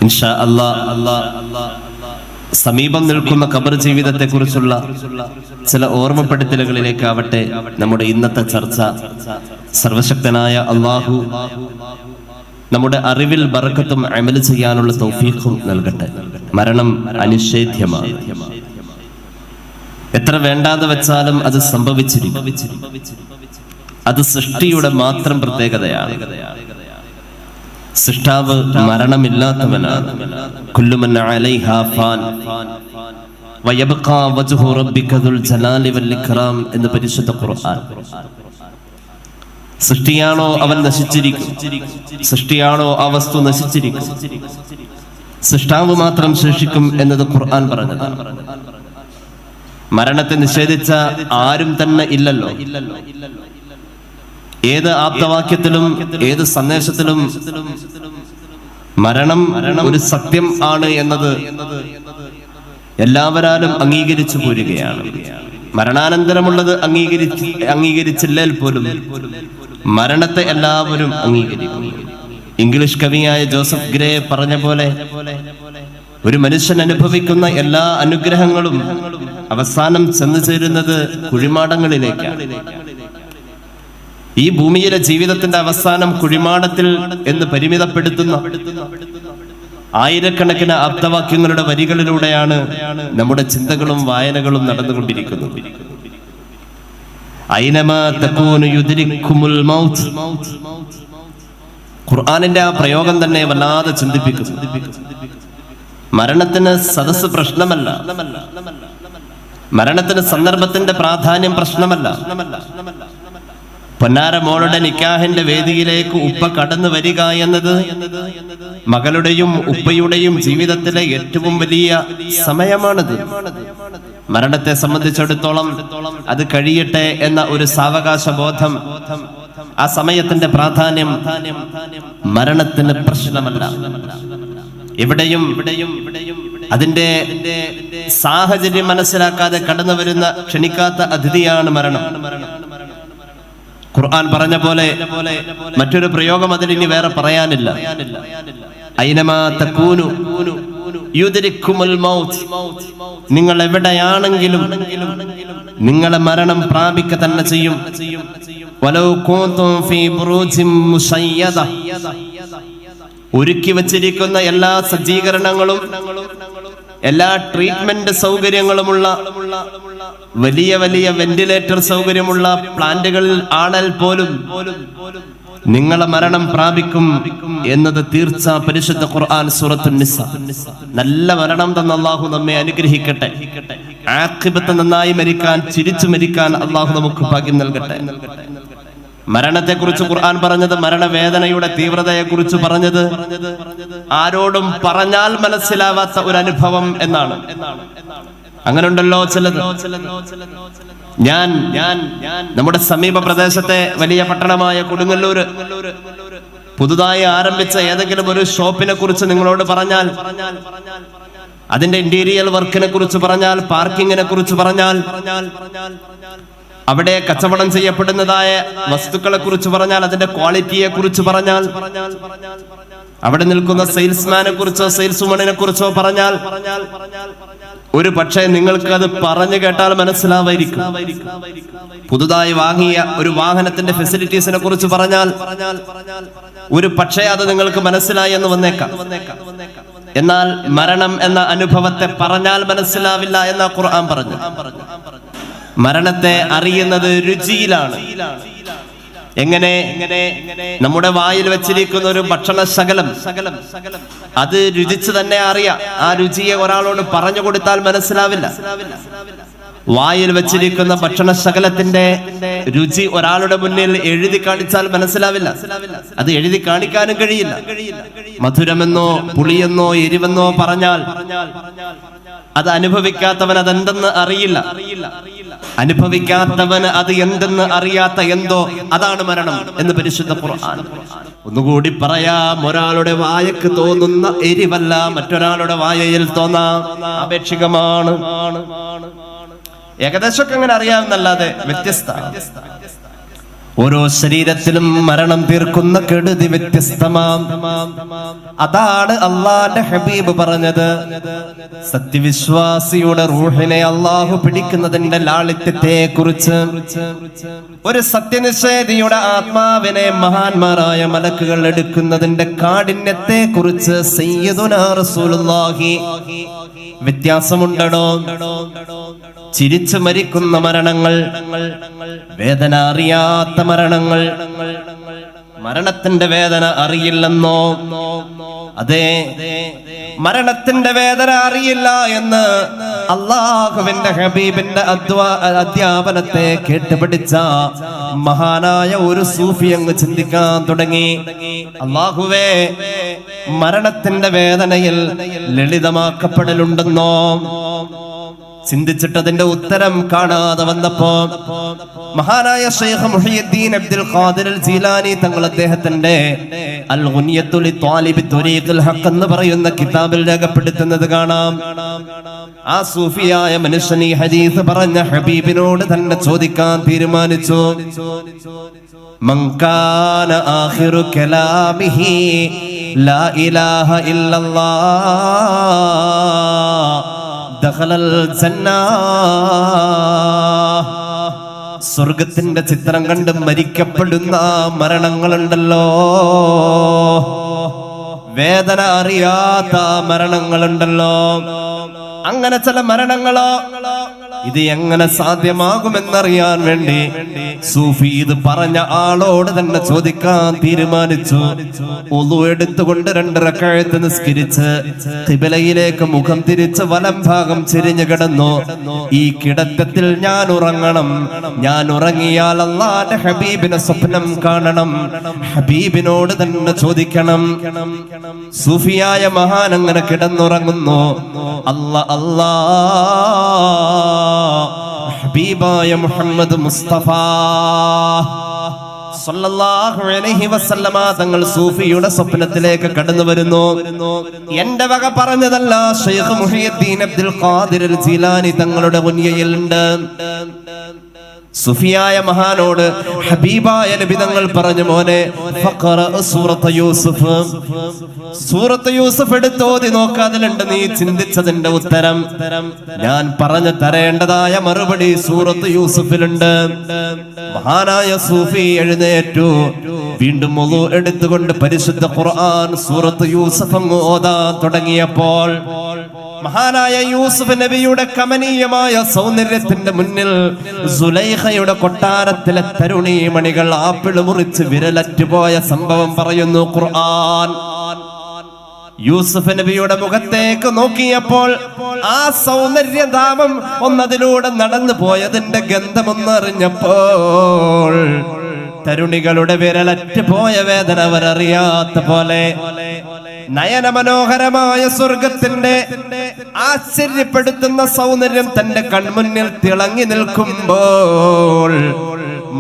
ഇൻഷാ അല്ലാഹ് സമീപം നിൽക്കുന്ന ഖബർ ജീവിതത്തെ കുറിച്ചുള്ള ചില ഓർമ്മപ്പെടുത്തലുകളിലേക്കാവട്ടെ നമ്മുടെ ഇന്നത്തെ ചർച്ച. സർവശക്തനായ അല്ലാഹു നമ്മുടെ അറിവിൽ ബറക്കത്തും അമൽ ചെയ്യാനുള്ള തൗഫീഖും നൽകട്ടെ. മരണം അനിഷേധ്യമാണ്. എത്ര വേണ്ടാതെ വെച്ചാലും അത് സംഭവിച്ചിരിക്കും. അത് സൃഷ്ടിയുടെ മാത്രം പ്രത്യേകതയാണ്. സൃഷ്ടാവ് മരണമില്ലാത്തവനാണ്. കുല്ലു മൻ അലൈഹാ ഫാൻ വയബ്ഖാ വജ്ഹു റബ്ബിക ദുൽ ജലാലി വൽ ഇക്റാം എന്ന് പരിശുദ്ധ ഖുർആൻ. സൃഷ്ടിയാണോ അവൻ നശിച്ചിരിക്കും, സൃഷ്ടിയാണോ ആ വസ്തു നശിച്ചിരിക്കും, സൃഷ്ടാവ് മാത്രം ശേഷിക്കും എന്നത് ഖുർആൻ പറഞ്ഞതാണ്. മരണത്തെ നിഷേധിച്ച ആരും തന്നെ ഇല്ലല്ലോ. ഏത് ആപ്തവാക്യത്തിലും ഏത് സന്ദേശത്തിലും മരണം ഒരു സത്യം ആണ് എന്നത് എല്ലാവരാലും അംഗീകരിച്ചു പോരുകയാണ്. മരണാനന്തരമുള്ളത് അംഗീകരിച്ചില്ലേൽ പോലും മരണത്തെ എല്ലാവരും അംഗീകരിക്കും. ഇംഗ്ലീഷ് കവിയായ ജോസഫ് ഗ്രേ പറഞ്ഞ പോലെ ഒരു മനുഷ്യൻ അനുഭവിക്കുന്ന എല്ലാ അനുഗ്രഹങ്ങളും അവസാനം ചെന്നു ചേരുന്നത് കുഴിമാടങ്ങളിലേക്കാണ്. ഈ ഭൂമിയിലെ ജീവിതത്തിന്റെ അവസാനം കുഴിമാടത്തിൽ എന്ന് പരിമിതപ്പെടുത്തുന്ന ആയിരക്കണക്കിന് ആപ്തവാക്യങ്ങളുടെ വരികളിലൂടെയാണ് നമ്മുടെ ചിന്തകളും വായനകളും നടന്നുകൊണ്ടിരിക്കുന്നത്. ഐനമാ തകൂനു യുദ്രിക്കുമുൽ മൗത്ത്. ഖുർആനിന്റെ ആ പ്രയോഗം തന്നെ വല്ലാതെ ചിന്തിപ്പിക്കുന്നു. മരണത്തിന് സദസ്സ് പ്രശ്നമല്ല, മരണത്തിന് സന്ദർഭത്തിന്റെ പ്രാധാന്യം പ്രശ്നമല്ല. പൊന്നാര മോളുടെ നിക്കാഹിന്റെ വേദിയിലേക്ക് ഉപ്പ കടന്നു വരിക എന്നത് മകളുടെയും ഉപ്പയുടെയും ജീവിതത്തിലെ ഏറ്റവും വലിയ സമയമാണത്. മരണത്തെ സംബന്ധിച്ചിടത്തോളം അത് കഴിയട്ടെ എന്ന ഒരു സാവകാശ ബോധം, ആ സമയത്തിന്റെ പ്രാധാന്യം മരണത്തിന് പ്രശ്നമല്ല. ഇവിടെയും അതിന്റെ സാഹചര്യം മനസ്സിലാക്കാതെ കടന്നു വരുന്ന ക്ഷണിക്കാത്ത അതിഥിയാണ് മരണം. ഖുർആൻ പറഞ്ഞ പോലെ മറ്റൊരു പ്രയോഗം അതിൽ ഇനി വേറെ പറയാനില്ല. ഐനമാ തകൂനു യുദ്രിക്കുമുൽ മൗത്ത്. നിങ്ങൾ എവിടെയാണെങ്കിലും നിങ്ങളെ മരണം പ്രാപിക്കുക തന്നെ ചെയ്യും. വലൗ കുൻതും ഫീ ബുറൂജിൻ മുശയ്യദ. ഒരുക്കി വച്ചിരിക്കുന്ന എല്ലാ സജ്ജീകരണങ്ങളും എല്ലാ ട്രീറ്റ്മെന്റ് സൗകര്യങ്ങളുമുള്ള വലിയ വലിയ വെന്റിലേറ്റർ സൗകര്യമുള്ള പ്ലാന്റുകളിൽ ആണൽ പോലും നിങ്ങളെ മരണം പ്രാപിക്കും എന്നത് തീർച്ച. പരിശുദ്ധ ഖുർആൻ സൂറത്തുൻ നിസാ. നല്ല മരണം തന്ന അല്ലാഹു നമ്മെ അനുഗ്രഹിക്കട്ടെ. ആഖിബത്ത് നന്നായി മരിക്കാൻ, ചിരിച്ചു മരിക്കാൻ അല്ലാഹു നമുക്ക് ഭാഗ്യം നൽകട്ടെ. മരണത്തെ കുറിച്ച് ഖുർആൻ പറഞ്ഞത്, മരണവേദനയുടെ തീവ്രതയെ കുറിച്ച് പറഞ്ഞത് ആരോടും പറഞ്ഞാൽ മനസ്സിലാവാത്ത ഒരു അനുഭവം എന്നാണ്. അങ്ങനെ ഉണ്ടല്ലോ ചിലത്. ഞാൻ നമ്മുടെ സമീപ പ്രദേശത്തെ വലിയ പട്ടണമായ കൊടുങ്ങല്ലൂര് പുതുതായി ആരംഭിച്ച ഏതെങ്കിലും ഒരു ഷോപ്പിനെ കുറിച്ച് നിങ്ങളോട് പറഞ്ഞാൽ, അതിന്റെ ഇന്റീരിയർ വർക്കിനെ കുറിച്ച് പറഞ്ഞാൽ, പാർക്കിങ്ങിനെ കുറിച്ച് പറഞ്ഞാൽ, അവിടെ കച്ചവടം ചെയ്യപ്പെടുന്നതായ വസ്തുക്കളെ കുറിച്ച് പറഞ്ഞാൽ, അതിന്റെ ക്വാളിറ്റിയെ കുറിച്ച് പറഞ്ഞാൽ, അവിടെ നിൽക്കുന്ന സെയിൽസ്മാനെ കുറിച്ചോ സെയിൽസ് വുമണിനെ കുറിച്ചോ പറഞ്ഞാൽ, ഒരു പക്ഷേ നിങ്ങൾക്ക് അത് പറഞ്ഞു കേട്ടാൽ മനസ്സിലാവായിരിക്കും. പുതുതായി വാങ്ങിയ ഒരു വാഹനത്തിന്റെ ഫെസിലിറ്റീസിനെ കുറിച്ച് പറഞ്ഞാൽ ഒരു പക്ഷേ അത് നിങ്ങൾക്ക് മനസ്സിലായി എന്ന് വന്നേക്കാം. എന്നാൽ മരണം എന്ന അനുഭവത്തെ പറഞ്ഞാൽ മനസ്സിലാവില്ല എന്ന ഖുർആൻ പറഞ്ഞു. മരണത്തെ അറിയുന്നത് രുചിയിലാണ്. എങ്ങനെ? നമ്മുടെ വായിൽ വെച്ചിരിക്കുന്ന ഒരു ഭക്ഷണ ശകലം അത് രുചിച്ച് തന്നെ അറിയാം. ആ രുചിയെ ഒരാളോട് പറഞ്ഞു കൊടുത്താൽ മനസ്സിലാവില്ല. വായിൽ വെച്ചിരിക്കുന്ന ഭക്ഷണ ശകലത്തിന്റെ രുചി ഒരാളുടെ മുന്നിൽ എഴുതി കാണിച്ചാൽ മനസ്സിലാവില്ല. അത് എഴുതി കാണിക്കാനും കഴിയില്ല. മധുരമെന്നോ പുളിയെന്നോ എരിവെന്നോ പറഞ്ഞാൽ അത് അനുഭവിക്കാത്തവൻ അതെന്തെന്ന് അറിയില്ല. അനുഭവിക്കാത്തവന് അത് എന്തെന്ന് അറിയാത്ത എന്തോ, അതാണ് മരണം എന്ന് പരിശുദ്ധ ഖുർആൻ. ഒന്നുകൂടി പറയാം, ഒരാളുടെ വായക്ക് തോന്നുന്ന എരിവല്ല മറ്റൊരാളുടെ വായയിൽ തോന്നാം, ആപേക്ഷികമാണ്. ഏകദേശമൊക്കെ അങ്ങനെ അറിയാമെന്നല്ലാതെ വ്യത്യസ്ത. ഓരോ ശരീരത്തിലും മരണം തീർക്കുന്ന കെടുതി വ്യത്യസ്തമാം. അതാണ് അള്ളാന്റെ ഹബീബ് പറഞ്ഞത്. സത്യവിശ്വാസിയുടെ റൂഹിനെ അള്ളാഹു പിടിക്കുന്നതിന്റെ ലാളിത്യത്തെ കുറിച്ച്, ഒരു സത്യനിഷേധിയുടെ ആത്മാവിനെ മഹാന്മാരായ മലക്കുകൾ എടുക്കുന്നതിന്റെ കാഠിന്യത്തെ കുറിച്ച് സയ്യിദുനാ റസൂലുള്ളാഹി വ്യത്യാസമുണ്ടോ? ചിരിച്ചു മരിക്കുന്ന മരണങ്ങൾ, വേദന അറിയാത്ത മരണങ്ങൾ, മരണത്തിന്റെ വേദന അറിയില്ലെന്നോ? അതെ, മരണത്തിന്റെ വേദന അറിയില്ല എന്ന് അള്ളാഹുവിന്റെ ഹബീബിന്റെ അധ്യാപനത്തെ കേട്ടുപിടിച്ച മഹാനായ ഒരു സൂഫി അങ്ങ് ചിന്തിക്കാൻ തുടങ്ങി. അള്ളാഹുവേ, മരണത്തിന്റെ വേദനയിൽ ലളിതമാക്കപ്പെടലുണ്ടെന്നോ? ചിന്തിച്ചിട്ട് അതിന്റെ ഉത്തരം കാണാതെ വന്നപ്പോ മഹാനായ ശൈഖ് മുഹയ്യിദ്ദീൻ അബ്ദുൽ ഖാദിർ അൽ ജീലാനി തങ്ങൾ അദ്ദേഹത്തിന്റെ അൽ ഗുനിയത്തു ലിത്വാലിബി ത്വരീഖുൽ ഹഖ് എന്ന് പറയുന്ന കിതാബിൽ രേഖപ്പെടുത്തുന്നത് കാണാം. ആ സൂഫിയായ മനുഷ്യൻ ഈ ഹദീസ് പറഞ്ഞ ഹബീബിനോട് തന്നെ ചോദിക്കാൻ തീരുമാനിച്ചു. മൻ കാന ആഖിറു കലാമിഹി ലാ ഇലാഹ ഇല്ലല്ലാഹ് ദഖലൽ ജന്നാ. സ്വർഗത്തിന്റെ ചിത്രം കണ്ട് മരിക്കപ്പെടുന്ന മരണങ്ങളുണ്ടല്ലോ, വേദന അറിയാത്ത മരണങ്ങളുണ്ടല്ലോ, അങ്ങനെ ചില മരണങ്ങളോ ഇത് എങ്ങനെ സാധ്യമാകുമെന്നറിയാൻ വേണ്ടി സൂഫി ഇത് പറഞ്ഞ ആളോട് തന്നെ ചോദിക്കാൻ തീരുമാനിച്ചു. ഉളു എടുത്തുകൊണ്ട് 2 റക്അത്ത് നിസ്കരിച്ച് ഖിബലയിലേക്ക് മുഖം തിരിച്ച് വലം ഭാഗം ചെരിഞ്ഞു കിടന്നു. ഈ കിടക്കത്തിൽ ഞാൻ ഉറങ്ങണം, ഞാൻ ഉറങ്ങിയാൽ അല്ലാഹുവിന്റെ ഹബീബിനെ സ്വപ്നം കാണണം, ഹബീബിനോട് തന്നെ ചോദിക്കണം. സൂഫിയായ മഹാൻ അങ്ങനെ കിടന്നുറങ്ങുന്നു. അല്ലാ ഹബീബായ മുഹമ്മദ് മുസ്തഫ സല്ലല്ലാഹു അലൈഹി വസല്ലമ തങ്ങൾ സൂഫിയുടെ സ്വപ്നത്തിലേക്ക് കടന്നു വരുന്നു. എന്റെ വക പറഞ്ഞതല്ല, ശൈഖ് മുഹയ്യിദ്ദീൻ അബ്ദുൽ ഖാദിർ അൽ ജീലാനി തങ്ങളുടെ ഗുനിയയിലുണ്ട്. സുഫിയായ മഹാനോട് ഹബീബായ നബി തങ്ങൾ പറഞ്ഞു, മോനെ ഫഖറ സൂറത്ത് യൂസുഫ്, സൂറത്ത് യൂസുഫ് എടുത്തോതി നോക്കാതിലുണ്ട് നീ ചിന്തിച്ചതിന്റെ ഉത്തരം. ഞാൻ പറഞ്ഞു തരേണ്ടതായ മറുപടി സൂറത്ത് യൂസുഫിലുണ്ട്. മഹാനായ സൂഫി എഴുന്നേറ്റു, വീണ്ടും വുളു എടുത്തുകൊണ്ട് പരിശുദ്ധ ഖുർആൻ സൂറത്ത് യൂസുഫ് ഓതാൻ തുടങ്ങിയപ്പോൾ മഹാനായ യൂസുഫ് നബിയുടെ കമനീയമായ സൗന്ദര്യത്തിന്റെ മുന്നിൽ സുലൈഖയുടെ കൊട്ടാരത്തിലെ തരുണീമണികൾ ആപ്പിൾ മുറിച്ച് വിരലറ്റുപോയ സംഭവം പറയുന്നു ഖുർആൻ. യൂസുഫ് നബിയുടെ മുഖത്തേക്ക് നോക്കിയപ്പോൾ ആ സൗന്ദര്യധാമം ഒന്നതിലൂടെ നടന്നു പോയതിന്റെ ഗന്ധമൊന്നറിഞ്ഞപ്പോൾ തരുണികളുടെ വിരലറ്റ് പോയ വേദന അവരറിയാത്ത പോലെ നയനമനോഹരമായ സ്വർഗത്തിന്റെ ആശ്ചര്യപ്പെടുത്തുന്ന സൗന്ദര്യം തന്റെ കൺമുന്നിൽ തിളങ്ങി നിൽക്കുമ്പോൾ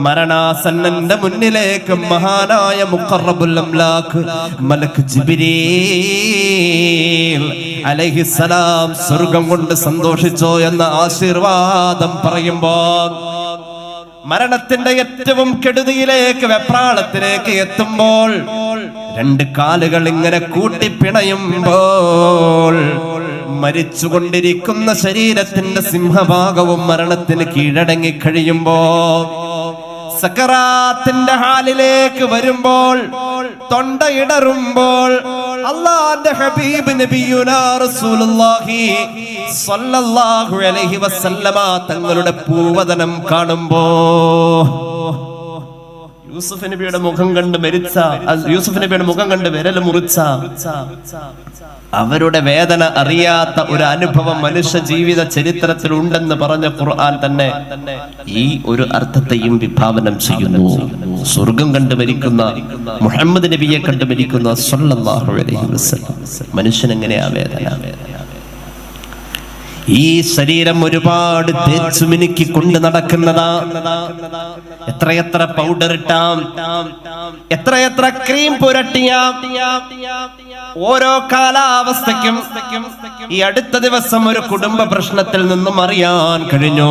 മരണാസന്നന്റെ മുന്നിലേക്ക് മഹാനായ മുഖറബുൽ അംലാഖ് മലക്ക് ജിബ്രീൽ അലൈഹിസ്സലാം സ്വർഗം കൊണ്ട് സന്തോഷിച്ചോ എന്ന ആശീർവാദം പറയുമ്പോൾ മരണത്തിന്റെ ഏറ്റവും കെടുതിയിലേക്ക് വെപ്രാളത്തിലേക്ക് എത്തുമ്പോൾ 2 കാലുകൾ ഇങ്ങനെ കൂട്ടിപ്പിണയുമ്പോൾ മരിച്ചുകൊണ്ടിരിക്കുന്ന ശരീരത്തിന്റെ സിംഹഭാഗവും മരണത്തിന് കീഴടങ്ങി കഴിയുമ്പോ സക്കറാത്തിന്റെ ഹാലിലേക്ക് വരുമ്പോൾ തൊണ്ടയിടറുമ്പോൾ അല്ലാഹുവിന്റെ ഹബീബ് നബിയുനാ റസൂലുള്ളാഹി സ്വല്ലല്ലാഹു അലൈഹി വസല്ലമ തങ്ങളുടെ പൂവദനം കാണുമ്പോ യൂസുഫ് നബിയുടെ മുഖം കണ്ട് മരിച്ച, യൂസുഫ് നബിയുടെ മുഖം കണ്ട് വിരൽ മുറിച്ച അവരുടെ വേദന അറിയാത്ത ഒരു അനുഭവം മനുഷ്യ ജീവിത ചരിത്രത്തിൽ ഉണ്ടെന്ന് പറഞ്ഞ ഖുർആൻ തന്നെ ഈ ഒരു അർത്ഥത്തെയും വിഭാവനം ചെയ്യുന്നു. സ്വർഗം കണ്ടു മരിക്കുന്ന മുഹമ്മദ് നബിയെ കണ്ടു മരിക്കുന്ന സ്വല്ലല്ലാഹു അലൈഹി വസല്ലം മനുഷ്യൻ എങ്ങനെയാ വേദന? ഈ ശരീരം ഒരുപാട് തേച്ചു മിനുക്കി കൊണ്ട് നടക്കുന്നതാ. എത്രയെത്ര പൗഡർ ഇട്ടാം, എത്രയെത്ര ക്രീം പുരട്ടിയാം, ഓരോ കാലാവസ്ഥയ്ക്കും. ഈ അടുത്ത ദിവസം ഒരു കുടുംബ പ്രശ്നത്തിൽ നിന്നും അറിയാൻ കഴിഞ്ഞു,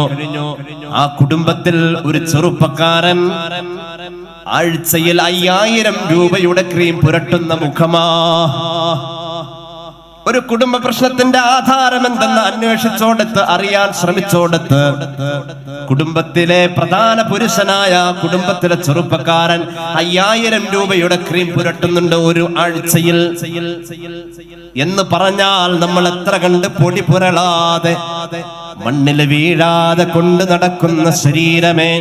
ആ കുടുംബത്തിൽ ഒരു ചെറുപ്പക്കാരൻ ആഴ്ചയിൽ 5000 രൂപയുടെ ക്രീം പുരട്ടുന്ന മുഖമാ. ഒരു കുടുംബ പ്രശ്നത്തിന്റെ ആധാരം എന്തെന്ന് അന്വേഷിച്ചോടത്ത്, അറിയാൻ ശ്രമിച്ചോടത്ത്, കുടുംബത്തിലെ പ്രധാന പുരുഷനായ കുടുംബത്തിലെ ചെറുപ്പക്കാരൻ 5000 രൂപയുടെ ക്രീം പുരട്ടുന്നുണ്ട് ഒരു ആഴ്ചയിൽ എന്ന് പറഞ്ഞാൽ നമ്മൾ എത്ര കണ്ട് പൊടി പുരളാതെ മണ്ണിൽ വീഴാതെ കൊണ്ട് നടക്കുന്ന ശരീരമേ,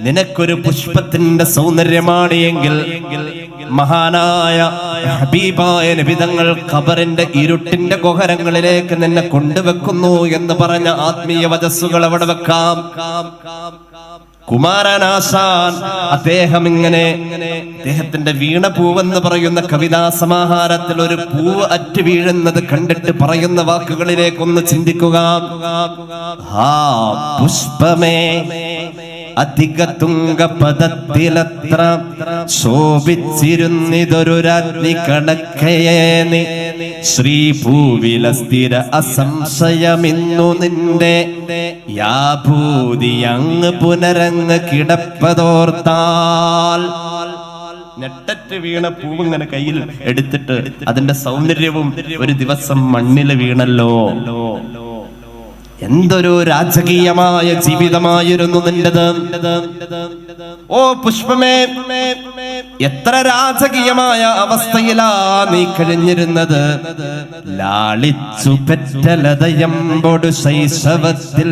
നിനക്കൊരു പുഷ്പത്തിന്റെ സൗന്ദര്യമാണ് എങ്കിൽ മഹാനായ ഹബീബായ നബി തങ്ങൾ ഖബറിന്റെ ഇരുട്ടിന്റെ ഗോഹരങ്ങളിലേക്ക് നിന്നെ കൊണ്ടുവെക്കുന്നു എന്ന് പറഞ്ഞ ആത്മീയ വചസ്സുകൾ അവിടെ വെക്കാം. കുമാരനാശാൻ അദ്ദേഹം ഇങ്ങനെ അദ്ദേഹത്തിന്റെ വീണപൂവെന്ന് പറയുന്ന കവിതാ സമാഹാരത്തിൽ ഒരു പൂവ് അറ്റ് വീഴുന്നത് കണ്ടിട്ട് പറയുന്ന വാക്കുകളിലേക്കൊന്ന് ചിന്തിക്കുക. ഹാ പുഷ്പമേ, അധിക തുംഗപദത്തിലത്ര ശോഭിച്ചിരുന്നിതൊരു രാജ്ഞി കണക്കയേനി, ശ്രീഭൂവില സ്ഥിര അസംശയമിന്നു നിന്റെ യാഭൂതിയങ്ങ് പുനരങ്ങ് കിടപ്പതോർത്താൽ. ഞെട്ടറ്റ് വീണ പൂവിങ്ങനെ കയ്യിൽ എടുത്തിട്ട് അതിന്റെ സൗന്ദര്യവും ഒരു ദിവസം മണ്ണില് വീണല്ലോ. എന്തൊരു രാജകീയമായ ജീവിതമായിരുന്നു നിന്റേത്. ഓ പുഷ്പമേ, എത്ര രാജകീയമായ അവസ്ഥയിലാ നീ കഴിഞ്ഞിരുന്നത്. ലാളിച്ചു പെറ്റലതയമ്പോട് ശൈശവത്തിൽ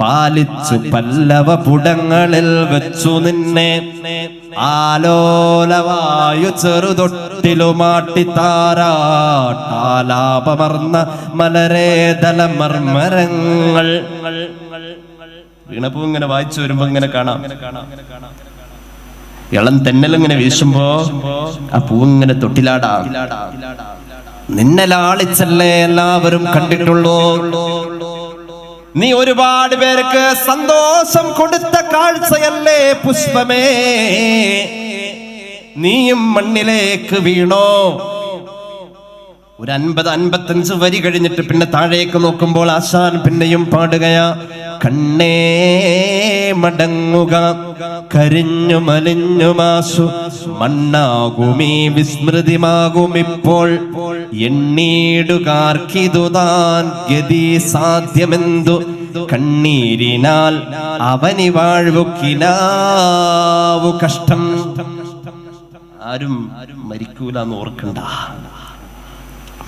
പാലിച്ചു പല്ലവ പുടങ്ങളിൽ വെച്ചു നിന്നെ ആലോലവായു ചെറുതൊട്ടിലുമാട്ടിത്താരാട്ടാലാപമർന്ന മലരേതല മർമരങ്ങൾ. വീണപ്പൂ ഇങ്ങനെ വായിച്ചു വരുമ്പോ ഇങ്ങനെ കാണാം, ഇളം തെന്നലിങ്ങനെ വീശുമ്പോ ആ പൂവിങ്ങനെ തൊട്ടിലാടാ. നിന്നെ ലാളിച്ചല്ലേ എല്ലാവരും കണ്ടിട്ടുള്ളൂ. നീ ഒരുപാട് പേർക്ക് സന്തോഷം കൊടുത്ത കാഴ്ചയല്ലേ പുഷ്പമേ. നീയും മണ്ണിലേക്ക് വീണോ. ഒരു 50-55 വരി കഴിഞ്ഞിട്ട് പിന്നെ താഴേക്ക് നോക്കുമ്പോൾ ആശാൻ പിന്നെയും പാടുകയാ. കണ്ണേ മടങ്ങുക, കരിഞ്ഞു മലിഞ്ഞു മാസു മണ്ണാകുമീ വിസ്മൃതിമാകുമിപ്പോൾ. എണ്ണീടുകാർക്കിതുതാൻ ഗതി സാധ്യമെന്തു, കണ്ണീരിനാൽ അവനി വാഴ്വുക്കിനാവു കഷ്ടം. ആരും മരിക്കൂല എന്ന് ഓർക്കണ്ട,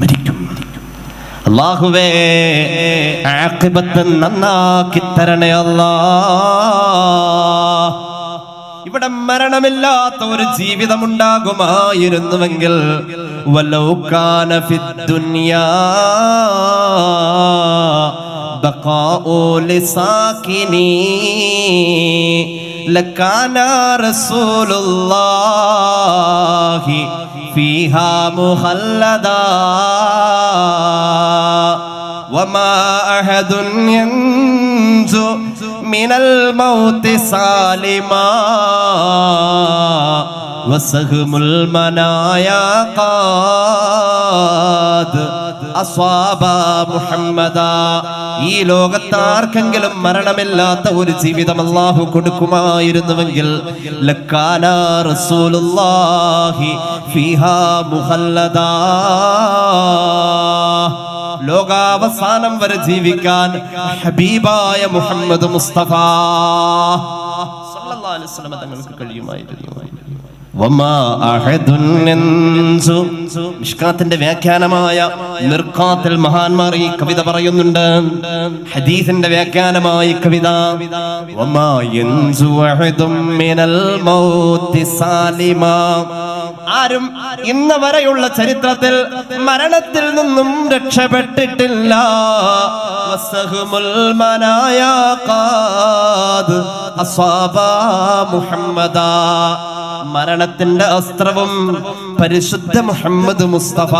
മരിക്കും. അല്ലാഹുവേ ആഖിബത്ത് നന്നാക്കി തരണേ അല്ലാഹ്. ഇവിടെ മരണമില്ലാത്ത ഒരു ജീവിതം ഉണ്ടാകുമായിരുന്നുവെങ്കിൽ വലൗ കാന ഫിദ്ദുനിയാ ബഖാഉ ലിസാകിനി ലകാന റസൂലുള്ളാഹി ഫീഹാ മുഖല്ലദാ വമാ അഹദുൻ യൻജു മിനൽ മൗതി സാലിമാ വസഹ്മുൽ മനായാ ഖാദ് അസ്വാബ മുഹമ്മദാ. ഈ ലോകത്താർക്കെങ്കിലും മരണമില്ലാത്ത ഒരു ജീവിതം അല്ലാഹു കൊടുക്കുമായിരുന്നുവെങ്കിൽ ലക്കാന റസൂലുള്ളാഹി ഫീഹാ മുഖല്ലദാ. ലോകാവസാനം വരെ ജീവിക്കാൻ ഹബീബായ മുഹമ്മദ് മുസ്തഫ സല്ലല്ലാഹു അലൈഹി വസല്ലം തങ്ങൾക്ക് കഴിയുമായിരുന്നു. മിഷ്കാത്തിന്റെ വ്യാഖ്യാനമായ മിർഖാത്തിൽ മഹാന്മാർ ഈ കവിത പറയുന്നുണ്ട്. ഹദീസിന്റെ വ്യാഖ്യാനമായി കവിത ആരും ഇന്ന് വരെയുള്ള ചരിത്രത്തിൽ മരണത്തിൽ നിന്നും രക്ഷപ്പെട്ടിട്ടില്ല. മരണത്തിന്റെ അസ്ത്രവും പരിശുദ്ധ മുഹമ്മദ് മുസ്തഫ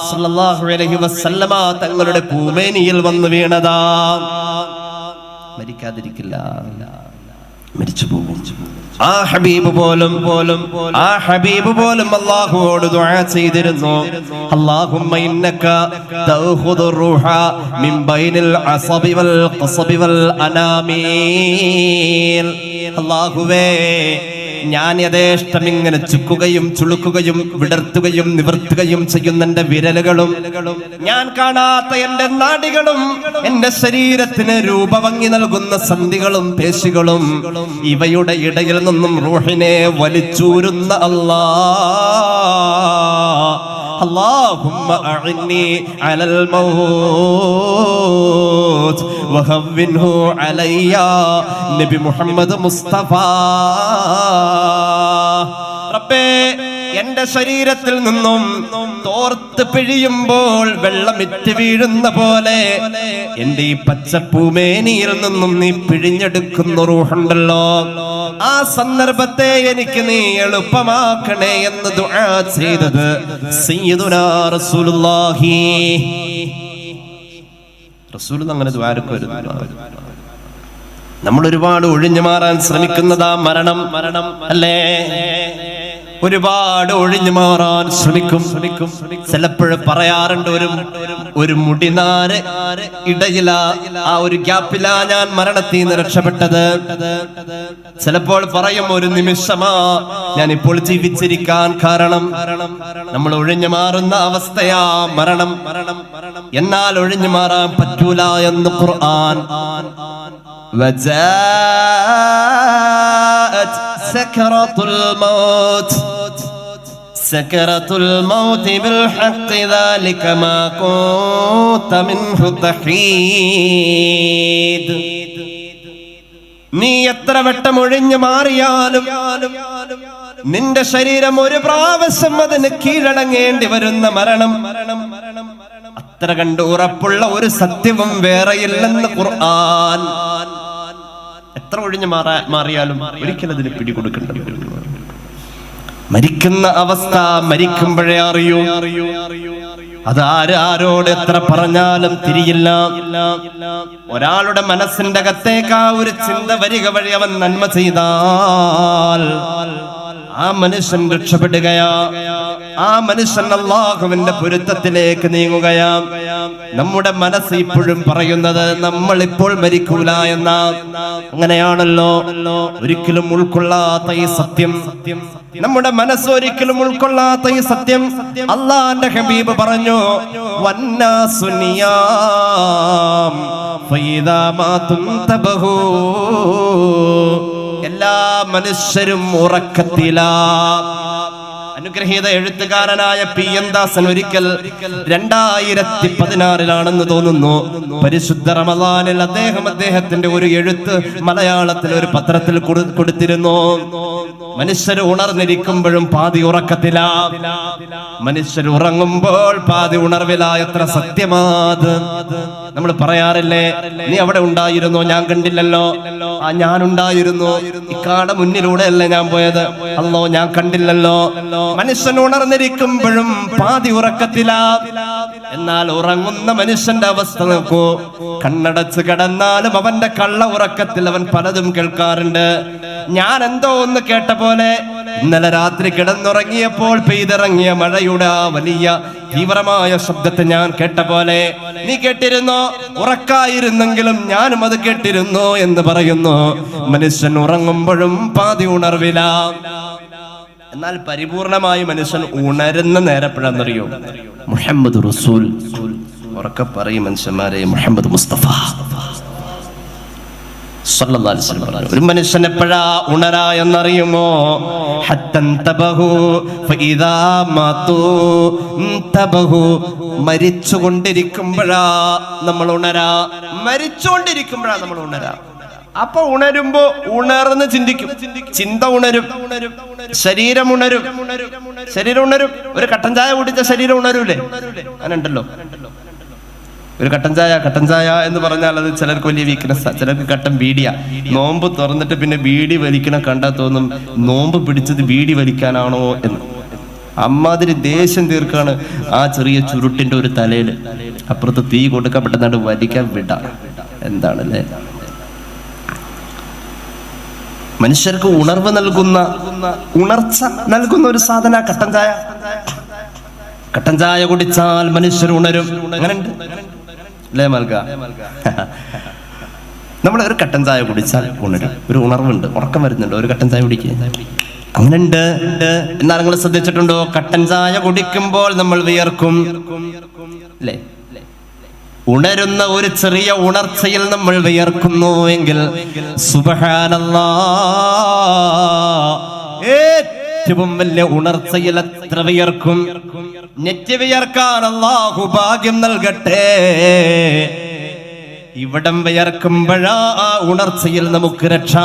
സല്ലല്ലാഹു അലൈഹി വസല്ലമ തങ്ങളുടെ പൂമേനിയിൽ വന്നു വീണതാ. മരിക്കാതിരിക്കില്ല, മരിച്ചു പോകും. ആ ഹബീബ് പോലും അല്ലാഹുവോട് ദുആ ചെയ്തിരുന്നു. അല്ലാഹുമ്മ ഇന്നക തഅഖുദു റൂഹ മിൻ ബൈനിൽ അസബി വൽ ഖസബി വൽ അനാമീൽ. അല്ലാഹുവേ, ഞാൻ യഥേഷ്ടം ഇങ്ങനെ ചുക്കുകയും ചുളുക്കുകയും വിടർത്തുകയും നിവർത്തുകയും ചെയ്യുന്ന എന്റെ വിരലുകളും ഞാൻ കാണാത്ത എന്റെ നാഡികളും എന്റെ ശരീരത്തിന് രൂപഭംഗി നൽകുന്ന സന്ധികളും പേശികളും ഇവയുടെ ഇടയിൽ നിന്നും റൂഹിനെ വലിച്ചൂരുന്ന اللهم أعني على الموت وهونه علي നബി മുഹമ്മദ് മുസ്തഫ റബ്ബേ എന്റെ ശരീരത്തിൽ നിന്നും തോർത്ത് പിഴിയുമ്പോൾ വെള്ളമിറ്റ് വീഴുന്ന പോലെ എന്റെ ഈ പച്ചപ്പൂമേനിയിൽ നിന്നും നീ പിഴിഞ്ഞെടുക്കുന്ന റൂഹുണ്ടല്ലോ, ആ സന്ദർഭത്തെ എനിക്ക് നീ എളുപ്പമാക്കണേ എന്ന് ദുആ ചെയ്തത് സയ്യിദുനാ റസൂലുള്ളാഹി. റസൂൽ അങ്ങനെ ദുആരൊക്കെ വരുന്നു. നമ്മൾ ഒരുപാട് ഒഴിഞ്ഞു മാറാൻ ശ്രമിക്കുന്നതാ മരണം അല്ലേ? ഒരുപാട് ഒഴിഞ്ഞു മാറാൻ ശ്രമിക്കും. ചിലപ്പോഴും പറയാറുണ്ട്, ഒരു മുടിനാര് ഇടയില ആ ഒരു ഗ്യാപ്പിലാ ഞാൻ മരണത്തിൽ നിന്ന് രക്ഷപ്പെട്ടത്. ചിലപ്പോൾ പറയും, ഒരു നിമിഷമാ ഞാൻ ഇപ്പോൾ ജീവിച്ചിരിക്കാൻ കാരണം. നമ്മൾ ഒഴിഞ്ഞു മാറുന്ന അവസ്ഥയാ മരണം. എന്നാൽ ഒഴിഞ്ഞു മാറാൻ പറ്റൂല എന്ന് ഖുർആൻ. وجاءت سكرة الموت سكرة الموت بالحق ذلك ما كنت منه تحيد. നീ എത്ര വട്ടം ഒഴിഞ്ഞു മാറിയാലും നിന്റെ ശരീരം ഒരു പ്രാവശ്യം അതിന് കീഴടങ്ങേണ്ടി വരുന്ന മരണം അത്ര കണ്ട് ഉറപ്പുള്ള ഒരു സത്യവും വേറെയില്ലെന്ന് ഖുർആൻ. എത്ര ഒഴിഞ്ഞു മാറിയാലും ഒരിക്കലും അതിന് പിടികൊടുക്കണ്ട. മരിക്കുന്ന അവസ്ഥ മരിക്കുമ്പോഴേ അറിയൂ. അത് ആരോട് എത്ര പറഞ്ഞാലും തിരിയില്ല. ഒരാളുടെ മനസ്സിന്റെ അകത്തേക്ക് ആ ഒരു ചിന്ത വരിക വഴി അവൻ നന്മ ചെയ്താൽ ആ മനുഷ്യൻ രക്ഷപ്പെടുകയാ. ആ മനുഷ്യൻ അല്ലാഹുവിന്റെ പൊരുത്തത്തിലേക്ക് നീങ്ങുകയാ. നമ്മുടെ മനസ്സ് ഇപ്പോഴും പറയുന്നത് നമ്മൾ ഇപ്പോൾ മരിക്കൂല എന്നാ. അങ്ങനെയാണല്ലോ ഒരിക്കലും ഉൾക്കൊള്ളാത്ത ഈ സത്യം. നമ്മുടെ മനസ്സ് ഒരിക്കലും ഉൾക്കൊള്ളാത്ത ഈ സത്യം അല്ലാഹുവിന്റെ ഹബീബ് പറഞ്ഞു, വന്നാസു നിയാം ഫഇദാ മാതും തബഹു. എല്ലാ മനുഷ്യരും ഉറക്കത്തിലാ. അനുഗ്രഹീത എഴുത്തുകാരനായ പി എൻ ദാസൻ ഒരിക്കൽ 2016 തോന്നുന്നു പരിശുദ്ധ റമദാനിൽ അദ്ദേഹത്തിന്റെ ഒരു എഴുത്ത് മലയാളത്തിൽ ഒരു പത്രത്തിൽ കൊടുത്തിരുന്നു. മനുഷ്യർ ഉണർന്നിരിക്കുമ്പോഴും പാതി ഉറക്കത്തിലാ, മനുഷ്യർ ഉറങ്ങുമ്പോൾ പാതി ഉണർവിലാ. എത്ര സത്യമാത് നമ്മൾ പറയാറില്ലേ? നീ അവിടെ ഉണ്ടായിരുന്നോ? ഞാൻ കണ്ടില്ലല്ലോ. ആ ഞാനുണ്ടായിരുന്നു, ഇക്കാടെ മുന്നിലൂടെ അല്ലേ ഞാൻ പോയത്. അല്ലോ ഞാൻ കണ്ടില്ലല്ലോ. മനുഷ്യൻ ഉണർന്നിരിക്കുമ്പോഴും പാതി ഉറക്കത്തിലാ. എന്നാൽ ഉറങ്ങുന്ന മനുഷ്യന്റെ അവസ്ഥ നോക്കൂ. കണ്ണടച്ച് കിടന്നാലും അവന്റെ കള്ള ഉറക്കത്തിൽ അവൻ പലതും കേൾക്കാറുണ്ട്. ഞാൻ എന്തോ ഒന്ന് കേട്ട പോലെ ഇന്നലെ രാത്രി കിടന്നുറങ്ങിയപ്പോൾ പെയ്തിറങ്ങിയ മഴയുടെ ആ വലിയ തീവ്രമായ ശബ്ദത്തെ ഞാൻ കേട്ട പോലെ നീ കേട്ടിരുന്നോ? ഉറക്കായിരുന്നെങ്കിലും ഞാനും അത് കേട്ടിരുന്നു എന്ന് പറയുന്നു. മനുഷ്യൻ ഉറങ്ങുമ്പോഴും പാതി ഉണർവില. എന്നാൽ പരിപൂർണമായി മനുഷ്യൻ ഉണരുന്ന നേരപ്പോഴെന്നറിയോ? മുഹമ്മദ് റസൂൽ. ഉറക്കെ പറയും മനുഷ്യന്മാരെ, മുഹമ്മദ് മുസ്തഫ സല്ലല്ലാഹു അലൈഹി വസല്ലം. ഒരു മനുഷ്യൻ എപ്പോഴാ ഉണരാ എന്നറിയുമോ? മരിച്ചുകൊണ്ടിരിക്കുമ്പോഴാ നമ്മൾ ഉണരാ. മരിച്ചുകൊണ്ടിരിക്കുമ്പോഴാ നമ്മൾ ഉണരാ. അപ്പൊ ഉണരുമ്പോ ഉണർന്ന് ചിന്തിക്കും, ചിന്ത ഉണരും, ശരീരം ഉണരും. ശരീരം ഉണരും. ഒരു കട്ടൻ ചായ കുടിച്ച ശരീരം ഉണരൂലേ? അങ്ങനെയുണ്ടല്ലോ. ഒരു കട്ടൻ ചായ എന്ന് പറഞ്ഞാൽ അത് ചിലർക്ക് വലിയ വീക്ക്നെസ്സാ. ചിലർക്ക് കട്ടൻ ബീഡിയാ. നോമ്പ് തുറന്നിട്ട് പിന്നെ ബീഡി വലിക്കണ കണ്ടാ തോന്നും നോമ്പ് പിടിച്ചത് ബീഡി വലിക്കാനാണോ എന്ന്. അമ്മാതിരി ദേഷ്യം തീർക്കാണ് ആ ചെറിയ ചുരുട്ടിന്റെ ഒരു തലയില്. അപ്പുറത്ത് തീ കൊടുക്കപ്പെട്ടെന്നാണ്ട് വലിക്കാൻ വിട. എന്താണല്ലേ? മനുഷ്യർക്ക് ഉണർവ് നൽകുന്ന, ഉണർച്ച നൽകുന്ന ഒരു സാധന കട്ടൻ ചായ. കട്ടൻ ചായ കുടിച്ചാൽ മനുഷ്യർ ഉണരും. അങ്ങനെ ഉണ്ട് അല്ലേ മൽക? നമ്മൾ ഒരു കട്ടൻ ചായ കുടിച്ചാൽ ഉണരും. ഒരു ഉണർവുണ്ട്, ഉറക്കം വരുന്നുണ്ട്. ഒരു കട്ടൻ ചായ കുടിക്കുക. അങ്ങനുണ്ട്. എന്നാൽ നിങ്ങൾ ശ്രദ്ധിച്ചിട്ടുണ്ടോ, കട്ടൻ ചായ കുടിക്കുമ്പോൾ നമ്മൾ വിയർക്കും അല്ലേ? ഉണരുന്ന ഒരു ചെറിയ ഉണർച്ചയിൽ നമ്മൾ വിയർക്കുന്നു എങ്കിൽ സുബ്ഹാനല്ലാഹ്, ഏറ്റവും വലിയ ഉണർച്ചയിൽ എത്ര വിയർക്കും? നെറ്റ് വിയർക്കാൻ അല്ലാഹു ഭാഗ്യം നൽകട്ടെ. ഇവിടം വിയർക്കുമ്പോഴാ ആ ഉണർച്ചയിൽ നമുക്ക് രക്ഷ.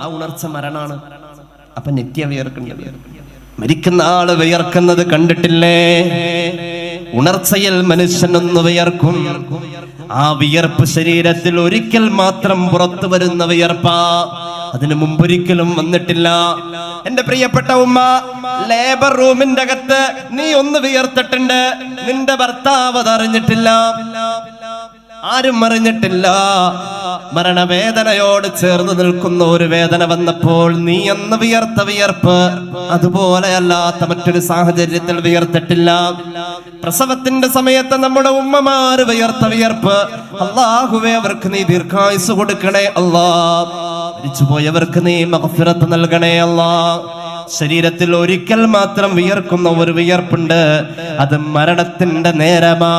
ആ ഉണർച്ച മരണാണ്. അപ്പൊ നെറ്റിയ വിയർക്കേണ്ടത്. മരിക്കുന്ന ആള് വിയർക്കുന്നത് കണ്ടിട്ടില്ലേ? ഉണർച്ചയിൽ മനുഷ്യനൊന്ന് വിയർക്കും. ആ വിയർപ്പ് ശരീരത്തിൽ ഒരിക്കൽ മാത്രം പുറത്തു വരുന്ന വിയർപ്പാ, അതിനു മുമ്പൊരിക്കലും വന്നിട്ടില്ല. എന്റെ പ്രിയപ്പെട്ട ഉമ്മ, ലേബർ റൂമിന്റെ അകത്ത് നീ ഒന്ന് വിയർത്തിട്ടുണ്ട്, നിന്റെ ഭർത്താവ് അതറിഞ്ഞിട്ടില്ല, ആരും അറിഞ്ഞിട്ടില്ല. മരണവേദനയോട് ചേർന്ന് നിൽക്കുന്ന ഒരു വേദന വന്നപ്പോൾ നീ എന്ന് വിയർത്ത വിയർപ്പ് അതുപോലെയല്ലാത്ത മറ്റൊരു സാഹചര്യത്തിൽ വിയർത്തിട്ടില്ല. പ്രസവത്തിന്റെ സമയത്ത് നമ്മുടെ ഉമ്മമാര് വിയർത്ത വിയർപ്പ്, അല്ലാഹുവേ അവർക്ക് നീ ദീർഘായുസ് കൊടുക്കണേ അല്ലാ, മരിച്ചുപോയവർക്ക് നീ മഗ്ഫിറത്ത് നൽകണേ അല്ലാ. ശരീരത്തിൽ ഒരിക്കൽ മാത്രം വിയർക്കുന്ന ഒരു വിയർപ്പുണ്ട്, അത് മരണത്തിന്റെ നേരമാ.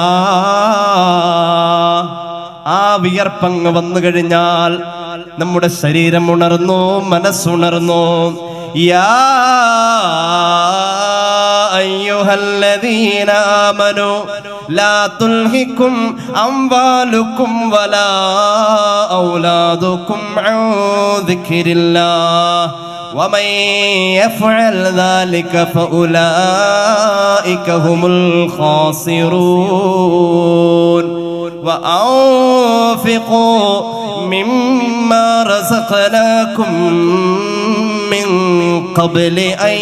ആ വിയർപ്പങ്ങ് വന്നു കഴിഞ്ഞാൽ നമ്മുടെ ശരീരം ഉണർന്നു, മനസ്സുണർന്നു. യാ അയ്യുഹല്ലദീന ആമനൂ ലാ തുൽഹികും അംവാലുകും വലാ ഔലാദുകും അൻ ദിക്രില്ലാഹ് ومن يفعل ذلك فأولئك هم الخاسرون وأنفقوا مما رزقناكم من قبل أن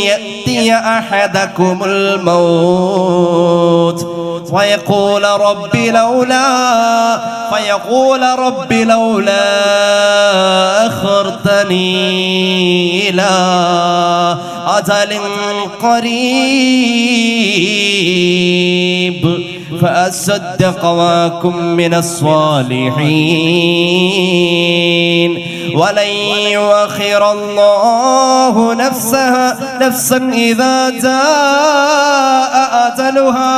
يأتي أحدكم الموت فيقول رب لولا أخرتني إلى أجل قريب فأصدق وأكن من الصالحين ولن يؤخر الله نفسا إذا جاء أجلها.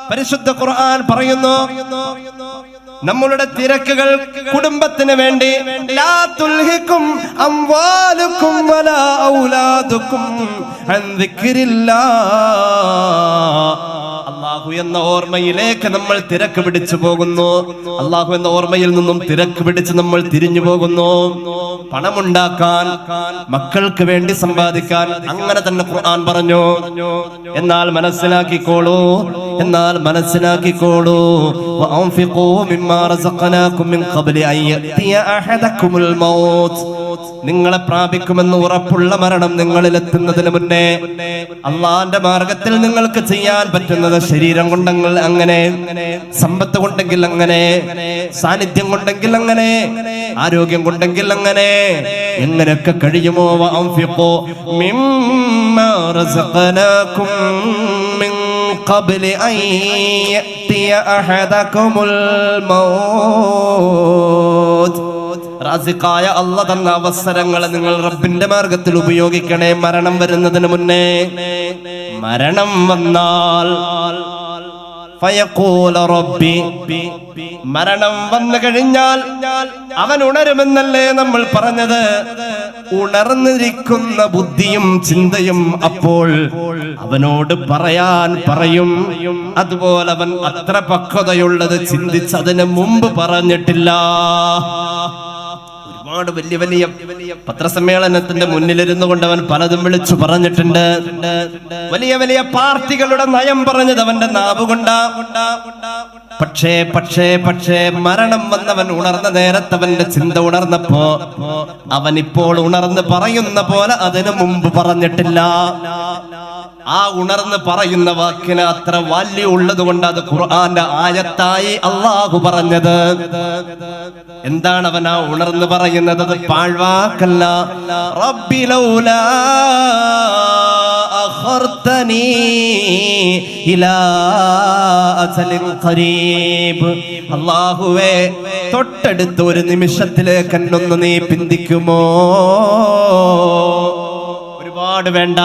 പരിശുദ്ധ ഖുർആൻ പറയുന്നു, നമ്മളുടെ തിരക്കുകൾ കുടുംബത്തിന് വേണ്ടി ലാ തുൽഹികും അംവാലുകും വലാ ഔലാദുകും അൻ ദിക്രില്ലാഹ്. അല്ലാഹു എന്ന ഓർമ്മയിലേക്ക് നമ്മൾ തിരക്ക് പിടിച്ചു പോകുന്നു. അല്ലാഹു എന്ന ഓർമ്മയിൽ നിന്നും തിരക്ക് പിടിച്ച് നമ്മൾ തിരിഞ്ഞു പോകുന്നു. പണമുണ്ടാക്കാൻ, മക്കൾക്ക് വേണ്ടി സമ്പാദിക്കാൻ, അങ്ങനെ തന്നെ ഖുർആൻ പറഞ്ഞു. എന്നാൽ മനസ്സിലാക്കിക്കോളൂ, വഅൻഫിഖൂ മിമ്മാ റസഖനാകും മിൻ ഖബ്ലി അൻ യഅതിയ അഹദകുമുൽ മൗത്ത്. നിങ്ങളെ പ്രാപിക്കുമെന്ന് ഉറപ്പുള്ള മരണം നിങ്ങളിലെത്തുന്നതിന് മുന്നേ അള്ളാന്റെ മാർഗത്തിൽ നിങ്ങൾക്ക് ചെയ്യാൻ പറ്റുന്നത്, ശരീരം കൊണ്ടെങ്കിൽ അങ്ങനെ, സമ്പത്ത് കൊണ്ടെങ്കിൽ അങ്ങനെ, സാന്നിധ്യം കൊണ്ടെങ്കിൽ അങ്ങനെ, ആരോഗ്യം കൊണ്ടെങ്കിൽ അങ്ങനെ, എങ്ങനെയൊക്കെ കഴിയുമോ വഅൻഫിഖൂ മിമ്മാ റസഖനാകും മിൻ ഖബ്ലി അൻ യഅതിയ അഹദകുമുൽ മൗത്ത്. റാസിഖായ അല്ലാഹ് തന്ന അവസരങ്ങളെ നിങ്ങൾ റബ്ബിന്റെ മാർഗത്തിൽ ഉപയോഗിക്കണേ. മരണം വരുന്നതിന് മുന്നേ, മരണം വന്നാൽ ഫയഖൂല റബ്ബി, മരണം വന്നു കഴിഞ്ഞാൽ അവൻ ഉണരുമെന്നല്ലേ നമ്മൾ പറഞ്ഞത്? ഉണർന്നിരിക്കുന്ന ബുദ്ധിയും ചിന്തയും അപ്പോൾ അവനോട് പറയും. അതുപോലെ അവൻ അത്ര പക്വതയുള്ളത് ചിന്തിച്ചതിന് മുമ്പ് പറഞ്ഞിട്ടില്ല. ഒരുപാട് വലിയ വലിയ പത്രസമ്മേളനത്തിന്റെ മുന്നിലിരുന്നു കൊണ്ട് അവൻ പലതും വിളിച്ചു പറഞ്ഞിട്ടുണ്ട്. വലിയ വലിയ പാർട്ടികളുടെ നയം പറഞ്ഞത് അവന്റെ നാവുകൊണ്ടാ. പക്ഷേ മരണം വന്നവൻ ഉണർന്ന നേരത്തെ അവന്റെ ചിന്ത ഉണർന്നപ്പോ അവൻ ഇപ്പോൾ ഉണർന്ന് പറയുന്ന പോലെ അതിനു മുമ്പ് പറഞ്ഞിട്ടില്ല. ആ ഉണർന്ന് പറയുന്ന വാക്കിന് അത്ര വാല്യൂ ഉള്ളത് കൊണ്ട് അത് ഖുർആന്റെ ആയത്തായി അല്ലാഹു പറഞ്ഞത്. എന്താണ് അവൻ ആ ഉണർന്ന് പറയുന്നത്? അത് പാഴ്വാക്കല്ല. റബ്ബി ലൗലാ അഖർതനീ ഇലാ അജലിൻ ഖരീബ്. അല്ലാഹുവേ, തൊട്ടടുത്ത ഒരു നിമിഷത്തിലേക്ക് എന്നൊന്ന് നീ പിന്തിക്കുമോ? ഒരുപാട് വേണ്ട,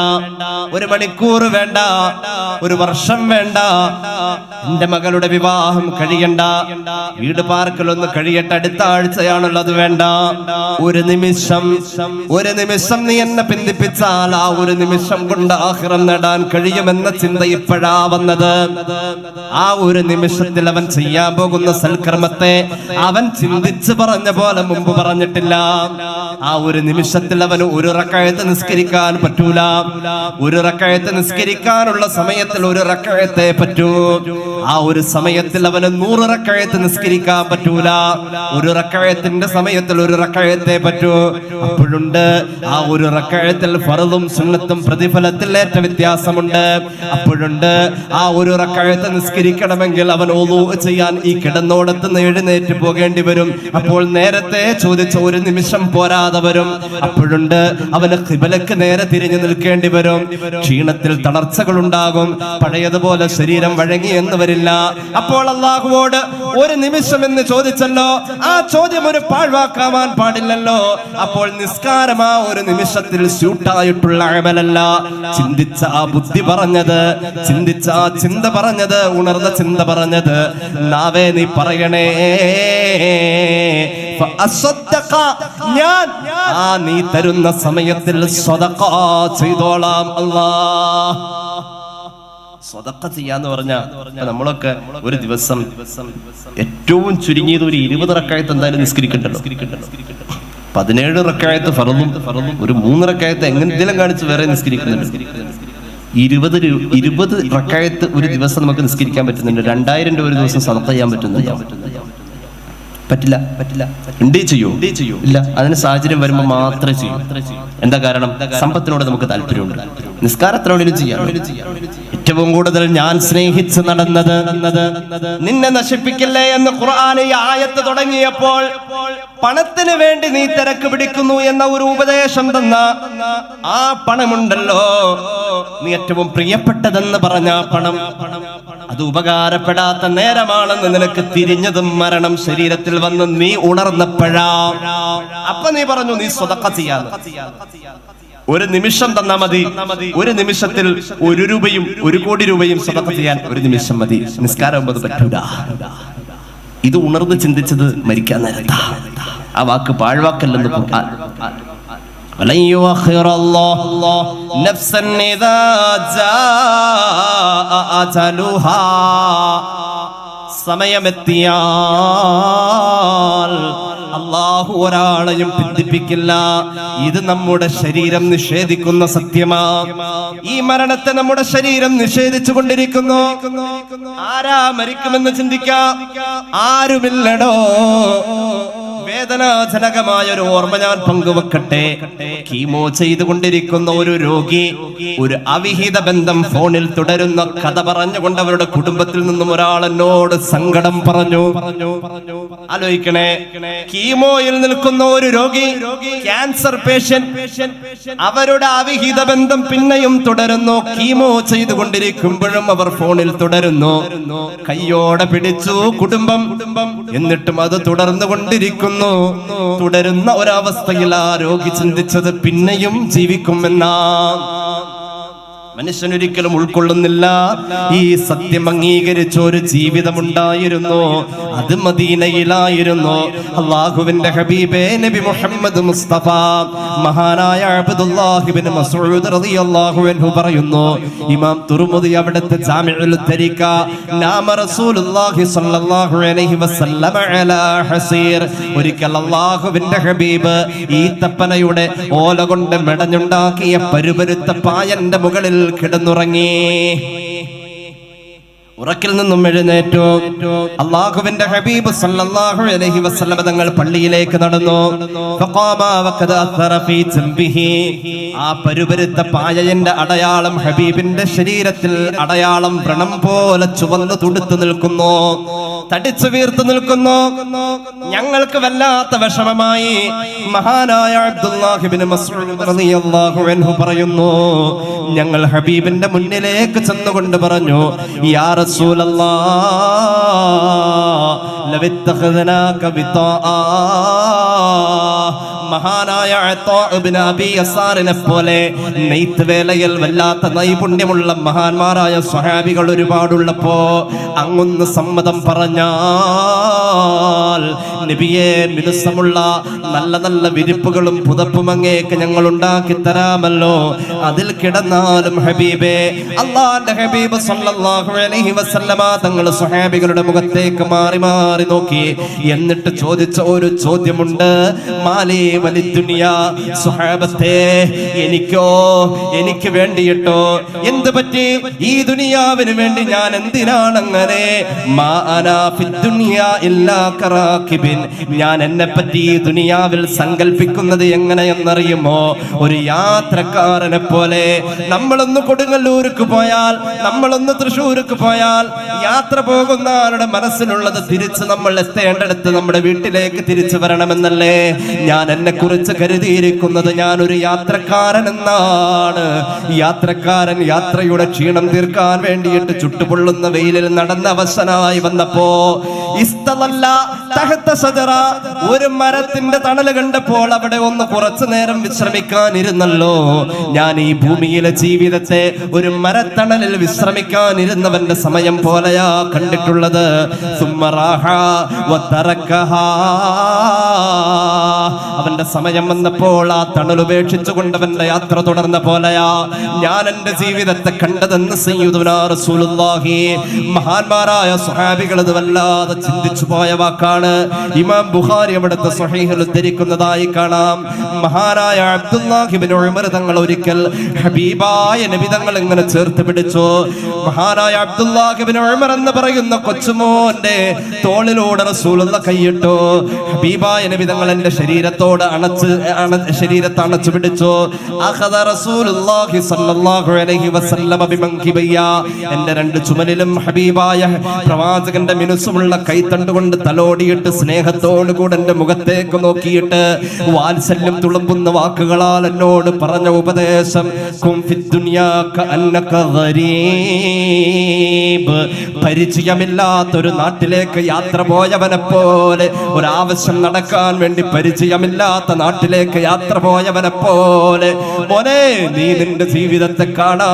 ഒരു മണിക്കൂർ വേണ്ട, ഒരു വർഷം വേണ്ട, എന്റെ മകളുടെ വിവാഹം കഴിയണ്ട, വീട് പാർക്കലൊന്ന് കഴിയട്ടെ, അടുത്ത ആഴ്ചയാണുള്ളത്, വേണ്ട. ഒരു നിമിഷം, ഒരു നിമിഷം നീ എന്നെ പിന്തിപ്പിച്ചാൽ ആ ഒരു നിമിഷം കൊണ്ട് ആഖിറം നേടാൻ കഴിയുമെന്ന ചിന്ത ഇപ്പോഴാ വന്നത്. ആ ഒരു നിമിഷത്തിൽ അവൻ ചെയ്യാൻ പോകുന്ന സൽക്കർമ്മത്തെ അവൻ ചിന്തിച്ച് പറഞ്ഞ പോലെ മുമ്പ് പറഞ്ഞിട്ടില്ല. ആ ഒരു നിമിഷത്തിൽ അവന് ഒരു റക്അത്ത് നിസ്കരിക്കാൻ പറ്റൂല. ഒരു റക്അത്ത് നിസ്കരിക്കാനുള്ള സമയത്തിൽ ഒരു റക്അത്തേ പറ്റൂ. ആ ഒരു സമയത്തിൽ അവന് 100 റക്അത്ത് നിസ്കരിക്കാൻ പറ്റൂല. ഒരു റക്അത്തിന്റെ സമയത്തിൽ ഒരു റക്അത്തേ പറ്റൂ. അപ്പോഴുണ്ട് ആ ഒരു റക്അത്തിൽ ഫർളും സുന്നത്തും പ്രതിഫലത്തിൽ ഏറ്റ വ്യത്യാസമുണ്ട്. അപ്പോഴുണ്ട് ആ ഒരു റക്അത്ത് നിസ്കരിക്കണമെങ്കിൽ അവൻ വുളൂ ചെയ്യാൻ ഈ കിടന്നോടത്ത് നിന്ന് എഴുന്നേറ്റ് പോകേണ്ടി വരും. അപ്പോൾ നേരത്തെ ചോദിച്ച ഒരു നിമിഷം പോരാതെ വരും. അപ്പോഴുണ്ട് അവന് ഖിബലക്ക് നേരെ തിരിഞ്ഞു നിൽക്കേണ്ടി വരും. ക്ഷീണത്തിൽ തളർച്ചകൾ ഉണ്ടാകും. പഴയതുപോലെ ശരീരം വഴങ്ങി എന്ന് വരില്ല. അപ്പോൾ അല്ലാഹുവോട് ഒരു നിമിഷം എന്ന് ചോദിച്ചല്ലോ, ആ ചോദ്യം ഒരു പാഴ്വാക്കാവാൻ പാടില്ലല്ലോ. അപ്പോൾ നിസ്കാരം ആ ഒരു നിമിഷത്തിൽ സ്യൂട്ടായിട്ടുള്ള അമലല്ല. ചിന്തിച്ച ആ ബുദ്ധി പറഞ്ഞത്, ചിന്തിച്ച ആ ചിന്ത പറഞ്ഞത്, ഉണർന്ന ചിന്ത പറഞ്ഞത്, നാവേ നീ പറയണേ, ഞാൻ ആ നീ തരുന്ന സമയത്തിൽ സ്വതഖ ചെയ്തോളാം. അല്ലാഹ്, സ്വതഖ ചെയ്യാന്ന് പറഞ്ഞാൽ നമ്മളൊക്കെ ഒരു ദിവസം ഏറ്റവും ചുരുങ്ങിയത് ഒരു 20 റക്അത്ത് എന്തായാലും നിസ്കരിക്കണ്ടല്ലോ. 17 റക്അത്ത് ഫർളും ഒരു 3 റക്അത്ത് എങ്ങനെന്തെങ്കിലും കാണിച്ച് വേറെ നിസ്കരിക്കുന്നുണ്ട്. 20 റക്അത്ത് ഒരു ദിവസം നമുക്ക് നിസ്കരിക്കാൻ പറ്റുന്നുണ്ട്. 2000 രൂപ ഒരു ദിവസം സ്വതഖ ചെയ്യാൻ പറ്റുന്നുണ്ടോ? പറ്റില്ല. ഉണ്ടേ ചെയ്യൂ? ഇല്ല. അതിന് സാഹചര്യം വരുമ്പോൾ മാത്രമേ ചെയ്യൂ. എന്താ കാരണം? സമ്പത്തിനോട് നമുക്ക് താല്പര്യമുണ്ട്, നിസ്കാരത്തിനോടും ചെയ്യാം. ഏറ്റവും കൂടുതൽ ഞാൻ സ്നേഹിച്ച് നടന്നത് നിന്നെ നശിപ്പിക്കില്ലേ എന്ന് ഖുർആൻ ഈ ആയത്ത് തുടങ്ങിയപ്പോൾ പണത്തിന് വേണ്ടി നീ തിരക്ക് പിടിക്കുന്നു എന്ന ഒരു ഉപദേശം തന്ന ആ പണമുണ്ടല്ലോ, നീ ഏറ്റവും പ്രിയപ്പെട്ടതെന്ന് പറഞ്ഞ പണം, അത് ഉപകാരപ്പെടാത്ത നേരമാണെന്ന് നിനക്ക് തിരിഞ്ഞതും മരണം ശരീരത്തിൽ വന്ന് നീ ഉണർന്നപ്പോഴാ. അപ്പൊ നീ പറഞ്ഞു നീ സ്വതഖ ചെയ്യാന്ന്. ഒരു നിമിഷം തന്നാ മതി. ഒരു നിമിഷത്തിൽ 1 രൂപയും 1 കോടി രൂപയും സ്വതഖ ചെയ്യാൻ ഒരു നിമിഷം മതി. നിസ്കാരം പറ്റൂല. ഇത് ഉണർന്ന് ചിന്തിച്ചത് മരിക്കാൻ നേരത്താ. ആ വാക്ക് പാഴ്വാക്കല്ലെന്ന് ഖുർആൻ. വലൻ യുഅഖിറല്ലാഹു നഫ്സൻ ഇദാ ജാഅ അജലുഹാ. സമയമെത്തിയാൽ അല്ലാഹു ഒരാളെയും പിന്തിപ്പിക്കില്ല. ഇത് നമ്മുടെ ശരീരം നിഷേധിക്കുന്ന സത്യമാ. ഈ മരണത്തെ നമ്മുടെ ശരീരം നിഷേധിച്ചു കൊണ്ടിരിക്കുന്നു. ആരാ മരിക്കുമെന്ന് ചിന്തിക്കാം? ആരുമില്ലടോ. വേദനാജനകമായ ഒരു ഓർമ്മ ഞാൻ പങ്കുവെക്കട്ടെ. കീമോ ചെയ്തുകൊണ്ടിരിക്കുന്ന ഒരു രോഗി ഒരു അവിഹിത ബന്ധം ഫോണിൽ തുടരുന്ന കഥ പറഞ്ഞുകൊണ്ട് അവരുടെ കുടുംബത്തിൽ നിന്നും ഒരാൾ എന്നോട് സങ്കടം പറഞ്ഞു. ആലോചിക്കണേ, കീമോയിൽ നിൽക്കുന്ന ഒരു രോഗി, ക്യാൻസർ പേഷ്യന്റ്, അവരുടെ അവിഹിത ബന്ധം പിന്നെയും തുടരുന്നു. കീമോ ചെയ്തുകൊണ്ടിരിക്കുമ്പോഴും അവർ ഫോണിൽ തുടരുന്നു. കയ്യോടെ പിടിച്ചു കുടുംബം, എന്നിട്ടും അത് തുടർന്നുകൊണ്ടിരിക്കുന്നു. തുടരുന്ന ഒരവസ്ഥയിൽ ആ രോഗി ചിന്തിച്ചത് പിന്നെയും ജീവിക്കുമെന്നാ. മനുഷ്യനൊരിക്കലും ഉൾക്കൊള്ളുന്നില്ല ഈ സത്യം. അംഗീകരിച്ച ഒരു ജീവിതമുണ്ടായിരുന്നു, അത് മദീനയിലായിരുന്നു. അല്ലാഹുവിന്റെ ഹബീബേ നബി മുഹമ്മദ് മുസ്തഫ മഹാനായ അബ്ദുല്ലാഹി ഇബ്നു മസ്ഊദ് റളിയല്ലാഹു അൻഹു പറയുന്നു, ഇമാം തുർമുദി അവിടുത്തെ ജാമിഉൽ തരീഖ, നാമ റസൂലുള്ളാഹി സ്വല്ലല്ലാഹു അലൈഹി വസല്ലമ അലാ ഹസീർ. ഒരിക്കൽ അല്ലാഹുവിന്റെ ഹബീബ് ഈത്തപ്പനയുടെ ഓല കൊണ്ട് മെടഞ്ഞുണ്ടാക്കിയ പരുപരുത്ത പായന്റെ മുകളിൽ കിടന്നുറങ്ങി. ഉറക്കിൽ നിന്നും എഴുന്നേറ്റു. അല്ലാഹുവിന്റെ ഹബീബ് സല്ലല്ലാഹു അലൈഹി വസല്ലം തങ്ങൾ പള്ളിയിലേക്ക് നടന്നു. ഫഖാമ വഖദ അഥറ ഫീ ജംബിഹി. ആ പരുപരുത്ത പായയുടെ അടയാളം ഹബീബിന്റെ ശരീരത്തിൽ അടയാളം വ്രണം പോലെ ചുവന്നു തുടുത്തു നിൽക്കുന്നു. തടിച്ചു വീർത്തു നിൽക്കുന്നു. ഞങ്ങൾക്ക് വല്ലാത്ത വിഷമമായി. മഹാനായ അബ്ദുല്ലാഹ് ഇബ്നു മസ്ഊദ് റളിയല്ലാഹു അൻഹു പറയുന്നു, ഞങ്ങൾ ഹബീബിന്റെ മുന്നിലേക്ക് ചെന്നുകൊണ്ട് പറഞ്ഞു, യാ റസൂലല്ലാഹ് ലവിത്തഖദനാക ബിതാആ. മഹാനായ അത്താ ഇബ്നു അബീ യസാറിനെ പോലെ നെയ്ത്ത് വേലയിൽ വല്ലാത്ത നൈപുണ്യമുള്ള മഹാന്മാരായ സ്വഹാബികൾ ഒരുപാടുള്ളപ്പോ അങ്ങൊന്ന് സമ്മതം പറഞ്ഞാൽ നബിയെ മിനുസമുള്ള നല്ല നല്ല വിരിപ്പുകളും പുതപ്പും അങ്ങേക്ക് ഞങ്ങൾ ഉണ്ടാക്കി തരാമല്ലോ. അതിൽ കിടന്നാലും ഹബീബേ, അല്ലാഹുവിന്റെ ഹബീബ് സല്ലല്ലാഹു അലൈഹി വസല്ലമ തങ്ങൾ സ്വഹാബികളുടെ മുഖത്തേക്ക് മാറി മാറി നോക്കി. എന്നിട്ട് ചോദിച്ച ഒരു ചോദ്യമുണ്ട്, മാലി വലി ദുനിയാ. സ്വഹാബത്തെ, എനിക്ക് വേണ്ടിയിട്ടോ എന്ത് പറ്റി? ഈ ദുനിയാവിന് വേണ്ടി ഞാൻ എന്തിനാണ് അങ്ങനെ? മാ അനാ ഫിദ് ദുനിയാ ഇല്ലാ കറാകിബിൻ. ഞാൻ എന്നെ പറ്റി ഈ ദുനിയാവിൽ സങ്കല്പിക്കുന്നത് എങ്ങനെയെന്നറിയുമോ? ഒരു യാത്രക്കാരനെ പോലെ. നമ്മളൊന്ന് കൊടുങ്ങല്ലൂർക്ക് പോയാൽ, നമ്മളൊന്ന് തൃശ്ശൂർക്ക് പോയാൽ, യാത്ര പോകുന്ന ആളുടെ മനസ്സിലുള്ളത് തിരിച്ച് നമ്മൾ എത്തേണ്ടടുത്ത് നമ്മുടെ വീട്ടിലേക്ക് തിരിച്ചു വരണമെന്നല്ലേ? ഞാൻ എന്നെ കുറിച്ച് കരുതിയിരിക്കുന്നത് ഞാനൊരു യാത്രക്കാരൻ എന്നാണ്. യാത്രക്കാരൻ യാത്രയുടെ ക്ഷീണം തീർക്കാൻ വേണ്ടിയിട്ട് ചുട്ടുപൊള്ളുന്ന വെയിലിൽ നടന്ന അവശനായി വന്നപ്പോ ഒരു മരത്തിന്റെ തണല് കണ്ടപ്പോൾ അവിടെ ഒന്ന് കുറച്ചു നേരം വിശ്രമിക്കാനിരുന്നല്ലോ. ഞാൻ ഈ ഭൂമിയിലെ ജീവിതത്തെ ഒരു മരത്തണലിൽ വിശ്രമിക്കാനിരുന്നവന്റെ സമയം പോലെയാ കണ്ടിട്ടുള്ളത്. അവന്റെ സമയം വന്നപ്പോൾ ആ തണലുപേക്ഷിച്ചു കൊണ്ടവന്റെ യാത്ര തുടർന്ന പോലെയാ ഞാൻ എന്റെ ജീവിതത്തെ കണ്ടതെന്ന് സയ്യിദുനാ റസൂലുള്ളാഹി. മഹാന്മാരായ സ്വഹാബികൾ അത് വല്ലാതെ ചിന്തിച്ചു പോയ വാക്കാണ്. ഇമാം ബുഖാരി അവിടുത്തെ സ്വഹീഹിൽ ഉദ്ധരിക്കുന്നതായി കാണാം. മഹാനായ അബ്ദുല്ലാഹ് ഇബ്നു ഉമർ തങ്ങൾ ഒരിക്കൽ ഹബീബായ നബി തങ്ങൾ ഇങ്ങനെ ചേർത്ത് പിടിച്ചു. മഹാനായ അബ്ദുല്ലാഹ് ഇബ്നു ഉമർ എന്ന് പറയുന്ന കൊച്ചുമോന്റെ തോളിലൂടെ റസൂലുള്ളാഹി കൈയിട്ടു. ഹബീബായ നബി തങ്ങൾ എന്റെ ശരീരത്തോട് ശരീരത്തെ അണച്ചു പിടിച്ചു. അഖദ റസൂലുള്ളാഹി സ്വല്ലല്ലാഹു അലൈഹി വസല്ലമ ബിമൻകിബയ്യ. എന്റെ രണ്ട് ചുമലിലും ഹബീബായ പ്രവാചകന്റെ മിനുസമുള്ള കൈത്തണ്ട് കൊണ്ട് തലോടിയിട്ട് സ്നേഹത്തോടു കൂടെ എന്റെ മുഖത്തേക്ക് നോക്കിയിട്ട് വാത്സല്യം തുളുമ്പുന്ന വാക്കുകളാൽ എന്നോട് പറഞ്ഞ ഉപദേശം, കും ഫിദ് ദുനിയാ കഅന്നക ഗരീബ്. പരിചയമില്ലാത്തൊരു നാട്ടിലേക്ക് യാത്ര പോയവനെ പോലെ, ഒരാവശ്യം നടക്കാൻ വേണ്ടി പരിചയമില്ലാത്ത നാട്ടിലേക്ക് യാത്ര പോയവനെ പോലെ മോനെ നീ നിന്റെ ജീവിതത്തെ കാണാ.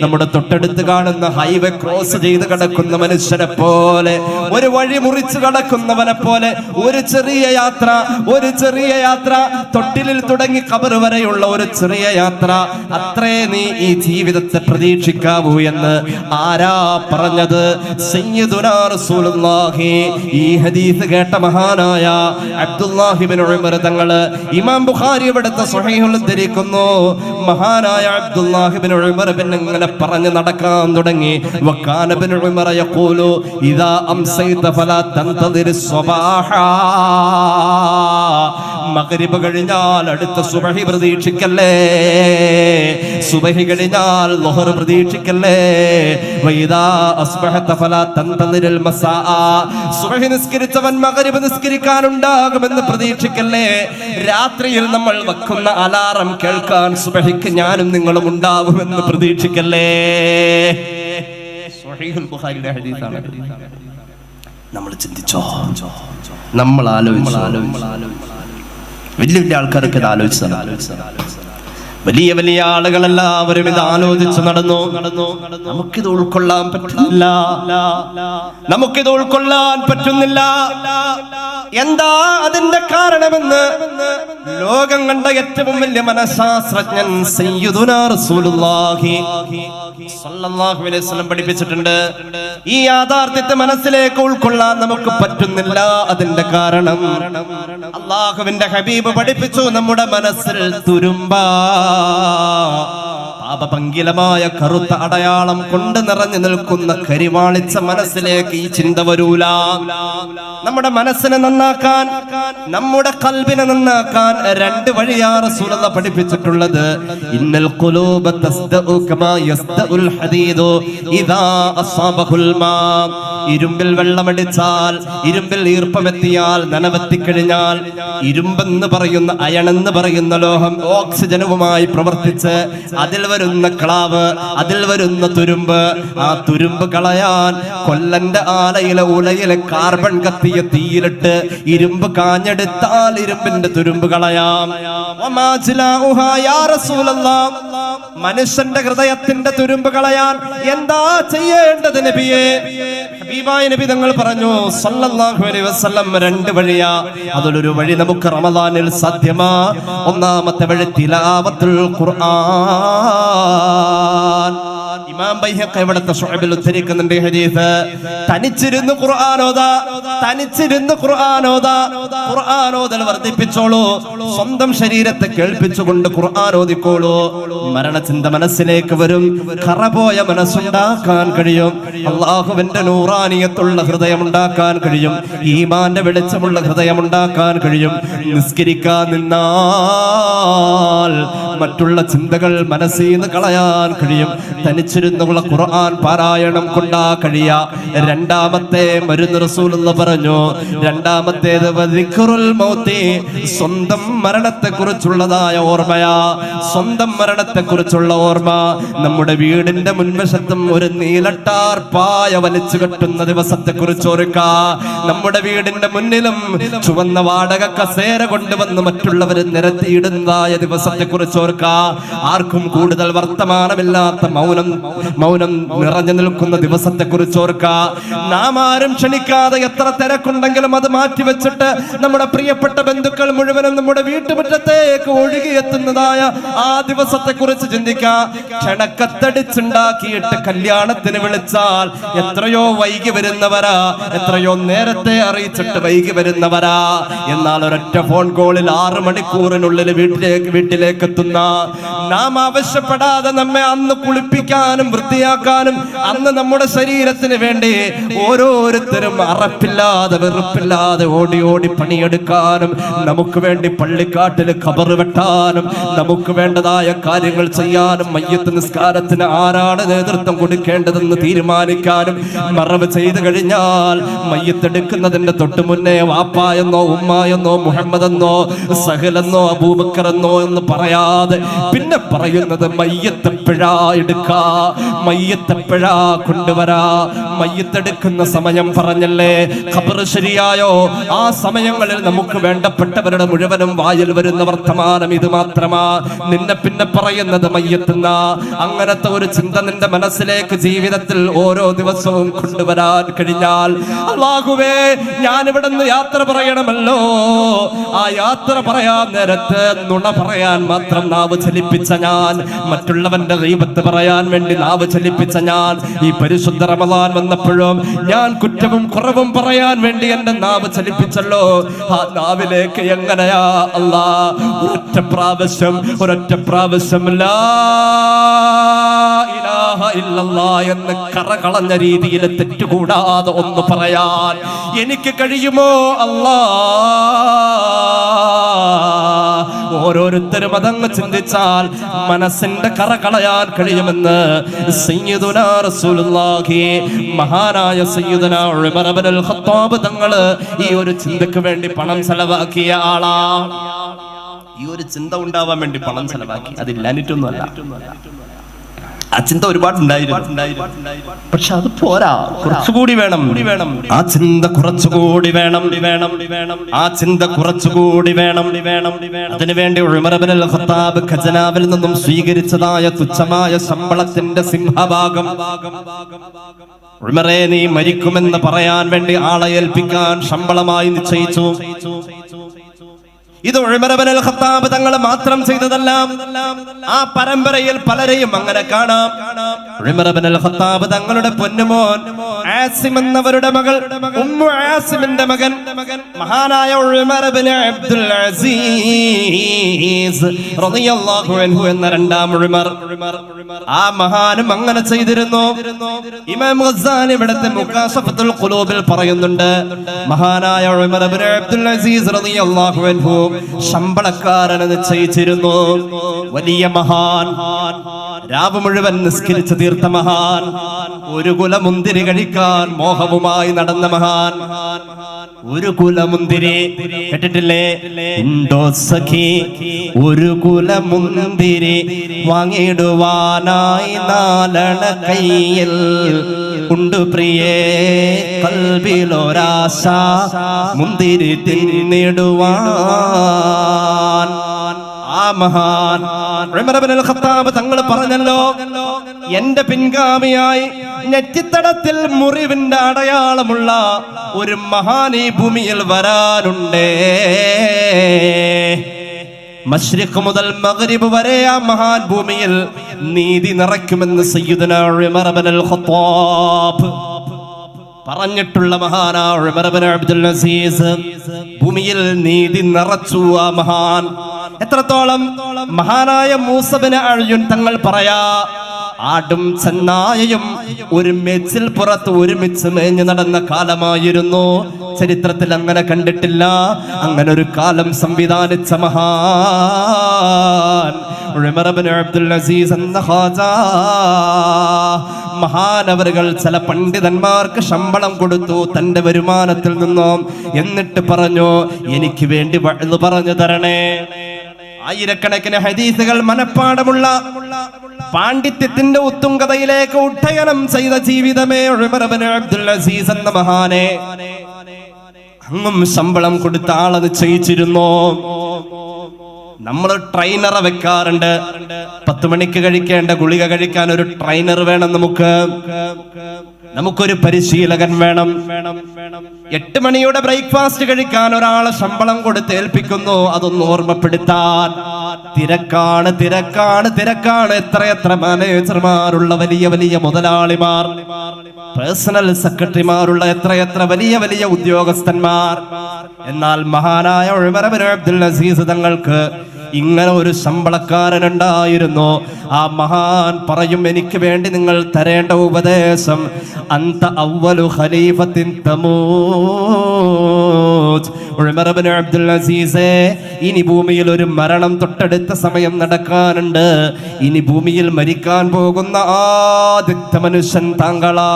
നമ്മുടെ തൊട്ടടുത്ത് കാണുന്ന ഹൈവേ ക്രോസ് ചെയ്ത് കിടക്കുന്ന മനുഷ്യനെ പോലെ, ഒരു വഴി മുറിച്ച് കടക്കുന്നവനെ പോലെ ഒരു ചെറിയ യാത്ര, തൊട്ടിലിൽ തുടങ്ങി ഖബർ വരെയുള്ള ഒരു ചെറിയ യാത്ര, അത്രേ നീ ഈ ജീവിതത്തെ പ്രതീക്ഷിക്കാവൂ എന്ന് ആരാ പറഞ്ഞത്? സയ്യിദുനാ റസൂലുള്ളാഹി. ഈ ഹദീസ് കേട്ട മഹാനായ അബ്ദുല്ലാഹ് ഇബ്നു ഉമർ തങ്ങള് ഇമാം ബുഖാരി ഇവിടുത്തെ സ്വഹീഹുൽ ഉദ്ധരിക്കുന്നു. മഹാനായ അബ്ദുല്ലാഹ് ഇബ്നു ഉമർ പിന്നെ ഇങ്ങനെ പറഞ്ഞു നടക്കാൻ തുടങ്ങി. വകാന ഇബ്നു ഉമർ യഖൂലു ഇദാ അംസൈത ഫലാ തൻതദിർ സ്വബാഹ. മഗ്രിബ് കഴിഞ്ഞാൽ അടുത്ത സുബഹി പ്രതീക്ഷിക്കല്ലേ, സുബഹി കഴിഞ്ഞാൽ ളുഹർ പ്രതീക്ഷിക്കല്ലേ. വഇദാ അസ്ബഹത ഫലാ തൻതദിർ മസാ. സുബഹി നിസ്കരിച്ചവൻ മഗ്രിബ് നിസ്കരിക്കാനുണ്ടാകുമെന്ന് പ്രതീക്ഷിക്കല്ലേ. രാത്രിയിൽ നമ്മൾ വെക്കുന്ന അലാറം കേൾക്കാൻ സുബഹിക്ക് ഞാനും നിങ്ങളും ഉണ്ടാകുമെന്ന് പ്രതീക്ഷിക്കല്ലേ. സ്വഹീഹുൽ ബുഖാരിയുടെ ഹദീസാണ്. നമ്മൾ ചിന്തിച്ചോ? നമ്മൾ ആലോചിച്ചു? വലിയ വലിയ ആൾക്കാരൊക്കെ ഇത് ആലോചിച്ചതാണ്. വലിയ വലിയ ആളുകളെല്ലാവരും ഇത് ആലോചിച്ച് നടന്നു. നമുക്കിത് ഉൾക്കൊള്ളാൻ പറ്റുന്നില്ല. എന്താ അതിന്റെ കാരണമെന്ന് ലോകം കണ്ട ഏറ്റവും വലിയ മനഃശാസ്ത്രജ്ഞൻ സയ്യിദുനാ റസൂലുള്ളാഹി സ്വല്ലല്ലാഹു അലൈഹി വസല്ലം പഠിപ്പിച്ചിട്ടുണ്ട്. ഈ യാഥാർത്ഥ്യത്തെ മനസ്സിലേക്ക് ഉൾക്കൊള്ളാൻ നമുക്ക് പറ്റുന്നില്ല. അതിന്റെ കാരണം അല്ലാഹുവിന്റെ ഹബീബ് പഠിപ്പിച്ചു, നമ്മുടെ മനസ്സിൽ തുരുമ്പാ. അപപങ്കിലമായ കറുത്ത അടയാളം കൊണ്ട് നിറഞ്ഞു നിൽക്കുന്ന കരിവാളിച്ച മനസ്സിലേക്ക് ഈ ചിന്ത വരൂല. നമ്മുടെ മനസ്സിനെ നന്നാക്കാൻ, നമ്മുടെ ഖൽബിനെ നന്നാക്കാൻ രണ്ട് വഴിയാ റസൂലുള്ളാഹി പഠിപ്പിച്ചിട്ടുള്ളത്. ഇന്നൽ ഖുലൂബ തസ്ദഉ കമാ യസ്ദഉൽ ഹദീദു ഇദാ അസ്ബഹുൽ മാ. ഇരുമ്പിൽ വെള്ളമടിച്ചാൽ, ഇരുമ്പിൽ ഈർപ്പമെത്തിയാൽ, നനവെത്തിക്കഴിഞ്ഞാൽ ഇരുമ്പെന്ന് പറയുന്ന, അയണെന്ന് പറയുന്ന ലോഹം ഓക്സിജനുമായി പ്രവർത്തിച്ച് അതിൽ വരുന്ന ക്ലാവ്, അതിൽ വരുന്ന തുരുമ്പ്, ആ തുരുമ്പ് കളയാൻ കൊല്ലന്റെ ആലയിലെ ഉലയിലെ കാർബൺ കത്തിയ തീയിലിട്ട് ഇരുമ്പ് കാഞ്ഞെടുത്താൽ ഇരുമ്പിന്റെ തുരുമ്പ് കളയാം. മനുഷ്യന്റെ ഹൃദയത്തിന്റെ തുരുമ്പ് കളയാൻ എന്താ ചെയ്യേണ്ടത് നബിയേ? ഹബീബായ നബി തങ്ങൾ പറഞ്ഞു സല്ലല്ലാഹു അലൈഹി വസല്ലം രണ്ട് വഴിയാ. അതിലൊരു വഴി നമുക്ക് റമദാനിൽ സാധ്യമാ. ഒന്നാമത്തെ വഴി തിലാവത്തുൽ ഖുർആൻ. ഇമാം ബൈഹഖി ഇവിടുത്തെ ശുഅബിൽ ഉദ്ധരിക്കുന്നുണ്ട് ഹദീസ്. തനിച്ചിരുന്ന് ഖുർആൻ ഓതാ, തനിച്ചിരുന്ന് ഖുർആൻ ഓതാ. ഖുർആൻ ഓതൽ വർദ്ധിപ്പിച്ചോളൂ. സ്വന്തം ശരീരത്തെ കേൾപ്പിച്ചുകൊണ്ട് ഖുർആൻ ഓതിക്കോളൂ. മരണചിന്ത മനസ്സിലേക്ക് വരും. കറപോയ മനസ്സുണ്ടാക്കാൻ കഴിയും. അല്ലാഹുവിന്റെ നൂറാനിയത്തുള്ള ഹൃദയം ഉണ്ടാക്കാൻ കഴിയും. ഈമാന്റെ വെളിച്ചമുള്ള ഹൃദയം ഉണ്ടാക്കാൻ കഴിയും. നിസ്കരിക്കാൻ നിന്നാൽ മറ്റുള്ള ചിന്തകൾ മനസ്സിൽ നിന്ന് കളയാൻ കഴിയും. തനിച്ചിരുന്നുള്ള ഖുർആൻ പാരായണം കൊണ്ടാ കഴിയാ. രണ്ടാമത്തെ മരുന്ന് റസൂലുള്ളാഹി പറഞ്ഞു. രണ്ടാമത്തേത് ദിക്റുൽ മൗത്തി, സ്വന്തം മരണത്തെ കുറിച്ചുള്ളതായ ഓർമ്മയാ. സ്വന്തം മരണത്തെ കുറിച്ചുള്ള ഓർമ്മ. നമ്മുടെ വീടിന്റെ മുൻവശത്തും ഒരു നീലട്ടാർ പായ വലിച്ചു കെട്ടുന്ന ദിവസത്തെ കുറിച്ച് ഓർക്കാ. നമ്മുടെ വീടിന്റെ മുന്നിലും ചുവന്ന വാടക കസേര കൊണ്ടുവന്ന് മറ്റുള്ളവർ നിരത്തിയിടുന്നതായ ദിവസത്തെ കുറിച്ച് ഓർക്കാ. ആർക്കും കൂടുതൽ വർത്തമാനമില്ലാത്ത മൗനം നിറഞ്ഞു നിൽക്കുന്ന ദിവസത്തെ കുറിച്ച് ഓർക്കാ. നാം ആരും ക്ഷണിക്കാതെ എത്ര തിരക്കുണ്ടെങ്കിലും അത് മാറ്റിവെച്ചിട്ട് നമ്മുടെ പ്രിയപ്പെട്ട ബന്ധുക്കൾ മുഴുവനും നമ്മുടെ വീട്ടുമുറ്റത്തേക്ക് ഒഴുകിയെത്തുന്നതായ ആ ദിവസത്തെ കുറിച്ച് ചിന്തിക്കാം. ക്ഷണക്കത്തടിച്ചുണ്ടാക്കിയിട്ട് കല്യാണത്തിന് വിളിച്ചാൽ എത്രയോ വൈകി വരുന്നവരാ, എത്രയോ നേരത്തെ അറിയിച്ചിട്ട് വൈകി വരുന്നവരാ. എന്നാൽ ഒരൊറ്റ ഫോൺ കോളിൽ 6 മണിക്കൂറിനുള്ളിൽ വീട്ടിലേക്ക് എത്തുന്ന, നാം ആവശ്യപ്പെടാതെ നമ്മെ അന്ന് കുളിപ്പിക്കാനും വൃത്തിയാക്കാനും, അന്ന് നമ്മുടെ ശരീരത്തിന് വേണ്ടി ഓരോരുത്തരും അറപ്പില്ലാതെ വെറുപ്പില്ലാതെ ഓടി ഓടി പണിയെടുക്കാനും, നമുക്ക് വേണ്ടി പള്ളിക്കാട്ടിൽ ഖബർ വെട്ടാനും, നമുക്ക് വേണ്ടതായ കാര്യങ്ങൾ ചെയ്യാനും, മയ്യത്ത് നിസ്കാരത്തിന് ആരാണ് നേതൃത്വം കൊടുക്കേണ്ടതെന്ന് തീരുമാനിക്കാനും, മറവ് ചെയ്തു കഴിഞ്ഞാൽ മയ്യത്തെടുക്കുന്നതിന്റെ തൊട്ടു മുന്നേ വാപ്പായെന്നോ ഉമ്മായെന്നോ മുഹമ്മദെന്നോ സഹലെന്നോ അബൂബക്കറെന്നോ എന്ന് പറയാതെ പിന്നെ പറയുന്നത് മയ്യത്തെപ്പോഴാ എടുക്കാ, മയ്യത്തെപ്പോഴാ കൊണ്ടുവരാ. മയ്യത്തെടുക്കുന്ന സമയം പറഞ്ഞല്ലേ, ഖബർ ശരിയായോ? ആ സമയങ്ങളിൽ നമുക്ക് വേണ്ടപ്പെട്ടവരുടെ മുഴുവനും വായിൽ വരുന്ന വർത്തമാനം ഇത് മാത്രമാ. നിന്നെ പിന്നെ പറയുന്നത് മയ്യത്തെന്ന. അങ്ങനത്തെ ഒരു ചിന്ത നിന്റെ മനസ്സിലേക്ക് ജീവിതത്തിൽ ഓരോ ദിവസവും കൊണ്ടുവരാൻ കഴിഞ്ഞാൽ, അല്ലാഹുവേ ഞാൻ ഇവിടെ നിന്ന് യാത്ര പറയണമല്ലോ, ആ യാത്ര പറയാൻ നേരത്ത് നുണ പറയാൻ മാത്രം നാവ് ചലിപ്പിച്ച ഞാൻ, മറ്റുള്ളവന്റെ ഗീബത്ത് പറയാൻ വേണ്ടി നാവ് ചലിപ്പിച്ച ഞാൻ, ഈ പരിശുദ്ധ റമദാൻ വന്നപ്പോഴും ഞാൻ കുറ്റവും കുറവും പറയാൻ വേണ്ടി എന്റെ നാവ് ചലിപ്പിച്ചല്ലോ. ആ നാവിലേക്ക് എങ്ങനെയാ അല്ലാ ഒരൊറ്റ പ്രാവശ്യം ലാ ഇലാഹ ഇല്ലല്ലാഹ് എന്ന് കറകളഞ്ഞ രീതിയിൽ തെറ്റുകൂടാതെ ഒന്ന് പറയാൻ എനിക്ക് കഴിയുമോ അല്ലാ? ഓരോരുത്തരും അതങ്ങ് ചിന്തിച്ചാൽ മനസ്സിന്റെ കറ കളയാൻ കഴിയുമെന്ന് സയ്യിദുനാ റസൂലുള്ളാഹി മഹാനായ സയ്യിദുനാ ഉമർ ഇബ്നുൽ ഖത്താബ് തങ്ങള് ഈ ഒരു ചിന്തക്ക് വേണ്ടി പണം ചെലവാക്കിയ ആളാ. ഈ ഒരു ചിന്ത ഉണ്ടാവാൻ വേണ്ടി പണം ചെലവാക്കി, അതില്ലാഞ്ഞിട്ടൊന്നുമല്ല. ആ ചിന്ത ഒരുപാട് ഉണ്ടായിരുന്നു, പക്ഷെ അത് പോരാ, കുറച്ചുകൂടി വേണം. ആ ചിന്ത കുറച്ചുകൂടി വേണം. ആ ചിന്ത കുറച്ചുകൂടി വേണം. അതിനുവേണ്ടി ഉമർ ഇബ്നുൽ ഖത്താബ് ഖജനാവിൽ നിന്നും സ്വീകരിച്ചതായ തുച്ഛമായ ശമ്പളത്തിന്റെ സിംഹഭാഗം, ഉമറേ നീ മരിക്കുമെന്ന് പറയാൻ വേണ്ടി ആളെ ഏൽപ്പിക്കാൻ ശമ്പളമായി നിശ്ചയിച്ചു. ഇത് ഉമർ ഇബ്നുൽ ഖത്താബ് തങ്ങൾ മാത്രം ചെയ്തതല്ല. ആ പരമ്പരയിൽ പലരെയും അങ്ങനെ കാണാം. ഉമർ ഇബ്നുൽ ഖത്താബ് തങ്ങളുടെ പൊന്നുമോൻ ആസിം എന്നവരുടെ മകൾ ഉമ്മു ആസിമിന്റെ മകൻ മഹാനായ ഉമർ ഇബ്നു അബ്ദുൽ അസീസ് റളിയല്ലാഹു അൻഹു എന്ന രണ്ടാം ഉമർ, ആ മഹാനും അങ്ങനെ ചെയ്തിരുന്നു. ഇമാം ഗസ്സാലി ഇവിടുത്തെ മുകാശഫത്തുൽ ഖുലൂബിൽ പറയുന്നുണ്ട്, മഹാനായ ഉമർ ഇബ്നു അബ്ദുൽ അസീസ് റളിയല്ലാഹു അൻഹു ശമ്പളക്കാരനെ നിശ്ചയിച്ചിരുന്നു. വലിയ മഹാൻ, രാവ് മുഴുവൻ നിസ്കരിച്ച് തീർത്ത മഹാൻ, ഒരു കുലമുന്തിരി കഴിക്കാൻ മോഹവുമായി നടന്ന മഹാൻ. ഒരു കുലമുന്തിരി കേട്ടിട്ടില്ലേ? ഉണ്ടോ സഖി ഒരു കുലമുന്തിരി വാങ്ങിടുവാനായി നാലണ കയ്യിൽ ഉണ്ട് പ്രിയേ കൽബിലൊരാശ മുന്തിരി തിന്നിടുവാൻ. ആ മഹാൻ ഉമർ ഇബ്നുൽ ഖത്താബ് തങ്ങൾ പറഞ്ഞല്ലോ, എന്റെ പിൻഗാമിയായി നെറ്റിത്തടത്തിൽ മുറിവിന്റെ അടയാളമുള്ള ഒരു മഹാൻ ഈ ഭൂമിയിൽ വരാനുണ്ടേ. മശ്രിഖ് മുതൽ മഗ്രിബ് വരെ ആ മഹാൻ ഭൂമിയിൽ നീതി നിറയ്ക്കുമെന്ന് സയ്യിദുനാ ഉമർ ഇബ്നുൽ ഖത്താബ് പറഞ്ഞിട്ടുള്ള മഹാനായ ഉമർ ഇബ്നു അബ്ദുൽ അസീസ് ഭൂമിയിൽ നീതി നിറച്ചു. ആ മഹാൻ എത്രത്തോളം? മഹാനായ മൂസ ഇബ്നു അഅ്യുൻ തങ്ങൾ പറയാ, ആടും ചെന്നായയും ഒരു മെച്ചിൽ പുറത്ത് ഒരുമിച്ച് മേഞ്ഞു നടന്ന കാലമായിരുന്നു. ചരിത്രത്തിൽ അങ്ങനെ കണ്ടിട്ടില്ല. അങ്ങനെ ഒരു കാലം സംവിധാനിച്ച മഹാൻ ഉമർ ഇബ്നു അബ്ദുൽ അസീസ് എന്ന ഖാജാ മഹാനവറുകൾ ചില പണ്ഡിതന്മാർക്ക് ശമ്പളം കൊടുത്തു തന്റെ വരുമാനത്തിൽ നിന്നും. എന്നിട്ട് പറഞ്ഞു, എനിക്ക് വേണ്ടി വഅ്ള് പറഞ്ഞു തരണേ. ആയിരക്കണക്കിന് ഹദീസുകൾ മനപ്പാടമുള്ള പാണ്ഡിത്യത്തിന്റെ ഉത്തുംഗതയിലേക്ക് ഉഡ്ഡയനം ചെയ്ത ജീവിതമേ ഉമർ ഇബ്നു അബ്ദുൽ അസീസ് എന്ന മഹാനെ അങ്ങും ശമ്പളം കൊടുത്ത ആളെ നിശ്ചയിച്ചിരുന്നു. നമ്മൾ ട്രെയിനറെ വെക്കാറുണ്ട്. 10 മണിക്ക് കഴിക്കേണ്ട ഗുളിക കഴിക്കാൻ ഒരു ട്രെയിനർ വേണം. നമുക്കൊരു പരിശീലകൻ വേണം. 8 മണിയുടെ ബ്രേക്ക്ഫാസ്റ്റ് കഴിക്കാൻ ഒരാളെ ശമ്പളം കൊടുത്ത് ഏൽപ്പിക്കുന്നു. അതൊന്ന് ഓർമ്മപ്പെടുത്താൻ. തിരക്കാണ് തിരക്കാണ് തിരക്കാണ്. എത്രയെത്ര മാനേജർമാരുള്ള വലിയ വലിയ മുതലാളിമാർ, പേഴ്സണൽ സെക്രട്ടറിമാരുള്ള എത്രയെത്ര വലിയ വലിയ ഉദ്യോഗസ്ഥന്മാർ. എന്നാൽ മഹാനായ ഉമർ ഇബ്നു അബ്ദുൽ അസീസ് തങ്ങൾക്ക് ഇങ്ങനെ ഒരു ശമ്പളക്കാരനുണ്ടായിരുന്നു. ആ മഹാൻ പറയും, എനിക്ക് വേണ്ടി നിങ്ങൾ തരേണ്ട ഉപദേശം, അന്ത അവ്വലു ഖലീഫത്തിൻ തമൂത്. ഉമർ ഇബ്നു അബ്ദുൽ അസീസേ, ഇനി ഭൂമിയിൽ ഒരു മരണം തൊട്ടടുത്ത സമയം നടക്കാനുണ്ട്. ഇനി ഭൂമിയിൽ മരിക്കാൻ പോകുന്ന ആദ്യത്തെ മനുഷ്യൻ താങ്കളാ.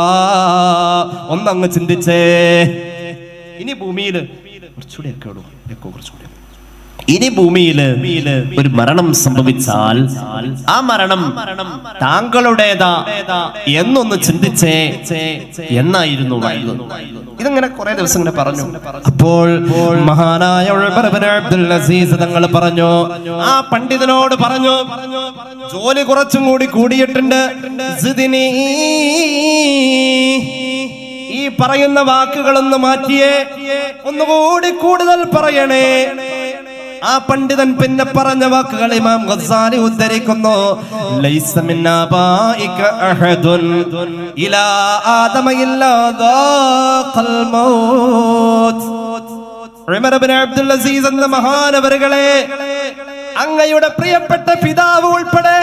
ഒന്നങ്ങ് ചിന്തിച്ചേ. ഇനി ഭൂമിയിൽ ഇനി ഭൂമിയിൽ ഒരു മരണം സംഭവിച്ചാൽ ആ മരണം താങ്കളുടേതാ എന്നൊന്ന് ചിന്തിച്ചേ എന്നായിരുന്നു വഴി. ഇതങ്ങനെ കുറെ ദിവസം ഇങ്ങനെ പറഞ്ഞു. അപ്പോൾ മഹാനായ ഉമർ ഇബ്നു അബ്ദുൽ അസീസ് തങ്ങൾ പറഞ്ഞു, ആ പണ്ഡിതനോട് പറഞ്ഞു, ജോലി കുറച്ചും കൂടി കൂടിയിട്ടുണ്ട്. ഈ പറയുന്ന വാക്കുകളൊന്ന് മാറ്റിയേ, ഒന്നുകൂടി കൂടുതൽ പറയണേ. ആ പണ്ഡിതൻ പിന്നെ പറഞ്ഞ വാക്കുകൾ ഇമാം ഗസ്സാലി ഉദ്ധരിക്കുന്നു. ലൈസ മിൻ ആബാഇക അഹദുൻ ഇലാ ആദമ ഇല്ലാ ദാഖൽ മൗത്ത്. ഉമർ ഇബ്നു അബ്ദുൽ അസീസ് എന്ന മഹാനവറുകളെ, അങ്ങയുടെ പ്രിയപ്പെട്ട പിതാവ് ഉൾപ്പെടെ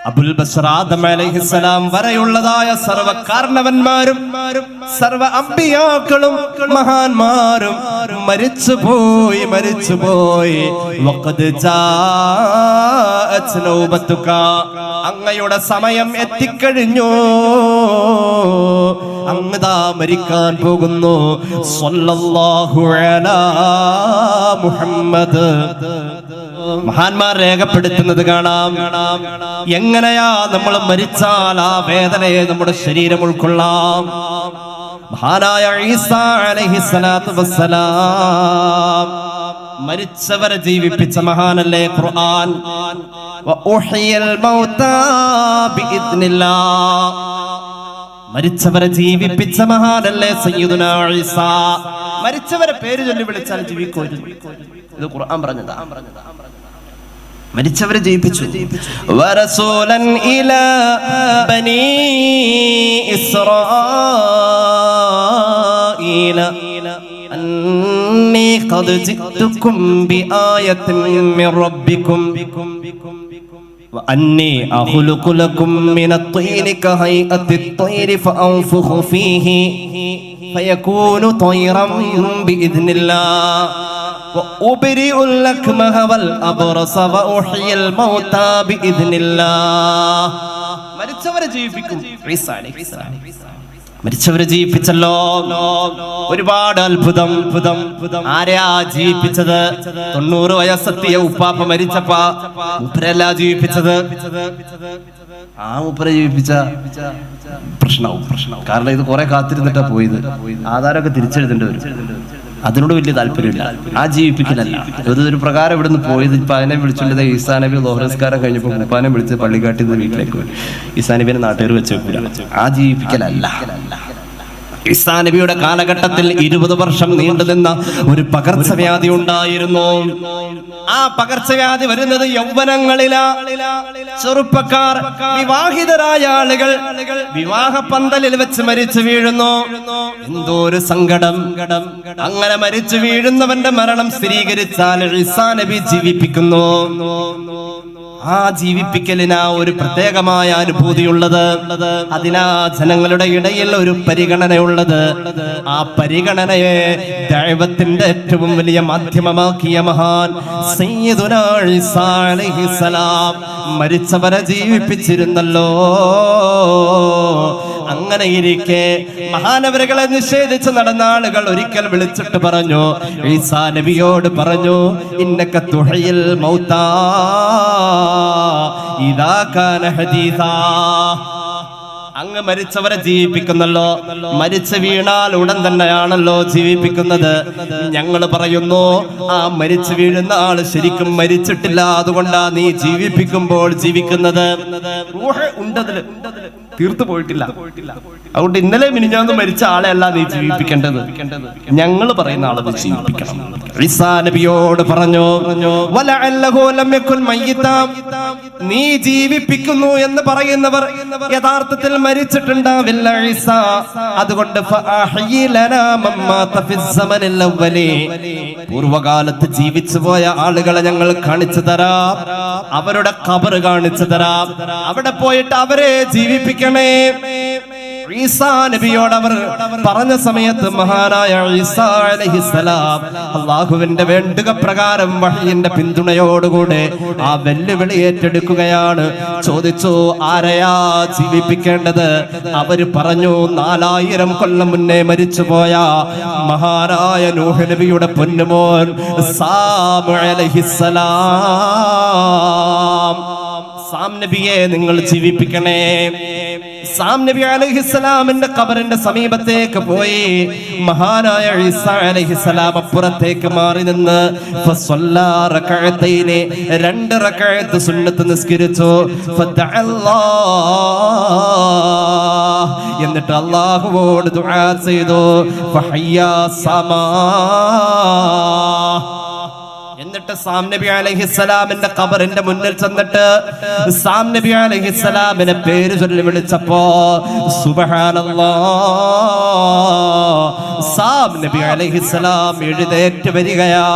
അബുൽ ബശർ ആദം അലൈഹിസ്സലാം വരെയുള്ളതായ സർവ കാരണവന്മാരും സർവ അമ്പിയാക്കളും മഹാന്മാരും മരിച്ചുപോയി. വഖദ് ജാഅത് നൗബത്തുക, അങ്ങയുടെ സമയം എത്തിക്കഴിഞ്ഞു. അങ്ങതാ മരിക്കാൻ പോകുന്നു. സ്വല്ലല്ലാഹു അലാ മുഹമ്മദ്. മഹാന്മാർ രേഖപ്പെടുത്തുന്നത് കാണാം. എങ്ങനെയാ നമ്മൾ മരിച്ചാൽ ആ വേദനയെ നമ്മുടെ ശരീരം ഉൾക്കൊള്ളാം. മഹാനായ ഈസാ അലൈഹിസ്സലാത്തു വസ്സലാം മരിച്ചവരെ ജീവിപ്പിച്ച മഹാനല്ലേ ഖുർആൻ. വഉഹിയൽ മൗതാ ബിഇദ്നില്ലാഹ്, മരിച്ചവരെ ജീവിപ്പിച്ച മഹാനല്ലേ സയ്യിദുനാ ഈസാ. മരിച്ചവരെ പേര് ചൊല്ലി വിളിച്ചാൽ ജീവിക്കുമായിരുന്നു. ഇത് ഖുർആൻ പറഞ്ഞതാ. മരിച്ചവരെ ജയിപ്പിച്ചു. വറസൂലൻ ഇലാ ബനീ ഇസ്രായീല അന്നീ ഖദ് ജിഅ്തുകും ബിആയത്തിൻ മിർ റബ്ബികും وأني أخلق لكم من الطين كهيئة الطير فأنفخ فيه فيكون طيرا بإذن الله وأبرئ الأكمه والأبرص وأحيي الموتى بإذن الله. മരിച്ചവരെ ജീവിപ്പിക്കും. ഈസ അലൈഹിസ്സലാം മരിച്ചവരെ ജീവിപ്പിച്ചല്ലോ. ഒരുപാട് അത്ഭുതം. ആരെയാ ജീവിപ്പിച്ചത്? 90 വയസ്സെത്തിയ ഉപ്പാപ്പ മരിച്ചപ്പ മൂപ്പരല്ല ജീവിപ്പിച്ചത്. ആ മൂപ്പരെ ജീവിപ്പിച്ച പ്രശ്നവും. കാരണം ഇത് കുറെ കാത്തിരുന്നിട്ടാ പോയത്. ആധാരമൊക്കെ തിരിച്ചെഴുതേണ്ടി വരും. അതിനോട് വലിയ താല്പര്യമില്ല. ആ ജീവിപ്പിക്കലല്ല. ഇതൊരു പ്രകാരം ഇവിടുന്ന് പോയത്. ഇപ്പൊ അതിനെ വിളിച്ചുകൊണ്ട് ഈസാ നബി ലോഹനസ്കാരം കഴിഞ്ഞപ്പോൾ ഉപ്പാനെ വിളിച്ച് പള്ളിക്കാട്ടിൽ നിന്ന് വീട്ടിലേക്ക് വരും. ഈസാ നബിനെ നാട്ടുകാർ വെച്ചേക്കൂല. ആ ജീവിപ്പിക്കലല്ല. ഈസാ നബിയുടെ കാലഘട്ടത്തിൽ 20 വർഷം നീണ്ടുനിന്ന ഒരു പകർച്ചവ്യാധി ഉണ്ടായിരുന്നു. ആ പകർച്ചവ്യാധി വരുന്നത് യൗവനങ്ങളിലാ. ചെറുപ്പക്കാർ, വിവാഹിതരായ ആളുകൾ വിവാഹ പന്തലിൽ വെച്ച് മരിച്ചു വീഴുന്നു. എന്തോ ഒരു സങ്കടം. അങ്ങനെ മരിച്ചു വീഴുന്നവന്റെ മരണം സ്ഥിരീകരിച്ചാൽ ഈസാ നബി ജീവിപ്പിക്കുന്നു. ആ ജീവിപ്പിക്കലിനാ ഒരു പ്രത്യേകമായ അനുഭൂതിയുള്ളത്. അതിനാ ജനങ്ങളുടെ ഇടയിൽ ഒരു പരിഗണനയുള്ളത്. ആ പരിഗണനയെ ദഅവത്തിന്റെ ഏറ്റവും വലിയ മാധ്യമമാക്കിയ മഹാൻ സയ്യിദുനാ ഈസാ അലൈഹിസ്സലാം മരിച്ചവരെ ജീവിപ്പിച്ചിരുന്നല്ലോ. അങ്ങനെ ഇരിക്കെ മഹാനവരുകളെ നിഷേധിച്ച് നടന്ന ആളുകൾ ഒരിക്കൽ വിളിച്ചിട്ട് പറഞ്ഞു, ഈസാ നബിയോട് പറഞ്ഞു, ഇന്നക തുഹയിൽ മൗതാ ഇദാ കാന ഹദീസാ. അങ്ങ് മരിച്ചവരെ ജീവിപ്പിക്കുന്നല്ലോ. മരിച്ചു വീണാൽ ഉടൻ തന്നെയാണല്ലോ ജീവിപ്പിക്കുന്നത്. ഞങ്ങൾ പറയുന്നു, ആ മരിച്ചു വീഴുന്ന ആള് ശരിക്കും മരിച്ചിട്ടില്ല. അതുകൊണ്ടാ നീ ജീവിപ്പിക്കുമ്പോൾ ജീവിക്കുന്നത്. റൂഹ് ഉണ്ടതില്, തീർത്തു പോയിട്ടില്ല. അതുകൊണ്ട് ഇന്നലെ മിനിഞ്ഞാന്ന് മരിച്ച ആളെ അല്ല നീ ജീവിപ്പിക്കേണ്ടത്. ഞങ്ങൾ പറയുന്ന ആളെ ജീവിപ്പിക്കണം. ഈസാ നബിയോട് പറഞ്ഞു, വലഅല്ലഹു ലം യകുൻ മയ്യിതാ. നീ ജീവിപ്പിക്കുന്നു എന്ന് പറയുന്നവർ യഥാർത്ഥത്തിൽ മരിച്ചിട്ടുണ്ടാവില്ല ഈസാ. അതുകൊണ്ട് പൂർവകാലത്ത് ജീവിച്ചു പോയ ആളുകളെ ഞങ്ങൾ കാണിച്ചു തരാം. അവരുടെ ഖബർ കാണിച്ചു തരാം. അവിടെ പോയിട്ട് അവരെ ജീവിപ്പിക്കണേ. ഈസാ നബിയോട് അവർ പറഞ്ഞ സമയത്ത് മഹാനായ ഈസാ അലൈഹിസ്സലാം അല്ലാഹുവിന്റെ വേണ്ടുക പ്രകാരം വഹയിന്റെ പിന്തുണയോടുകൂടെ ആ വെല്ലുവിളി ഏറ്റെടുക്കുകയാണ്. ചോദിച്ചു, ആരെയാ ജീവിപ്പിക്കേണ്ടത്? അവര് പറഞ്ഞു, 4000 കൊല്ലം മുന്നേ മരിച്ചുപോയ മഹാനായ നൂഹ് നബിയുടെ പൊന്നുമോൻ സാം അലൈഹിസ്സലാം. സാം നബിയെ നിങ്ങൾ ജീവിപ്പിക്കണേ. സാം നബി അലൈഹിസ്സലാമിന്റെ ഖബറിന്റെ സമീപത്തേക്ക് പോയി മഹാനായ ഈസാ അലൈഹിസ്സലാം അപ്പുറത്തേക്ക് മാറി നിന്ന് ഫസല്ലാ റകഅതൈനി 2 റകഅത്ത് സുന്നത്ത് നിസ്കരിച്ചു. എന്നിട്ട് അല്ലാഹുവോട് ദുആ ചെയ്തു. ഫഹയ്യാ സമാ. എന്നിട്ട് സാം നബി അലൈഹിസ്സലാമിന്റെ ഖബറിന്റെ മുന്നിൽ ചെന്നിട്ട് സാം നബി അലൈഹിസ്സലാമിനെ പേര് ചൊല്ലി വിളിച്ചപ്പോ സുബ്ഹാനല്ലാഹ്, സാം നബി അലൈഹിസ്സലാം എഴുന്നേറ്റ് വരികയാ.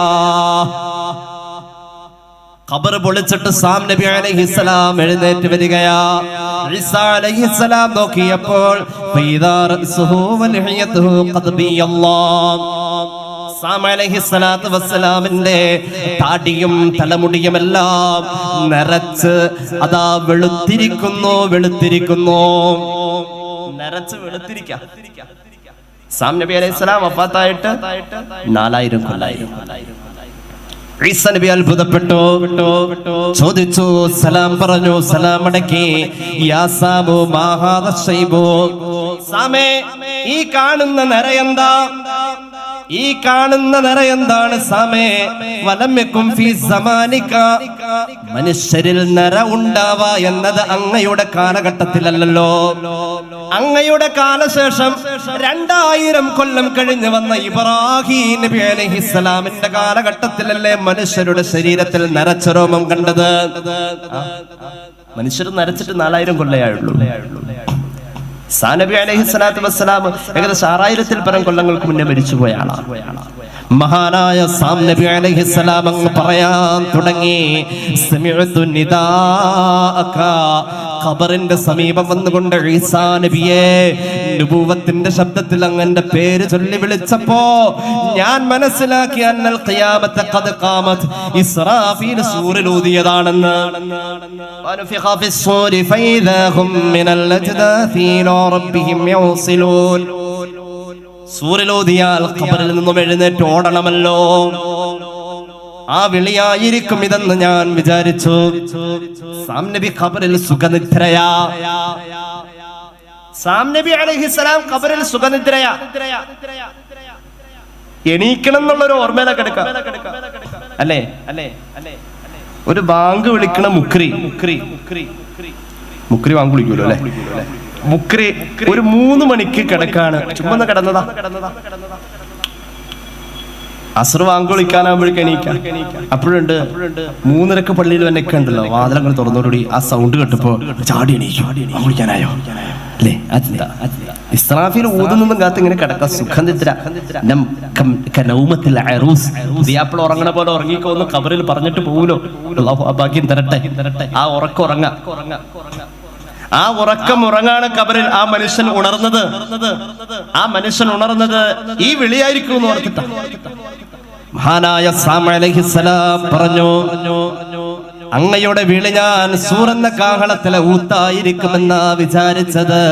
ഖബർ പൊളിച്ചിട്ട് സാം നബി അലൈഹിസ്സലാം എഴുന്നേറ്റ് വരികയാ. ഈസാ അലൈഹിസ്സലാം നോക്കിയപ്പോൾ ഫൈദാ റഅ്സുഹു വൽഹിയതുഹു ഖദ് ബിയല്ലാഹ്. സാം അലൈഹിസ്സലാത്തു വസ്സലാമിന്റെ താടിയും തലമുടിയുമെല്ലാം നിറച്ച് അതാ വെളുത്തിരിക്കുന്നു. നിറച്ച് വെളുത്തിരിക്കാം. സാം നബി അലൈഹിസ്സലാം വഫാത്തായിട്ട് 4000 കൊല്ലായി. ഈസാ നബി അത്ഭുതപ്പെട്ടു. ചോദിച്ചു, സലാം പറഞ്ഞു. സലാം അടക്കി. യാ സാമു മാ ഹാദ ശൈബു. സാമേ, ഈ കാണുന്ന നിറയെന്താ? ഈ കാണുന്ന നര എന്താണ് സമേ വലമ്യക്കും ഫീ സമാനിക മനുഷ്യരിൽ നര ഉണ്ടാവാ എന്നത് അങ്ങയുടെ കാലഘട്ടത്തിലല്ലോ. അങ്ങയുടെ കാലശേഷം 2000 കൊല്ലം കഴിഞ്ഞ് വന്ന ഇബ്രാഹിം നബി അലൈഹിസ്സലാമിന്റെ കാലഘട്ടത്തിലല്ലേ മനുഷ്യരുടെ ശരീരത്തിൽ നരച്ചരോമം കണ്ടത്. മനുഷ്യർ നരച്ചിട്ട് 4000 കൊല്ലയായുള്ളൂ. സാ നബി അലൈഹിസ്സലാത്തു വസ്സലാം ഏകദേശം 6000-ൽ പരം കൊല്ലങ്ങൾക്ക് മുന്നേ മരിച്ചുപോയ ആളാണ്. മഹാനായ സാം നബി അലൈഹിസ്സലാം അങ്ങ് പറയാൻ തുടങ്ങി, സമിഅതു നിദാഅക, ഖബറിന്റെ സമീപം വന്നുകൊണ്ട് ഈസാ നബിയെ നബുവത്തിന്റെ ശബ്ദത്തിൽ അങ്ങന്റെ പേര് ചൊല്ലി വിളിച്ചപ്പോ ഞാൻ മനസ്സിലാക്കി അന്നൽ ഖിയാമത ഖദ് ഖാമത്, ഇസ്രാഫീൽ സൂറിലൂതിയതാണെന്ന്. വനഫിഖ ഫിസ്സൂരി ഫൈദാഹും മിനൽ അജ്ദാഥി ഇലാ റബ്ബിഹിം യൗസിലൂൻ. സൂറിലൂതിയാൽ ഖബറിൽ നിന്നും എഴുന്നേറ്റ് ഓടണമല്ലോ. ആ വിളിയായിരിക്കും ഇതെന്ന് ഞാൻ വിചാരിച്ചു. സാം നബി ഖബറിൽ സുഖനിദ്രയാ. സാം നബി അലൈഹിസ്സലാം ഖബറിൽ സുഖനിദ്രയാ. എണീക്കണം എന്നുള്ളൊരു ഓർമ്മയില കിടക്ക അല്ലേ? ഒരു ബാങ്ക് വിളിക്കണ മുക്രി ബാങ്ക് വിളിക്കൂലോ അല്ലെ? മുക്രി ഒരു 3 മണിക്ക് കിടക്കാണ്. ചുമ്മാ കിടന്നതാ. അസ്ർ വാങ്ക് വിളിക്കാനാകുമ്പോഴേക്ക് എണീക്കാം. അപ്പോഴുണ്ട് 3:30 പള്ളിയിൽ വന്നൊക്കെ ഉണ്ടല്ലോ, വാതിലങ്ങൾ തുറന്നോടുകൂടി ആ സൗണ്ട് കേട്ടപ്പോ ചാടി എണീക്കും. വിളിക്കാനായോ അല്ലേ? ഇസ്രാഫീൽ ഊതുന്നതും കാത്ത് ഇങ്ങനെ കിടക്കാം. സുഖനിദ്ര. ദിയാപ്പിള ഉറങ്ങണ പോലെ ഉറങ്ങിക്കോന്ന് ഖബറിൽ പറഞ്ഞിട്ട് പോകൂലോ. അല്ലാഹു ആ ഭാഗ്യം തരട്ടെ. ആ ഉറക്കം ഉറങ്ങാം. ആ ഉറക്കം ഉറങ്ങാണ് ഖബറിൽ ആ മനുഷ്യൻ ഉണർന്നത്. ഈ വിളിയായിരിക്കും എന്ന് ഓർത്തിട്ട മഹാനായ സാം അലൈഹിസ്സലാം പറഞ്ഞു, അങ്ങയുടെ വിളി ഞാൻ സൂറെന്ന കാഹളത്തിലെ ഊത്തായിരിക്കുമെന്നാ വിചാരിച്ചത്.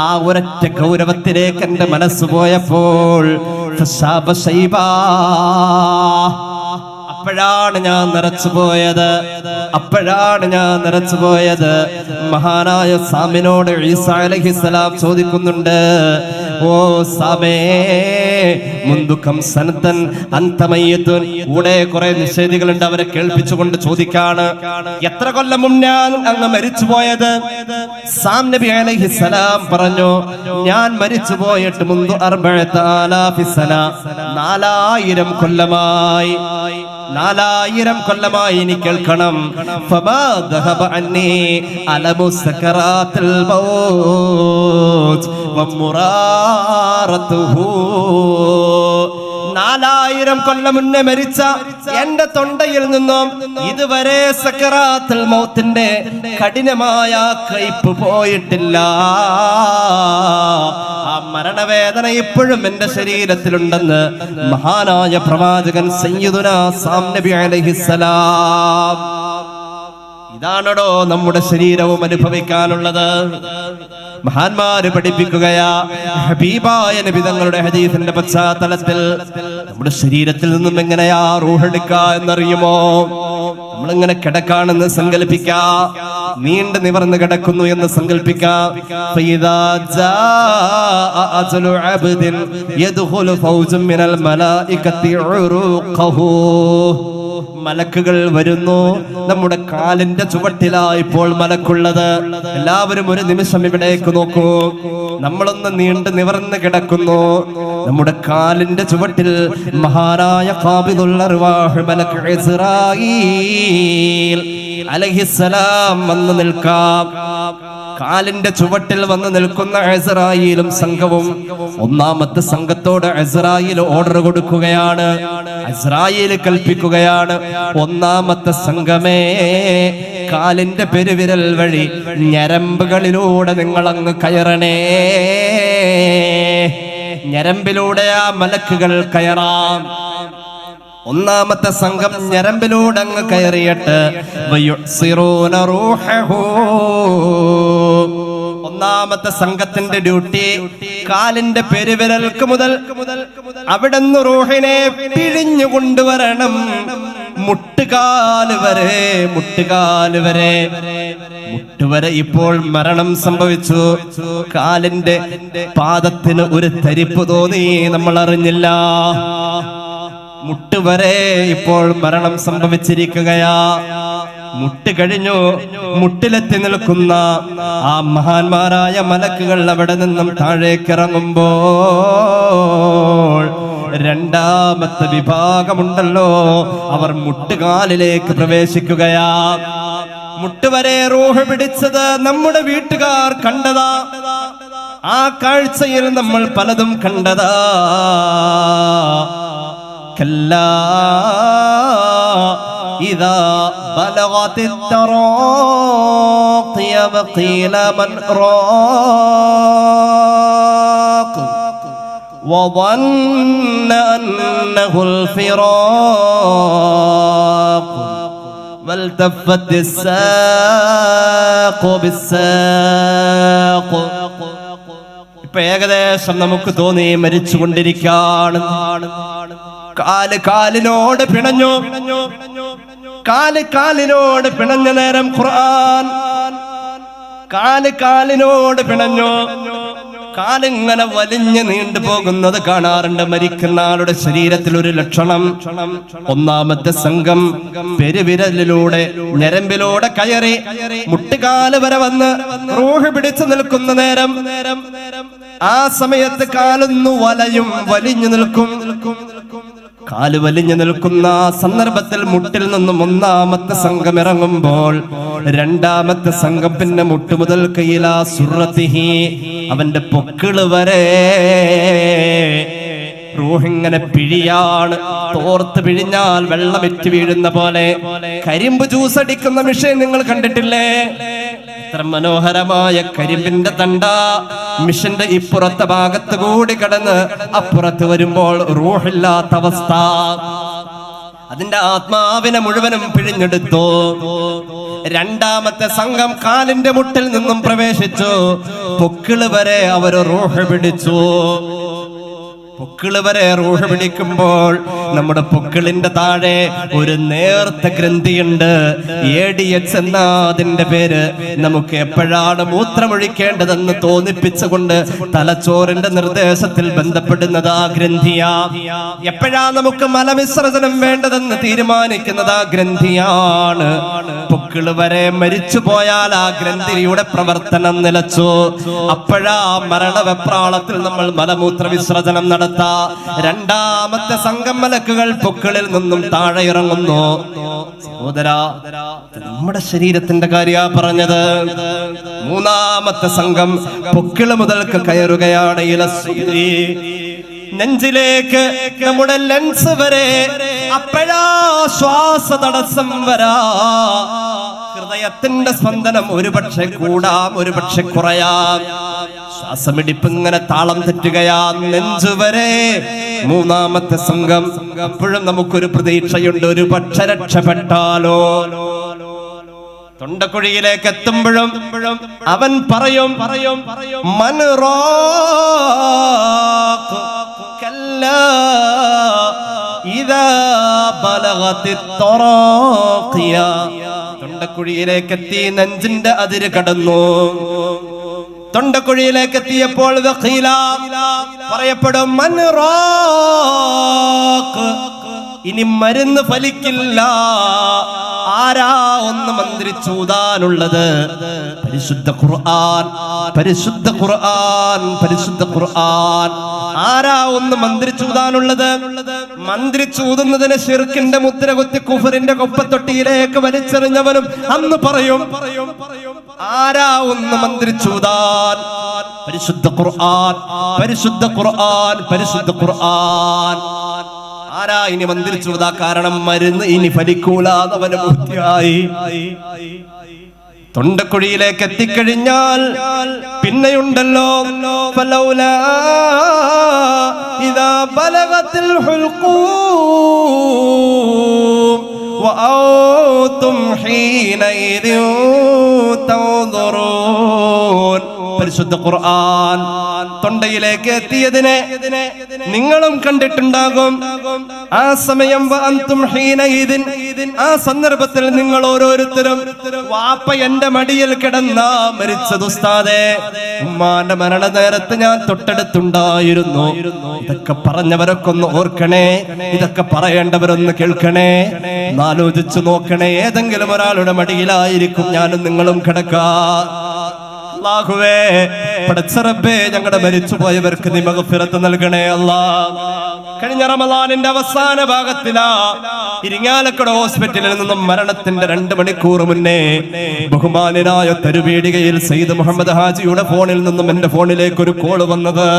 ആ ഒരൊറ്റ ഗൗരവത്തിലേക്ക് എന്റെ മനസ്സ് പോയപ്പോൾ അപ്പോഴാണ് ഞാൻ നിറച്ചുപോയത്. മഹാനായ സാമിനോട് ഈസാ അലൈഹിസ്സലാം ചോദിക്കുന്നുണ്ട്, ഓ സാമേ മുന്തുകം സനതൻ അൻത മയ്യിതുൻ. കൂടെ കുറെ നിഷേധികളുണ്ട്, അവരെ കേൾപ്പിച്ചുകൊണ്ട് ചോദിക്കാണ്, എത്ര കൊല്ലം മുന്നേ അങ്ങ് മരിച്ചുപോയത്? സാം നബി അലൈഹിസ്സലാം പറഞ്ഞു, ഞാൻ മരിച്ചുപോയിട്ട് മുൻദു 4000 സന, 4000 കൊല്ലമായി. 4000 കൊല്ലമായി ഇനി കേൾക്കണം. ഫമാ ദഹബ അന്നി അലമു സകറാത്തുൽ മൗത്ത് വമുറാറതുഹു. 4000 കൊല്ലം മുന്നേ മരിച്ച എന്റെ തൊണ്ടയിൽ നിന്നും ഇതുവരെ സക്കറാത്തുൽ മൗത്തിന്റെ കഠിനമായ കയ്പ് പോയിട്ടില്ല. ആ മരണവേദന ഇപ്പോഴും എന്റെ ശരീരത്തിലുണ്ടെന്ന് മഹാനായ പ്രവാചകൻ സയ്യിദുനാ സാം നബി അലൈഹിസ്സലാം. ഇതാണോ നമ്മുടെ ശരീരവും അനുഭവിക്കാനുള്ളത്? മഹാന്മാര് പഠിപ്പിക്കുകയാ, ഹബീബായ നബി തങ്ങളുടെ ഹദീസിന്റെ പശ്ചാത്തലത്തിൽ നമ്മുടെ ശരീരത്തിൽ നിന്നും എങ്ങനെയാ റൂഹെടുക്കുക എന്നറിയുമോ? നമ്മളിങ്ങനെ കിടക്കാണെന്ന് സങ്കല്പിക്കാ, നീണ്ടു നിവർന്ന് കിടക്കുന്നു എന്ന് സങ്കല്പിക്കാ. മലക്കുകൾ വരുന്നു. നമ്മുടെ കാലിന്റെ ചുവട്ടിലായി ഇപ്പോൾ മലക്കുള്ളത്. എല്ലാവരും ഒരു നിമിഷം ഇവിടേക്ക് നോക്കൂ. നമ്മളൊന്ന് നീണ്ടു നിവർന്ന് കിടക്കുന്നു. നമ്മുടെ കാലിന്റെ ചുവട്ടിൽ മഹാനായ ഖാബിദുൽ അർവാഹ് മലക്ക് ഇസ്രായീൽ അലൈഹിസ്സലാം വന്ന് നിൽക്കാം. കാലിന്റെ ചുവട്ടിൽ വന്ന് നിൽക്കുന്ന ഇസ്രായീലും സംഘവും ഒന്നാമത്തെ സംഘത്തോട് ഇസ്രായീൽ ഓർഡർ കൊടുക്കുകയാണ്. ഇസ്രായീൽ കൽപ്പിക്കുകയാണ്, ഒന്നാമത്തെ സംഘമേ, കാലിന്റെ പെരുവിരൽ വഴി ഞരമ്പുകളിലൂടെ നിങ്ങൾ അങ്ങ് കയറണേ. ഞരമ്പിലൂടെ ആ മലക്കുകൾ കയറാം. ഒന്നാമത്തെ സംഘം ഞരമ്പിലൂടെ അങ്ങ് കയറിയിട്ട് ഒന്നാമത്തെ സംഘത്തിന്റെ ഡ്യൂട്ടി കാലിന്റെ പെരുവിരൽക്ക് മുതൽ അവിടുന്ന് റൂഹിനെ പിഴിഞ്ഞു കൊണ്ടുവരണം. മുട്ടുകാല് വരെ ഇപ്പോൾ മരണം സംഭവിച്ചു. കാലിന്റെ പാദത്തിന് ഒരു തരിപ്പ് തോന്നി, നമ്മൾ അറിഞ്ഞില്ല. മുട്ടുവരെ ഇപ്പോൾ മരണം സംഭവിച്ചിരിക്കുകയാ. മുട്ട് കഴിഞ്ഞു. മുട്ടിലെത്തി നിൽക്കുന്ന ആ മഹാന്മാരായ മലക്കുകൾ അവിടെ നിന്നും താഴേക്കിറങ്ങുമ്പോൾ രണ്ടാമത്തെ വിഭാഗമുണ്ടല്ലോ, അവർ മുട്ടുകാലിലേക്ക് പ്രവേശിക്കുകയാ. മുട്ടുവരെ റൂഹ് പിടിച്ചത് നമ്മുടെ വീട്ടുകാർ കണ്ടതാ. ആ കാഴ്ചയിൽ നമ്മൾ പലതും കണ്ടതാ. കല്ലാ ഇദാ ബലഗതിത് തറാഖിയ വഖീല മൻ റാഖ് വظن أنه الفراق والتفت الساق بالساق. ഇപ്പൊ ഏകദേശം നമുക്ക് തോന്നി മരിച്ചുകൊണ്ടിരിക്കുകയാണ്. കാലിനോട് പിണഞ്ഞു. കാലിനോട് പിണഞ്ഞ നേരം ഖുർആൻ കാലിനോട് പിണഞ്ഞു. കാലിങ്ങനെ വലിഞ്ഞ് നീണ്ടു പോകുന്നത് കാണാറുണ്ട് മരിക്കുന്ന ആളുടെ ശരീരത്തിൽ. ഒരു ലക്ഷണം, ഒന്നാമത്തെ സംഘം പെരുവിരലിലൂടെ ഞരമ്പിലൂടെ കയറി മുട്ടുകാല് വരെ വന്ന് റൂഹ് പിടിച്ചു നിൽക്കുന്ന നേരം ആ സമയത്ത് കാലൊന്നു വലിഞ്ഞു നിൽക്കും. കാല് വലിഞ്ഞു നിൽക്കുന്ന സന്ദർഭത്തിൽ മുട്ടിൽ നിന്നും ഒന്നാമത്തെ സംഘം ഇറങ്ങുമ്പോൾ രണ്ടാമത്തെ സംഘം പിന്നെ മുട്ടുമുതൽ കൈലാ സുറത്തിഹി, അവന്റെ പൊക്കിള് വരെ റൂഹിങ്ങനെ പിഴിയാണ്. തോർത്ത് പിഴിഞ്ഞാൽ വെള്ളം ഇറ്റ് വീഴുന്ന പോലെ. കരിമ്പ് ജ്യൂസ് അടിക്കുന്ന മിഷൻ നിങ്ങൾ കണ്ടിട്ടില്ലേ? എത്ര മനോഹരമായ കരിമ്പിന്റെ തണ്ട മിഷന്റെ ഇപ്പുറത്തെ ഭാഗത്ത് കൂടി കടന്ന് അപ്പുറത്ത് വരുമ്പോൾ റൂഹില്ലാത്ത അവസ്ഥ. അതിന്റെ ആത്മാവിനെ മുഴുവനും പിഴിഞ്ഞെടുത്തു. രണ്ടാമത്തെ സംഘം കാലിന്റെ മുട്ടിൽ നിന്നും പ്രവേശിച്ചു. പൊക്കിള് വരെ അവർ റൂഹ് പിടിച്ചു. പൊക്കിള് വരെ റൂഹ് പിടിക്കുമ്പോൾ നമ്മുടെ പൊക്കിളിന്റെ താഴെ ഒരു നേർത്ത ഗ്രന്ഥിയുണ്ട്. ADH എന്ന അതിന്റെ പേര്. നമുക്ക് എപ്പോഴാണ് മൂത്രമൊഴിക്കേണ്ടതെന്ന് തോന്നിപ്പിച്ചുകൊണ്ട് തലച്ചോറിന്റെ നിർദ്ദേശത്തിൽ ബന്ധപ്പെടുന്നത് ആ ഗ്രന്ഥിയാ. എപ്പോഴാ നമുക്ക് മലവിസർജനം വേണ്ടതെന്ന് തീരുമാനിക്കുന്നത് ആ ഗ്രന്ഥിയാണ്. പൊക്കിള് വരെ മരിച്ചു പോയാൽ ആ ഗ്രന്ഥിയുടെ പ്രവർത്തനം നിലച്ചു. അപ്പോഴാ മരണവെപ്രാളത്തിൽ നമ്മൾ മലമൂത്ര വിസർജനം നടത്തും. രണ്ടാമത്തെ സംഘം മലക്കുകൾ പൊക്കിളിൽ നിന്നും താഴെ ഇറങ്ങുന്നു. സഹോദരാ, നമ്മുടെ ശരീരത്തിന്റെ കാര്യാ പറഞ്ഞത്. മൂന്നാമത്തെ സംഘം പൊക്കിള് മുതൽക്ക് കയറുകയാണ്. നെഞ്ചിലേക്ക്, നമ്മുടെ ലെൻസ് വരെ. അപ്പോഴാ ശ്വാസ തടസ്സം വരാ. ഹൃദയത്തിന്റെ സ്പന്ദനം ഒരുപക്ഷെ കൂടാം, ഒരുപക്ഷെ കുറയാം. ശ്വാസമിടിപ്പ് ഇങ്ങനെ താളം തെറ്റുകയാ നെഞ്ചുവരെ. മൂന്നാമത്തെ സംഘം. അപ്പോഴും നമുക്കൊരു പ്രതീക്ഷയുണ്ട്, ഒരു പക്ഷെ രക്ഷപ്പെട്ടാലോ. തൊണ്ടക്കുഴിയിലേക്ക് എത്തുമ്പോഴും അവൻ പറയും മൻ റാഖ് കല്ലാ ഇദാ ബലഗതിത് തറാഖിയ. തൊണ്ടക്കുഴിയിലേക്ക് എത്തി, നെഞ്ചിന്റെ അതിര് കടന്നു. തൊണ്ടക്കുഴിയിലേക്ക് എത്തിയപ്പോൾ പറയപ്പെടും മൻ റാഖ്, ഇനി മരുന്ന് ഫലിക്കില്ല. ആരാ ഒന്ന് മന്ത്രിച്ചൂതാനുള്ളത്? പരിശുദ്ധ ഖുർആൻ, പരിശുദ്ധ ഖുർആൻ, പരിശുദ്ധ ഖുർആൻ. ആരാ ഒന്ന് മന്ത്രിച്ചൂതാനുള്ളത്? മന്ത്രിച്ചൂതുന്നതിന് ശിർക്കിന്റെ മുദ്ര കുത്തി കുഫറിന്റെ കൊപ്പത്തൊട്ടിയിലേക്ക് വലിച്ചെറിഞ്ഞവനും അന്ന് പറയും ആരാ ഒന്ന് മന്ത്രിച്ചൂതാൻ? പരിശുദ്ധ ഖുർആൻ, പരിശുദ്ധ ഖുർആൻ, പരിശുദ്ധ ഖുർആൻ. ആരാ ഇനി മന്ത്രിച്ചൂതാ? കാരണം മരുന്ന് ഇനി ഫലിക്കൂലാന്നവന് ബുദ്ധിയായി. തൊണ്ടക്കുഴിയിലേക്ക് എത്തിക്കഴിഞ്ഞാൽ പിന്നെയുണ്ടല്ലോ ഫലൗലാ ഇദാ ബലഗത്തിൽ ഹുൽഖൂം വഅൻതും ഹീനഇദിൻ തൻദുറൂൻ. പരിശുദ്ധ ഖുർആൻ തൊണ്ടയിലേക്ക് എത്തിയതിനെ നിങ്ങളും കണ്ടിട്ടുണ്ടാകും. ആ സമയം ആ സന്ദർഭത്തിൽ നിങ്ങൾ ഓരോരുത്തരും വാപ്പ എന്റെ മടിയിൽ കിടന്ന മരിച്ചത് ഉസ്താദേ, ഉമ്മാന്റെ മരണ നേരത്ത് ഞാൻ തൊട്ടടുത്തുണ്ടായിരുന്നു. ഇതൊക്കെ പറഞ്ഞവരൊക്കെ ഒന്ന് ഓർക്കണേ, ഇതൊക്കെ പറയേണ്ടവരൊന്ന് കേൾക്കണേ, ആലോചിച്ചു നോക്കണേ. ഏതെങ്കിലും ഒരാളുടെ മടിയിലായിരിക്കും ഞാനും നിങ്ങളും കിടക്കാ. അല്ലാഹുവേ, പടച്ച റബ്ബേ, ഞങ്ങളുടെ മരിച്ചുപോയവർക്ക് നീ മഗ്ഫിറത്ത് നൽകണേ അല്ലാ. കഴിഞ്ഞ റമദാനിന്റെ അവസാന ഭാഗത്തിലാ ഇരിങ്ങാലക്കുട ഹോസ്പിറ്റലിൽ നിന്നും മരണത്തിന്റെ 2 മണിക്കൂർ മുന്നേ ബഹുമാനനായ തരുപീടികയിൽ സയ്യിദ് മുഹമ്മദ് ഹാജിയുടെ ഫോണിൽ നിന്നും എന്റെ ഫോണിലേക്ക് ഒരു കോള് വന്നത്.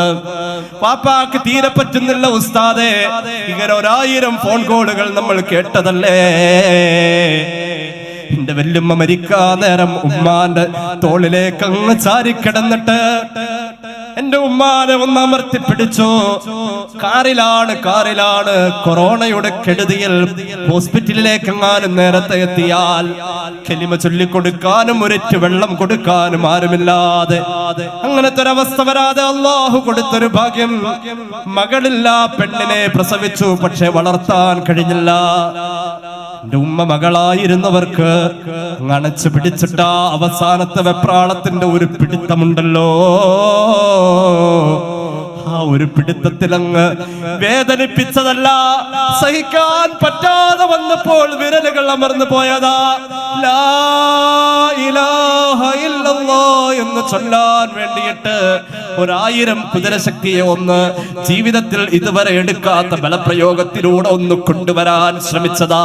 പാപ്പാക്ക് തീരെ പറ്റുന്നില്ല ഉസ്താദേ, ഇങ്ങനെ 1000 ഫോൺ കോളുകൾ നമ്മൾ കേട്ടതല്ലേ. എന്റെ വല്യമ്മ മരിക്കാൻ നേരം ഉമ്മാന്റെ തോളിലേക്ക് അങ്ങ് ചാരിക്കിടന്നിട്ട് എന്റെ ഉമ്മാനെ ഒന്ന് അമർത്തി പിടിച്ചു. കാറിലാണ് കൊറോണയുടെ കെടുതിയിൽ ഹോസ്പിറ്റലിലേക്ക് എങ്ങാനും നേരത്തെ എത്തിയാൽ കലിമ ചൊല്ലിക്കൊടുക്കാനും ഒരിറ്റ് വെള്ളം കൊടുക്കാനും ആരുമില്ലാതെ അങ്ങനത്തെ ഒരവസ്ഥ വരാതെ അല്ലാഹു കൊടുത്തൊരു ഭാഗ്യം. മകളില്ല, പെണ്ണിനെ പ്രസവിച്ചു, പക്ഷെ വളർത്താൻ കഴിഞ്ഞില്ല. എന്റെ ഉമ്മ മകളായിരുന്നവർക്ക് അണച്ചു പിടിച്ചിട്ട അവസാനത്തെ വെപ്രാളത്തിന്റെ ഒരു പിടുത്തമുണ്ടല്ലോ, ആ ഒരു പിടുത്തത്തിൽ അങ്ങ് വേദനിപ്പിച്ചതല്ല, സഹിക്കാൻ പറ്റാതെ വന്നപ്പോൾ വിരലുകൾ അമർന്നു പോയതാ. ലാ ഇലാഹ ഇല്ലല്ലാഹ് എന്ന് ചൊല്ലാൻ വേണ്ടിയിട്ട് 1000 കുതിരശക്തിയെ ഒന്ന് ജീവിതത്തിൽ ഇതുവരെ എടുക്കാത്ത ബലപ്രയോഗത്തിലൂടെ ഒന്ന് കൊണ്ടുവരാൻ ശ്രമിച്ചതാ.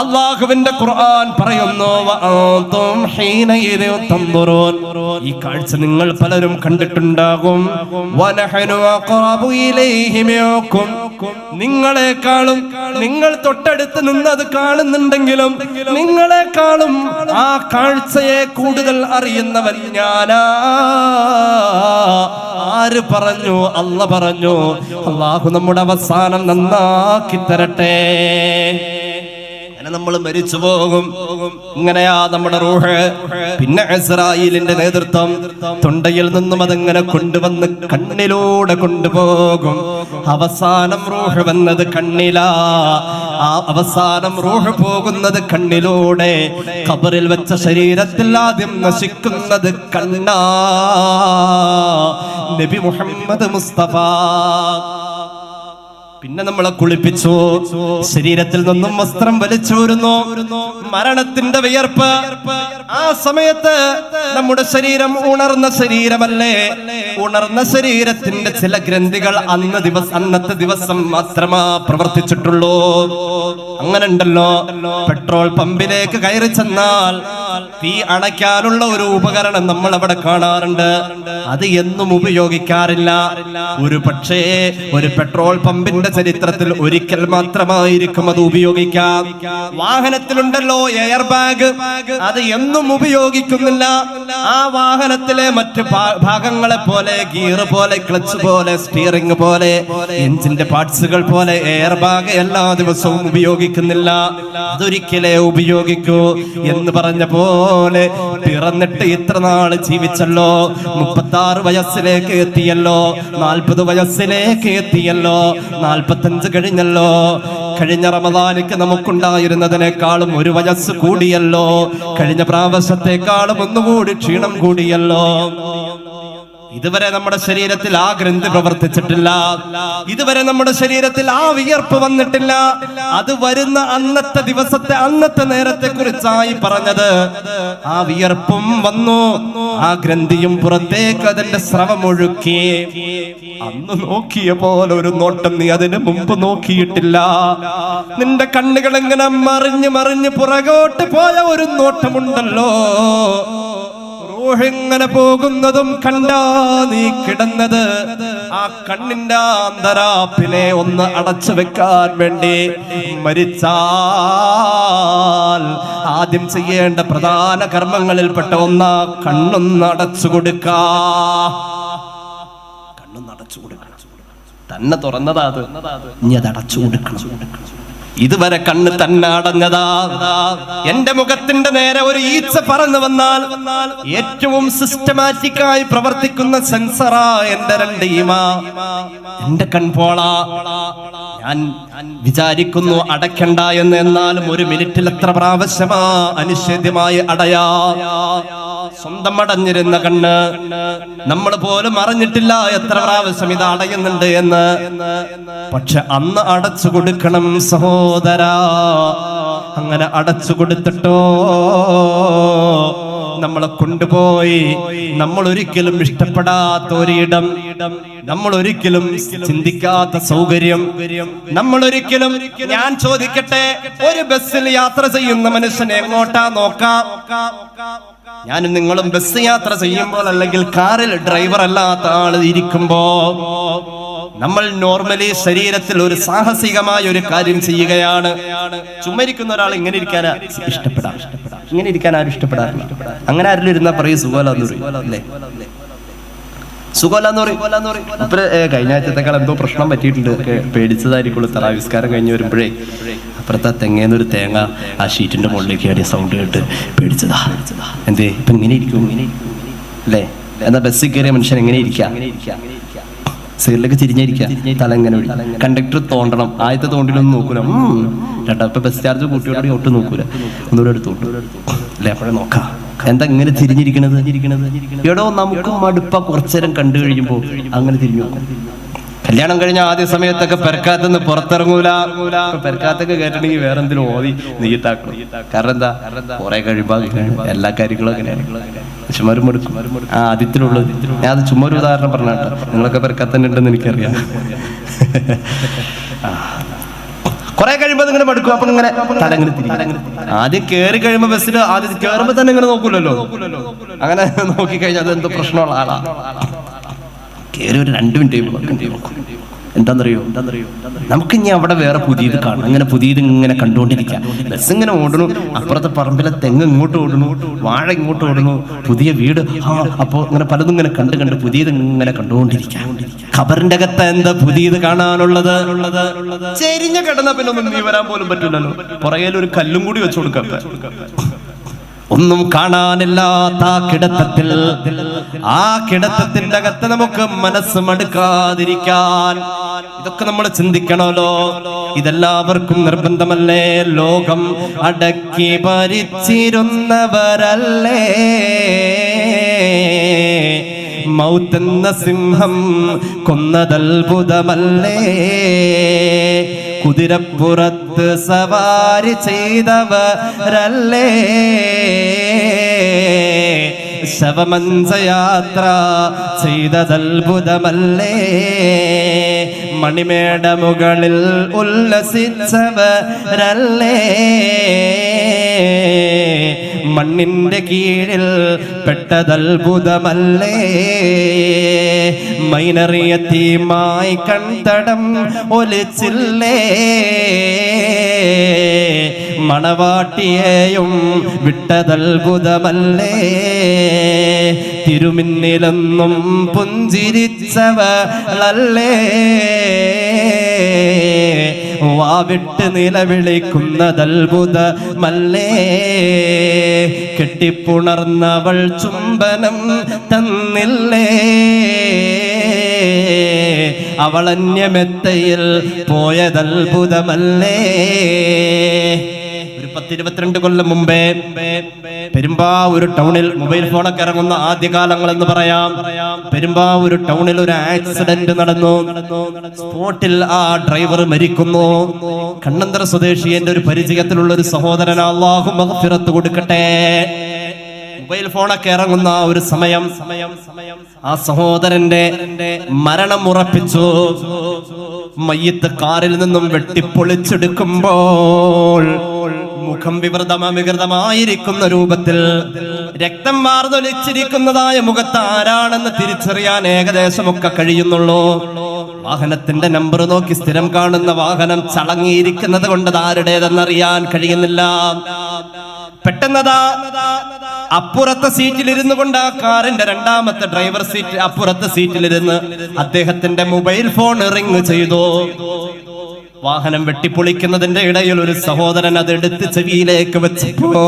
അല്ലാഹുവിന്റെ ഖുർആൻ പറയുന്നു, ഈ കാഴ്ച നിങ്ങൾ പലരും കണ്ടിട്ടുണ്ടാകും. നിങ്ങളെക്കാളും, നിങ്ങൾ തൊട്ടടുത്ത് നിന്നത് കാണുന്നുണ്ടെങ്കിലും നിങ്ങളെക്കാളും ആ കാഴ്ചയെ കൂടുതൽ അറിയുന്നവൻ ഞാനാ. ആര് പറഞ്ഞു? അല്ലാഹു പറഞ്ഞു. അല്ലാഹു നമ്മുടെ അവസാനം നന്നാക്കി തരട്ടെ. നമ്മൾ മരിച്ചു പോകും, ഇങ്ങനെയാ നമ്മുടെ റൂഹ്. പിന്നെ ഇസ്രായേലിന്റെ നേതൃത്വം തൊണ്ടയിൽ നിന്നും അതങ്ങനെ കൊണ്ടുവന്ന് കണ്ണിലൂടെ കൊണ്ടുപോകും. അവസാനം റൂഹ് വന്നത് കണ്ണിലാ. ആ അവസാനം റൂഹ് പോകുന്നത് കണ്ണിലൂടെ. ഖബറിൽ വെച്ച ശരീരത്തിൽ ആദ്യം നശിക്കുന്നത് കണ്ണാ. നബി മുഹമ്മദ് മുസ്തഫ. പിന്നെ നമ്മളെ കുളിപ്പിച്ചു, ശരീരത്തിൽ നിന്നും വസ്ത്രം വലിച്ചൂരുന്നു. മരണത്തിന്റെ വിയർപ്പ്. ആ സമയത്ത് നമ്മുടെ ശരീരം ഉണർന്ന ശരീരമല്ലേ. ഉണർന്ന ശരീരത്തിന്റെ ചില ഗ്രന്ഥികൾ അന്നത്തെ ദിവസം മാത്രമാ പ്രവർത്തിച്ചിട്ടുള്ളൂ. അങ്ങനെ ഉണ്ടല്ലോ, പെട്രോൾ പമ്പിലേക്ക് കയറി ചെന്നാൽ തീ അണയ്ക്കാനുള്ള ഒരു ഉപകരണം നമ്മൾ അവിടെ കാണാറുണ്ട്. അത് എന്നും ഉപയോഗിക്കാറില്ല. ഒരു പക്ഷേ ഒരു പെട്രോൾ പമ്പിന്റെ ചരിത്രത്തിൽ ഒരിക്കൽ മാത്രമായിരിക്കും അത് ഉപയോഗിക്കാം. വാഹനത്തിലുണ്ടല്ലോ എയർ ബാഗ്, അത് എന്നും ഉപയോഗിക്കുന്നില്ല. ആ വാഹനത്തിലെ മറ്റ് ഭാഗങ്ങളെ പോലെ, ഗിയർ പോലെ, ക്ലച്ച് പോലെ, സ്റ്റിയറിംഗ് പോലെ, എഞ്ചിന്റെ പാർട്സുകൾ പോലെ എയർ ബാഗ് എല്ലാ ദിവസവും ഉപയോഗിക്കുന്നില്ല. അതൊരിക്കലേ ഉപയോഗിക്കൂ എന്ന് പറഞ്ഞ പോലെ പിറന്നിട്ട് ഇത്ര നാള് ജീവിച്ചല്ലോ, 36 വയസ്സിലേക്ക് എത്തിയല്ലോ, 40 വയസ്സിലേക്ക് എത്തിയല്ലോ, 45 കഴിഞ്ഞല്ലോ. കഴിഞ്ഞ റമദാനിക്ക് നമുക്കുണ്ടായിരുന്നതിനേക്കാളും 1 വയസ്സ് കൂടിയല്ലോ. കഴിഞ്ഞ പ്രാവശ്യത്തെക്കാളും ഒന്നുകൂടി ക്ഷീണം കൂടിയല്ലോ. ഇതുവരെ നമ്മുടെ ശരീരത്തിൽ ആ ഗ്രന്ഥി പ്രവർത്തിച്ചിട്ടില്ല. ഇതുവരെ നമ്മുടെ ശരീരത്തിൽ ആ വിയർപ്പ് വന്നിട്ടില്ല. അത് വരുന്ന അന്നത്തെ ദിവസത്തെ, അന്നത്തെ നേരത്തെ കുറിച്ചായി പറഞ്ഞത്. ആ വിയർപ്പും വന്നു, ആ ഗ്രന്ഥിയും പുറത്തേക്ക് അതിന്റെ സ്രവമൊഴുക്കി. അന്ന് നോക്കിയ പോലെ ഒരു നോട്ടം നീ അതിന് മുമ്പ് നോക്കിയിട്ടില്ല. നിന്റെ കണ്ണുകൾ ഇങ്ങനെ മറിഞ്ഞ് മറിഞ്ഞ് പുറകോട്ട് പോയ ഒരു നോട്ടമുണ്ടല്ലോ. ഇങ്ങനെ പോകുന്നതും കണ്ടാ നീ കിടന്നത്. ആ കണ്ണിന്റെ അന്തരാപ്പിനെ ഒന്ന് അടച്ചു വെക്കാൻ വേണ്ടി മരിച്ചാൽ ആദ്യം ചെയ്യേണ്ട പ്രധാന കർമ്മങ്ങളിൽപ്പെട്ട ഒന്നാ കണ്ണൊന്ന് അടച്ചു കൊടുക്കാ. കണ്ണൊന്ന് അടച്ചു കൊടുക്കണം. തന്നെ തുറന്നതാ അത്, ഇനി അത് അടച്ചു കൊടുക്കണം. ഇതുവരെ കണ്ണ് തന്നെ അടഞ്ഞതാ. എന്റെ മുഖത്തിന്റെ നേരെ ഒരു ഈച്ച പറന്നു വന്നാൽ ഏറ്റവും സിസ്റ്റമാറ്റിക്കായി പ്രവർത്തിക്കുന്ന സെൻസറാ എന്റെ രണ്ട് ഈമ, എന്റെ കൺപോള. ഞാൻ വിചാരിക്കുന്നു അടയ്ക്കണ്ട എന്ന്, എന്നാലും ഒരു മിനിറ്റിൽ എത്ര പ്രാവശ്യമാ അനിഷേധ്യമായി അടയാ. സ്വന്തം അടഞ്ഞിരുന്ന കണ്ണ് നമ്മൾ പോലും അറിഞ്ഞിട്ടില്ല എത്ര പ്രാവശ്യം ഇത് അടയുന്നുണ്ട് എന്ന്. പക്ഷെ അന്ന് അടച്ചു കൊടുക്കണം സഹോദരാ. അങ്ങനെ അടച്ചു കൊടുത്തിട്ടോ നമ്മളെ കൊണ്ടുപോയി നമ്മൾ ഒരിക്കലും ഇഷ്ടപ്പെടാത്ത ഒരിടം, നമ്മൾ ഒരിക്കലും ചിന്തിക്കാത്ത സൗകര്യം, നമ്മൾ ഒരിക്കലും, ഞാൻ ചോദിക്കട്ടെ, ഒരു ബസ്സിൽ യാത്ര ചെയ്യുന്ന മനുഷ്യനെ എങ്ങോട്ടാ നോക്കാം? ഞാനും നിങ്ങളും ബസ് യാത്ര ചെയ്യുമ്പോൾ അല്ലെങ്കിൽ കാറിൽ ഡ്രൈവർ അല്ലാത്ത ആൾ ഇരിക്കുമ്പോ നമ്മൾ നോർമലി ശരീരത്തിൽ ഒരു സാഹസികമായ ഒരു കാര്യം ചെയ്യുകയാണ്. ചുമ്മാരിക്കുന്ന ഒരാൾ ഇങ്ങനെ ഇരിക്കാനാ ഇഷ്ടപ്പെടാം, ഇങ്ങനെ ഇരിക്കാൻ ആരും ഇഷ്ടപ്പെടാറില്ല. അങ്ങനെ ആരെങ്കിലും ഇരുന്നാ പറയും സുഖമല്ലാന്ന് പറയും, അല്ലേ? സുഖമല്ലാന്ന് പറയും. അപ്പൊ കഴിഞ്ഞ ആഴ്ചത്തേക്കാൾ എന്തോ പ്രശ്നം പറ്റിയിട്ടുണ്ട്, പേടിച്ചതായിരിക്കുള്ളൂ. തറാവിസ്കാരം കഴിഞ്ഞ് വരുമ്പോഴേ അപ്പുറത്തെ തെങ്ങേന്നൊരു തേങ്ങ ആ ഷീറ്റിന്റെ മുകളിലേക്ക് ആടിയ സൗണ്ട് കേട്ട് പേടിച്ചതാ. എന്തേ ഇപ്പൊ ഇങ്ങനെ ഇരിക്കും, അല്ലേ? എന്നാ ബസ്സിൽ കയറിയ മനുഷ്യൻ എങ്ങനെ ഇരിക്കാം? സൈഡിലേക്ക് തിരിഞ്ഞിരിക്കാം, തല എങ്ങനെ വിടും? കണ്ടക്ടർ തോണ്ടണം, ആദ്യത്തെ തോണ്ടിലൊന്നും നോക്കൂല. ഇപ്പൊ ബസ് ചാർജ് കൂട്ടിയോടെ ഒട്ടും നോക്കൂല, ഒന്നുകൂടെ എടുത്തു അല്ലെ? അപ്പോഴേ നോക്കാം എന്താ ഇങ്ങനെ തിരിഞ്ഞിരിക്കണത്. എടോ നമുക്ക് മടുപ്പ കുറച്ചേരം കണ്ടു കഴിയുമ്പോ അങ്ങനെ തിരിഞ്ഞു നോക്കും. കല്യാണം കഴിഞ്ഞ ആദ്യ സമയത്തൊക്കെ പെരക്കാത്തുനിന്ന് പുറത്തിറങ്ങൂല. പെരക്കാത്തൊക്കെ കേട്ടിട്ടുണ്ടെങ്കിൽ വേറെ എന്തെങ്കിലും ഓതി നെയ്യത്താക്കണം. കാരണം എന്താ, കുറെ കഴിയുമ്പോ എല്ലാ കാര്യങ്ങളും അങ്ങനെയാണ്. ചുമ്മാരും മടുക്കും. ആ ആദ്യത്തിലുള്ളത് ഞാൻ അത് ചുമ്മാ ഒരു ഉദാഹരണം പറഞ്ഞാട്ടോ. നിങ്ങളൊക്കെ പെരക്കാത്ത തന്നെ ഉണ്ടെന്ന് എനിക്കറിയാം. കുറെ കഴിയുമ്പോ ഇങ്ങനെ മടുക്കും. അപ്പൊ ഇങ്ങനെ തലങ്ങനെ തിരിക്കും. ആദ്യം കയറി കഴിയുമ്പോ ബസ്സിൽ ആദ്യം കയറുമ്പോ തന്നെ ഇങ്ങനെ നോക്കൂലല്ലോ. അങ്ങനെ നോക്കിക്കഴിഞ്ഞാൽ അത് എന്തോ പ്രശ്നമുള്ള ആളാ. കയറി ഒരു 2 മിനിറ്റ് നോക്കും. എന്താന്നറിയോ, നമുക്ക് ഇനി അവിടെ വേറെ പുതിയത് കാണും. അങ്ങനെ പുതിയത് ഇങ്ങനെ കണ്ടുകൊണ്ടിരിക്കാം. ബസ് ഇങ്ങനെ ഓടണു, അപ്പുറത്തെ പറമ്പിലെ തെങ്ങ് ഇങ്ങോട്ട് ഓടണു, വാഴ ഇങ്ങോട്ട് ഓടണു, പുതിയ വീട്. അപ്പോ ഇങ്ങനെ പലതും ഇങ്ങനെ കണ്ട് പുതിയത് ഇങ്ങനെ കണ്ടുകൊണ്ടിരിക്കാം. ഖബറിന്റെ അകത്ത് എന്താ പുതിയത് കാണാനുള്ളത്? ചെരിഞ്ഞ കിടന്ന പിന്നെ ഒന്നും നീ വരാൻ പോലും പറ്റില്ലല്ലോ. പുറകെ ഒരു കല്ലും കൂടി വെച്ചു കൊടുക്കാം. ഒന്നും കാണാനില്ലാത്ത ആ കിടത്തത്തിന്റെ അകത്ത് നമുക്ക് മനസ്സ് മടുക്കാതിരിക്കാൻ ഇതൊക്കെ നമ്മൾ ചിന്തിക്കണമല്ലോ. ഇതെല്ലാവർക്കും നിർബന്ധമല്ലേ? ലോകം അടക്കി ഭരിച്ചിരുന്നവരല്ലേ മൗത്തെന്ന സിംഹം കൊന്നതത്ഭുതമല്ലേ? കുതിരപ്പുറത്ത് സവാരി ചെയ്തവരല്ലേ ശവമഞ്ചയാത്ര ചെയ്തതത്ഭുതമല്ലേ? മണിമേട മുകളിൽ ഉല്ലസിച്ചവരല്ലേ മണ്ണിന്റെ കീഴിൽ പെട്ടതത്ഭുതമല്ലേ? മൈനറിയത്തീമായി കൺതടം ഒലിച്ചില്ലേ മണവാട്ടിയെയും വിട്ടതത്ഭുതമല്ലേ? തിരുമിന്നിലെന്നും പുഞ്ചിരിച്ചവളല്ലേ വാവിട്ട് നിലവിളിക്കുന്നതത്ഭുതമല്ലേ? കെട്ടിപ്പുണർന്നവൾ ചുംബനം തന്നില്ലേ അവളന്യമെത്തയിൽ പോയതത്ഭുതമല്ലേ? 10-22 കൊല്ലം മുമ്പേ പെരുമ്പാവൂർ ടൗണിൽ മൊബൈൽ ഫോണൊക്കെ ഇറങ്ങുന്ന ആദ്യകാലങ്ങൾ എന്ന് പറയാം. പെരുമ്പാവൂർ ടൗണിൽ ഒരു ആക്സിഡന്റ് നടന്നു. സ്പോട്ടിൽ ആ ഡ്രൈവർ മരിക്കുന്നു. കണ്ണന്തറ സ്വദേശി എന്റെ ഒരു പരിചയത്തിലുള്ള ഒരു സഹോദരൻ, അല്ലാഹു മഗ്ഫിറത്ത് കൊടുക്കട്ടെ. മൊബൈൽ ഫോണൊക്കെ ഇറങ്ങുന്ന ഒരു സമയം ആ സഹോദരന്റെ മരണം ഉറപ്പിച്ചു. മയ്യത്ത് കാറിൽ നിന്നും വെട്ടിപ്പൊളിച്ചെടുക്കുമ്പോൾ മുഖം വികൃതമായിരിക്കുന്ന രൂപത്തിൽ രക്തം വാർന്നൊലിച്ചിരിക്കുന്നതായ മുഖത്ത് ആരാണെന്ന് തിരിച്ചറിയാൻ ഏകദേശമൊക്കെ കഴിയുന്നുള്ളൂ. വാഹനത്തിന്റെ നമ്പർ നോക്കി സ്ഥിരം കാണുന്ന വാഹനം ചളങ്ങിയിരിക്കുന്നത് കൊണ്ട് ആരുടേതെന്നറിയാൻ കഴിയുന്നില്ല. പെട്ടെന്നതാ അപ്പുറത്തെ സീറ്റിലിരുന്നു കൊണ്ട് ആ കാറിന്റെ രണ്ടാമത്തെ ഡ്രൈവർ സീറ്റ് അപ്പുറത്തെ സീറ്റിലിരുന്ന് അദ്ദേഹത്തിന്റെ മൊബൈൽ ഫോൺ റിംഗ് ചെയ്തു. വാഹനം വെട്ടിപ്പൊളിക്കുന്നതിന്റെ ഇടയിൽ ഒരു സഹോദരൻ അതെടുത്ത് ചെവിയിലേക്ക് വെച്ചപ്പോ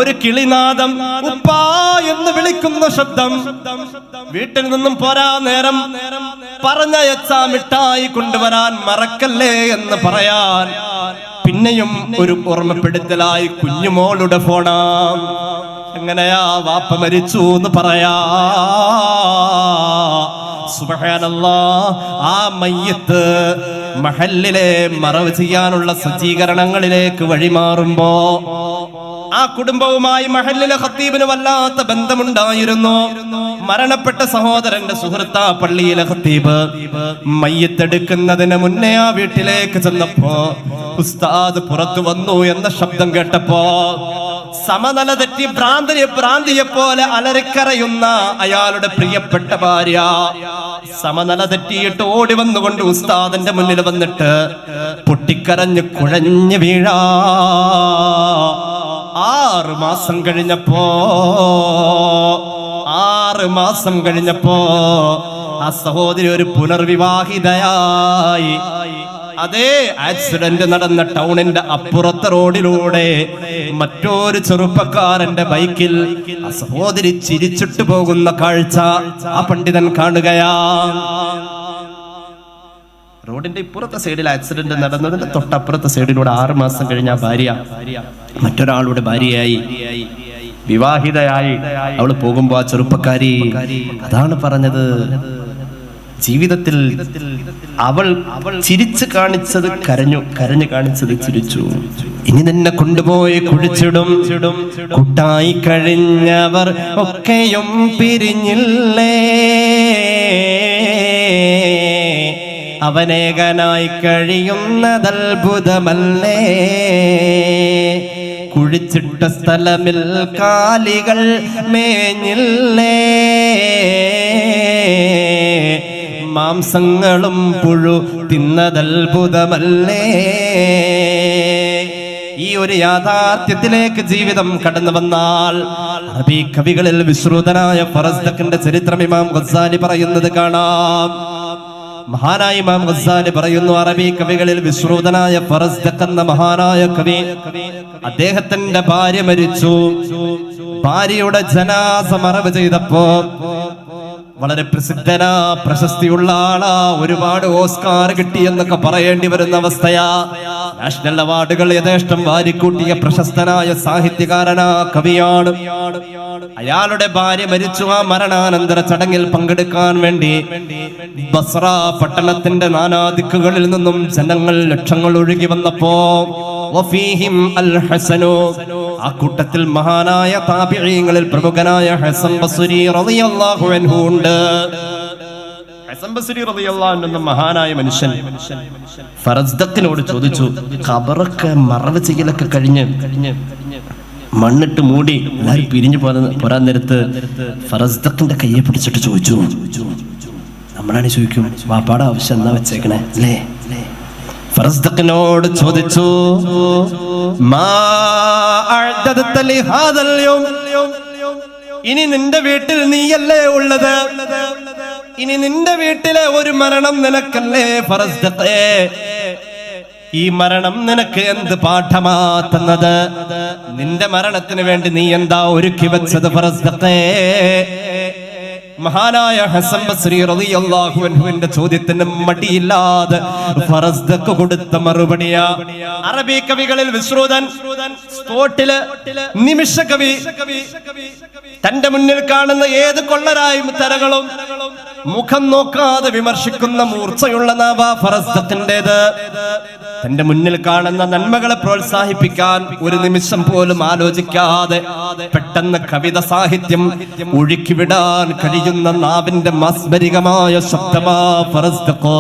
ഒരു കിളിനാദം, ഉപ്പാ എന്ന് വിളിക്കുന്ന ശബ്ദം. വീട്ടിൽ നിന്നും പോരാ നേരം പറഞ്ഞയച്ച മിഠായി കൊണ്ടുവരാൻ മറക്കല്ലേ എന്ന് പറയാൻ പിന്നെയും ഒരു ഓർമ്മപ്പെടുത്തലായി കുഞ്ഞുമോളുടെ ഫോണാ. എങ്ങനെയാ വാപ്പ മരിച്ചു എന്ന് പറയാ. സുബ്ഹാനല്ലാഹ്, ആ മയ്യത്ത് മഹല്ലിലെ മറവ് ചെയ്യാനുള്ള സജ്ജീകരണങ്ങളിലേക്ക് വഴിമാറുമ്പോ ആ കുടുംബവുമായി മഹല്ലിലെ ഖത്തീബിന് വല്ലാത്ത ബന്ധമുണ്ടായിരുന്നു. മരണപ്പെട്ട സഹോദരന്റെ സുഹൃത്താ പള്ളിയിലെ ഖത്തീബ്. മയ്യത്തെടുക്കുന്നതിന് മുന്നേ ആ വീട്ടിലേക്ക് ചെന്നപ്പോ ഉസ്താദ് പുറത്തു വന്നു എന്ന ശബ്ദം കേട്ടപ്പോ സമനില തെറ്റി ഭ്രാന്തിയെ പോലെ അലറിക്കരയുന്ന അയാളുടെ പ്രിയപ്പെട്ട ഭാര്യ സമനില തെറ്റിയിട്ട് ഓടി വന്നുകൊണ്ട് ഉസ്താദിന്റെ മുന്നിൽ വന്നിട്ട് പൊട്ടിക്കരഞ്ഞ് കുഴഞ്ഞു വീഴാ. 6 മാസം കഴിഞ്ഞപ്പോ ആ സഹോദരി ഒരു പുനർവിവാഹിതയായി. അതേ ആക്സിഡന്റ് നടന്ന ടൗണിന്റെ അപ്പുറത്തെ റോഡിലൂടെ മറ്റൊരു ചെറുപ്പക്കാരന്റെ ബൈക്കിൽ ആ സഹോദരി ചിരിച്ചിട്ട് പോകുന്ന കാഴ്ച ആ പണ്ഡിതൻ കാണുകയാ. റോഡിന്റെ ഇപ്പുറത്തെ സൈഡിൽ ആക്സിഡന്റ് നടന്നതിന്റെ തൊട്ടപ്പുറത്തെ സൈഡിലൂടെ 6 മാസം കഴിഞ്ഞ ഭാര്യ മറ്റൊരാളുടെ ഭാര്യയായി, വിവാഹിതയായി. അവള് പോകുമ്പോ ആ ചെറുപ്പക്കാരി അതാണ് പറഞ്ഞത്, ജീവിതത്തിൽ അവൾ ചിരിച്ചു കാണിച്ചത് കരഞ്ഞു, കരഞ്ഞു കാണിച്ചത് ചിരിച്ചു. ഇനി നിന്നെ കൊണ്ടുപോയി കുഴിച്ചിടും, കൂട്ടായി കഴിഞ്ഞവർ ഒക്കെയും പിരിഞ്ഞില്ലേ, അവനേകനായി കഴിയുന്നതത്ഭുതമല്ലേ, കുഴിച്ചിട്ട സ്ഥലമിൽ കാലികൾ മേഞ്ഞില്ലേ, മാംസങ്ങളും പുഴു തിന്നതത്ഭുതമല്ലേ. ഈ ഒരു യാഥാർത്ഥ്യത്തിലേക്ക് ജീവിതം കടന്നു വന്നാൽ അറബി കവികളിൽ വിശ്രുതനായ ഫറസ്ദഖിന്റെ ചരിത്രം ഇമാം ഗസാലി പറയുന്നത് കാണാം. മഹാനായ ഇമാം ഗസാലി പറയുന്നു, അറബി കവികളിൽ വിശ്രുതനായ ഫറസ്ദഖ് എന്ന മഹാനായ കവി, അദ്ദേഹത്തിന്റെ ഭാര്യ മരിച്ചു. ഭാര്യയുടെ ജനാസ മറവ് ചെയ്തപ്പോ വളരെ പ്രശസ്തിയുള്ള ആളാ, ഒരുപാട് ഓസ്കാർ കിട്ടി എന്നൊക്കെ പറയേണ്ടി വരുന്ന അവസ്ഥയാ. നാഷണൽ അവാർഡുകൾ യഥേഷ്ടം വാരിക്കൂട്ടിയ പ്രശസ്തനായ സാഹിത്യകാരനാ, കവിയാണ്. അയാളുടെ ഭാര്യ മരിച്ചു. ആ മരണാനന്തര ചടങ്ങിൽ പങ്കെടുക്കാൻ വേണ്ടി ബസ്ര പട്ടണത്തിന്റെ നാനാദിക്കുകളിൽ നിന്നും ജനങ്ങൾ ലക്ഷങ്ങൾ ഒഴുകി വന്നപ്പോ വഫീഹിം അൽ ഹസനു, ആ കൂട്ടത്തിൽ മഹാനായ താബിഈങ്ങളിൽ പ്രമുഖനായ ഹസൻ ബസ്രി റളിയല്ലാഹു അൻഹു ഉണ്ട്. ഹസൻ ബസ്രി റളിയല്ലാഹു അൻഹു എന്ന മഹാനായ മനുഷ്യൻ ഫറസ്ദഖിനോട് ചോദിച്ചു, ഖബറൊക്കെ മറവ് ചെയ്യലൊക്കെ കഴിഞ്ഞ് മണ്ണിട്ട് മൂടി എല്ലാവരും പിരിഞ്ഞു പോരാൻ നേരത്ത് ഫറസ്ദഖിന്റെ കയ്യെ പിടിച്ചിട്ട് ചോദിച്ചു, നമ്മളാണ് ചോദിക്കും, വാപ്പാടെ ആവശ്യം എന്താ വെച്ചേക്കണേ അല്ലേ? ഫറസ്ദഖിനോട് ചോദിച്ചു, ഇനി നിന്റെ വീട്ടിൽ നീയല്ലേ ഉള്ളത്, ഇനി നിന്റെ വീട്ടിലെ ഒരു മരണം നിനക്കല്ലേ ഫറസ്ദഖേ, ഈ മരണം നിനക്ക് എന്ത് പാഠമാ തന്നത്, നിന്റെ മരണത്തിന് വേണ്ടി നീ എന്താ ഒരുക്കി വെച്ചത് ഫറസ്ദഖേ? മഹാനായ ഹസൻ ബസ്രി റളിയല്ലാഹു അൻഹുവിന്റെ ചോദ്യത്തിന് മടിയില്ലാതെ ഫറസ്ദഖ് കൊടുത്ത മറുപടിയാ. അറബി കവികളിൽ വിശ്രുതൻ, സ്പോട്ടില് നിമിഷ കവി, തന്റെ മുന്നിൽ കാണുന്ന ഏത് കൊള്ളരായും തരകളും മുഖം നോക്കാതെ വിമർശിക്കുന്ന മൂർച്ചയുള്ള നാവ ഫറസ്ദഖിന്റേത്. തന്റെ മുന്നിൽ കാണുന്ന നന്മകളെ പ്രോത്സാഹിപ്പിക്കാൻ ഒരു നിമിഷം പോലും ആലോചിക്കാതെ പെട്ടെന്ന് കവിത സാഹിത്യം ഒഴുക്കിവിടാൻ കഴിയുന്ന നാവിന്റെ മാസ്മരികമായ ശബ്ദമാ ഫറസ്ദഖ്.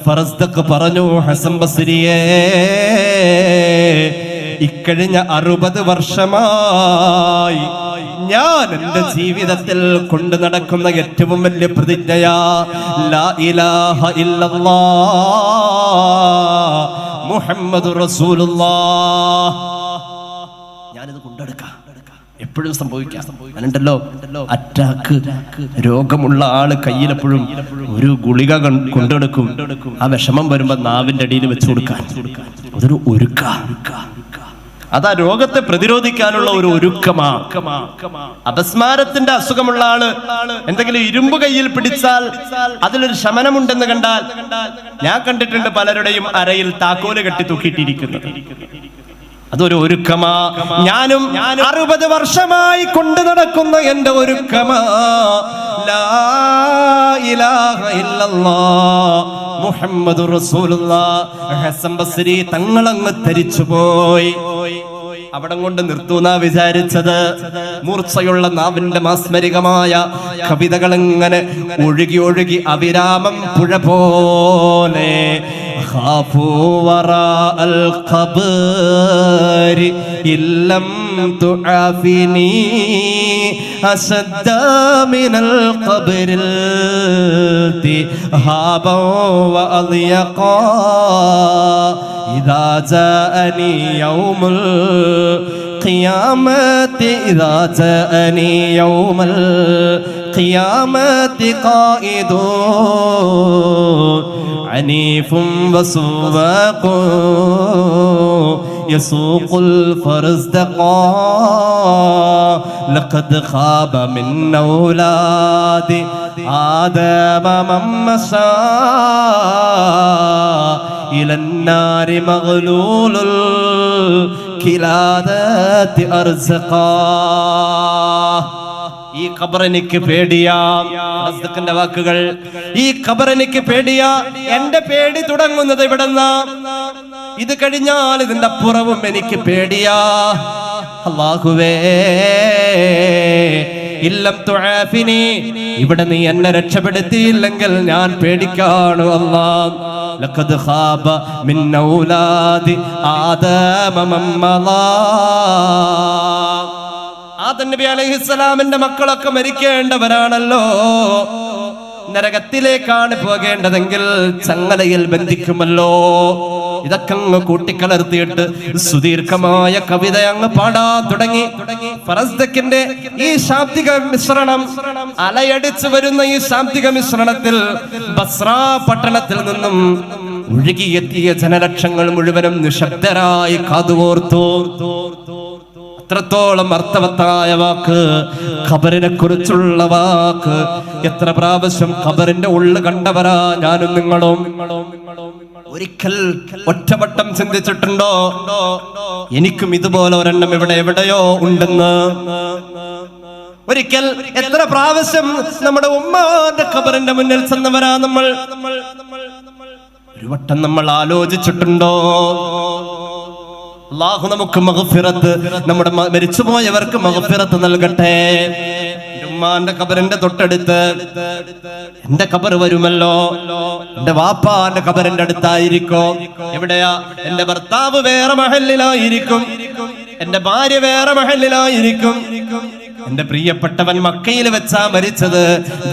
ഫറസ്ദഖ് പറഞ്ഞു, ഹസൻ ബസ്രിയേ, ഇക്കഴിഞ്ഞ 60 വർഷമായി ഞാൻ എന്റെ ജീവിതത്തിൽ കൊണ്ടു നടക്കുന്ന ഏറ്റവും വലിയ പ്രതിജ്ഞയാ ലാ ഇലാഹ ഇല്ലല്ലാഹ് മുഹമ്മദുർ റസൂലുള്ളാഹ്. ഞാനിത് കൊണ്ടെടുക്കാം. എപ്പോഴും സംഭവിക്കാം. അതുണ്ടല്ലോ അറ്റാക്ക് രോഗമുള്ള ആള് കയ്യിലെപ്പോഴും ഒരു ഗുളിക കൊണ്ടെടുക്കും. ആ വിഷമം വരുമ്പോ നാവിന്റെ അടിയിൽ വെച്ചു കൊടുക്കാൻ. അതൊരു ഒരുക്ക. അതാ രോഗത്തെ പ്രതിരോധിക്കാനുള്ള ഒരു ഒരുക്കമാ. അപസ്മാരത്തിന്റെ അസുഖമുള്ള ആള് എന്തെങ്കിലും ഇരുമ്പ് കയ്യിൽ പിടിച്ചാൽ അതിലൊരു ശമനമുണ്ടെന്ന് കണ്ടാൽ, ഞാൻ കണ്ടിട്ടുണ്ട് പലരുടെയും അരയിൽ താക്കോല് കെട്ടി തൂക്കിയിട്ടിരിക്കുന്നത്. അതൊരു ഒരുക്കമാ. ഞാനും 60 വർഷമായി കൊണ്ടു നടക്കുന്ന എന്റെ ഒരുക്കമാ. ലാ ഇലാഹ ഇല്ലല്ലാഹ് മുഹമ്മദുർ റസൂലുള്ളാഹ്. ഹസൻ ബസ്രി തങ്ങളങ്ങ് തരിച്ചുപോയി. അവിടം കൊണ്ട് നിർത്തൂന്നാ വിചാരിച്ചത്. മൂർച്ചയുള്ള നാവിന്റെ മാസ്മരികമായ കവിതകൾ ഇങ്ങനെ ഒഴുകി ഒഴുകി അവിരാമം പുഴ പോലെ. خافوا وراء القبر إن لم تعافني أشد من القبر التهابا وأضيقا إذا جاءني يوم القيامة إذا جاءني يوم القيامة قائد عنيف وسواق يسوق الفرزدقا لقد خاب من أولاد آدم من مشى إلى النار مغلول الكلادة أرزقا. ഈ ഖബർ എനിക്ക് പേടിയാ. റസ്ദഖിന്റെ വാക്കുകൾ. ഈ ഖബർ എനിക്ക് പേടിയാ. എന്റെ പേടി തുടങ്ങുന്നത് ഇവിടെന്നാ. ഇത് കഴിഞ്ഞാൽ ഇതിന്റെ അപ്പുറവും എനിക്ക് പേടിയാ. അല്ലാഹുവേ, ഇല്ലം തുആഫിനി, ഇവിടെ നീ എന്നെ രക്ഷപ്പെടുത്തിയില്ലെങ്കിൽ ഞാൻ പേടിക്കാണു അല്ലാഹ്. ലഖദ് ഖാബ മിൻ ഔലാദി ആദമ മമ്മലാ. ആദം നബി അലൈഹിസ്സലാമിന്റെ മക്കളൊക്കെ മരിക്കേണ്ടവരാണല്ലോ. നരകത്തിലേക്കാണ് പോകേണ്ടതെങ്കിൽ ചങ്ങലയിൽ ബന്ധിക്കുമല്ലോ. ഇതൊക്കെ അങ്ങ് കൂട്ടിക്കലർത്തിയിട്ട് സുദീർഘമായ കവിത അങ്ങ് പാടാൻ തുടങ്ങി. ഫറസ്ദഖിന്റെ ഈ ശാബ്ദിക മിശ്രണം, അലയടിച്ചു വരുന്ന ഈ ശാബ്ദിക മിശ്രണത്തിൽ ബസ്ര പട്ടണത്തിൽ നിന്നും ഒഴുകിയെത്തിയ ജനലക്ഷങ്ങൾ മുഴുവനും നിശബ്ദരായി കാതുകോർത്തു. എത്രത്തോളം അർത്ഥവത്തായ വാക്ക്, ഖബറിനെ കുറിച്ചുള്ള വാക്ക്. എത്ര പ്രാവശ്യം ഖബറിന്റെ ഉള്ളു കണ്ടവരാ ഞാനും നിങ്ങളും. ഒരിക്കൽ ഒറ്റവട്ടം ചിന്തിച്ചിട്ടുണ്ടോ എനിക്കും ഇതുപോലെ ഒരെണ്ണം ഇവിടെ എവിടെയോ ഉണ്ടെന്ന്? ഒരിക്കൽ എത്ര പ്രാവശ്യം നമ്മുടെ ഉമ്മാന്റെ ഖബറിന്റെ മുന്നിൽ ചെന്നവരാ നമ്മൾ? ഒരു വട്ടം നമ്മൾ ആലോചിച്ചിട്ടുണ്ടോ? അല്ലാഹു നമുക്ക് മഗ്ഫിറത്ത്, നമ്മുടെ മരിച്ചുപോയവർക്ക് മഗ്ഫിറത്ത് നൽകട്ടെ. ഉമ്മാന്റെ ഖബറിന്റെ തൊട്ടടുത്ത് എന്റെ ഖബർ വരുമല്ലോ. എന്റെ വാപ്പാന്റെ ഖബറിന്റെ അടുത്തായിരിക്കും. എവിടെയാ? എന്റെ ഭർത്താവ് വേറെ മഹല്ലിലായിരിക്കും, എന്റെ ഭാര്യ വേറെ മഹല്ലിലായിരിക്കും. എന്റെ പ്രിയപ്പെട്ടവൻ മക്കയിൽ വെച്ചാ മരിച്ചത്,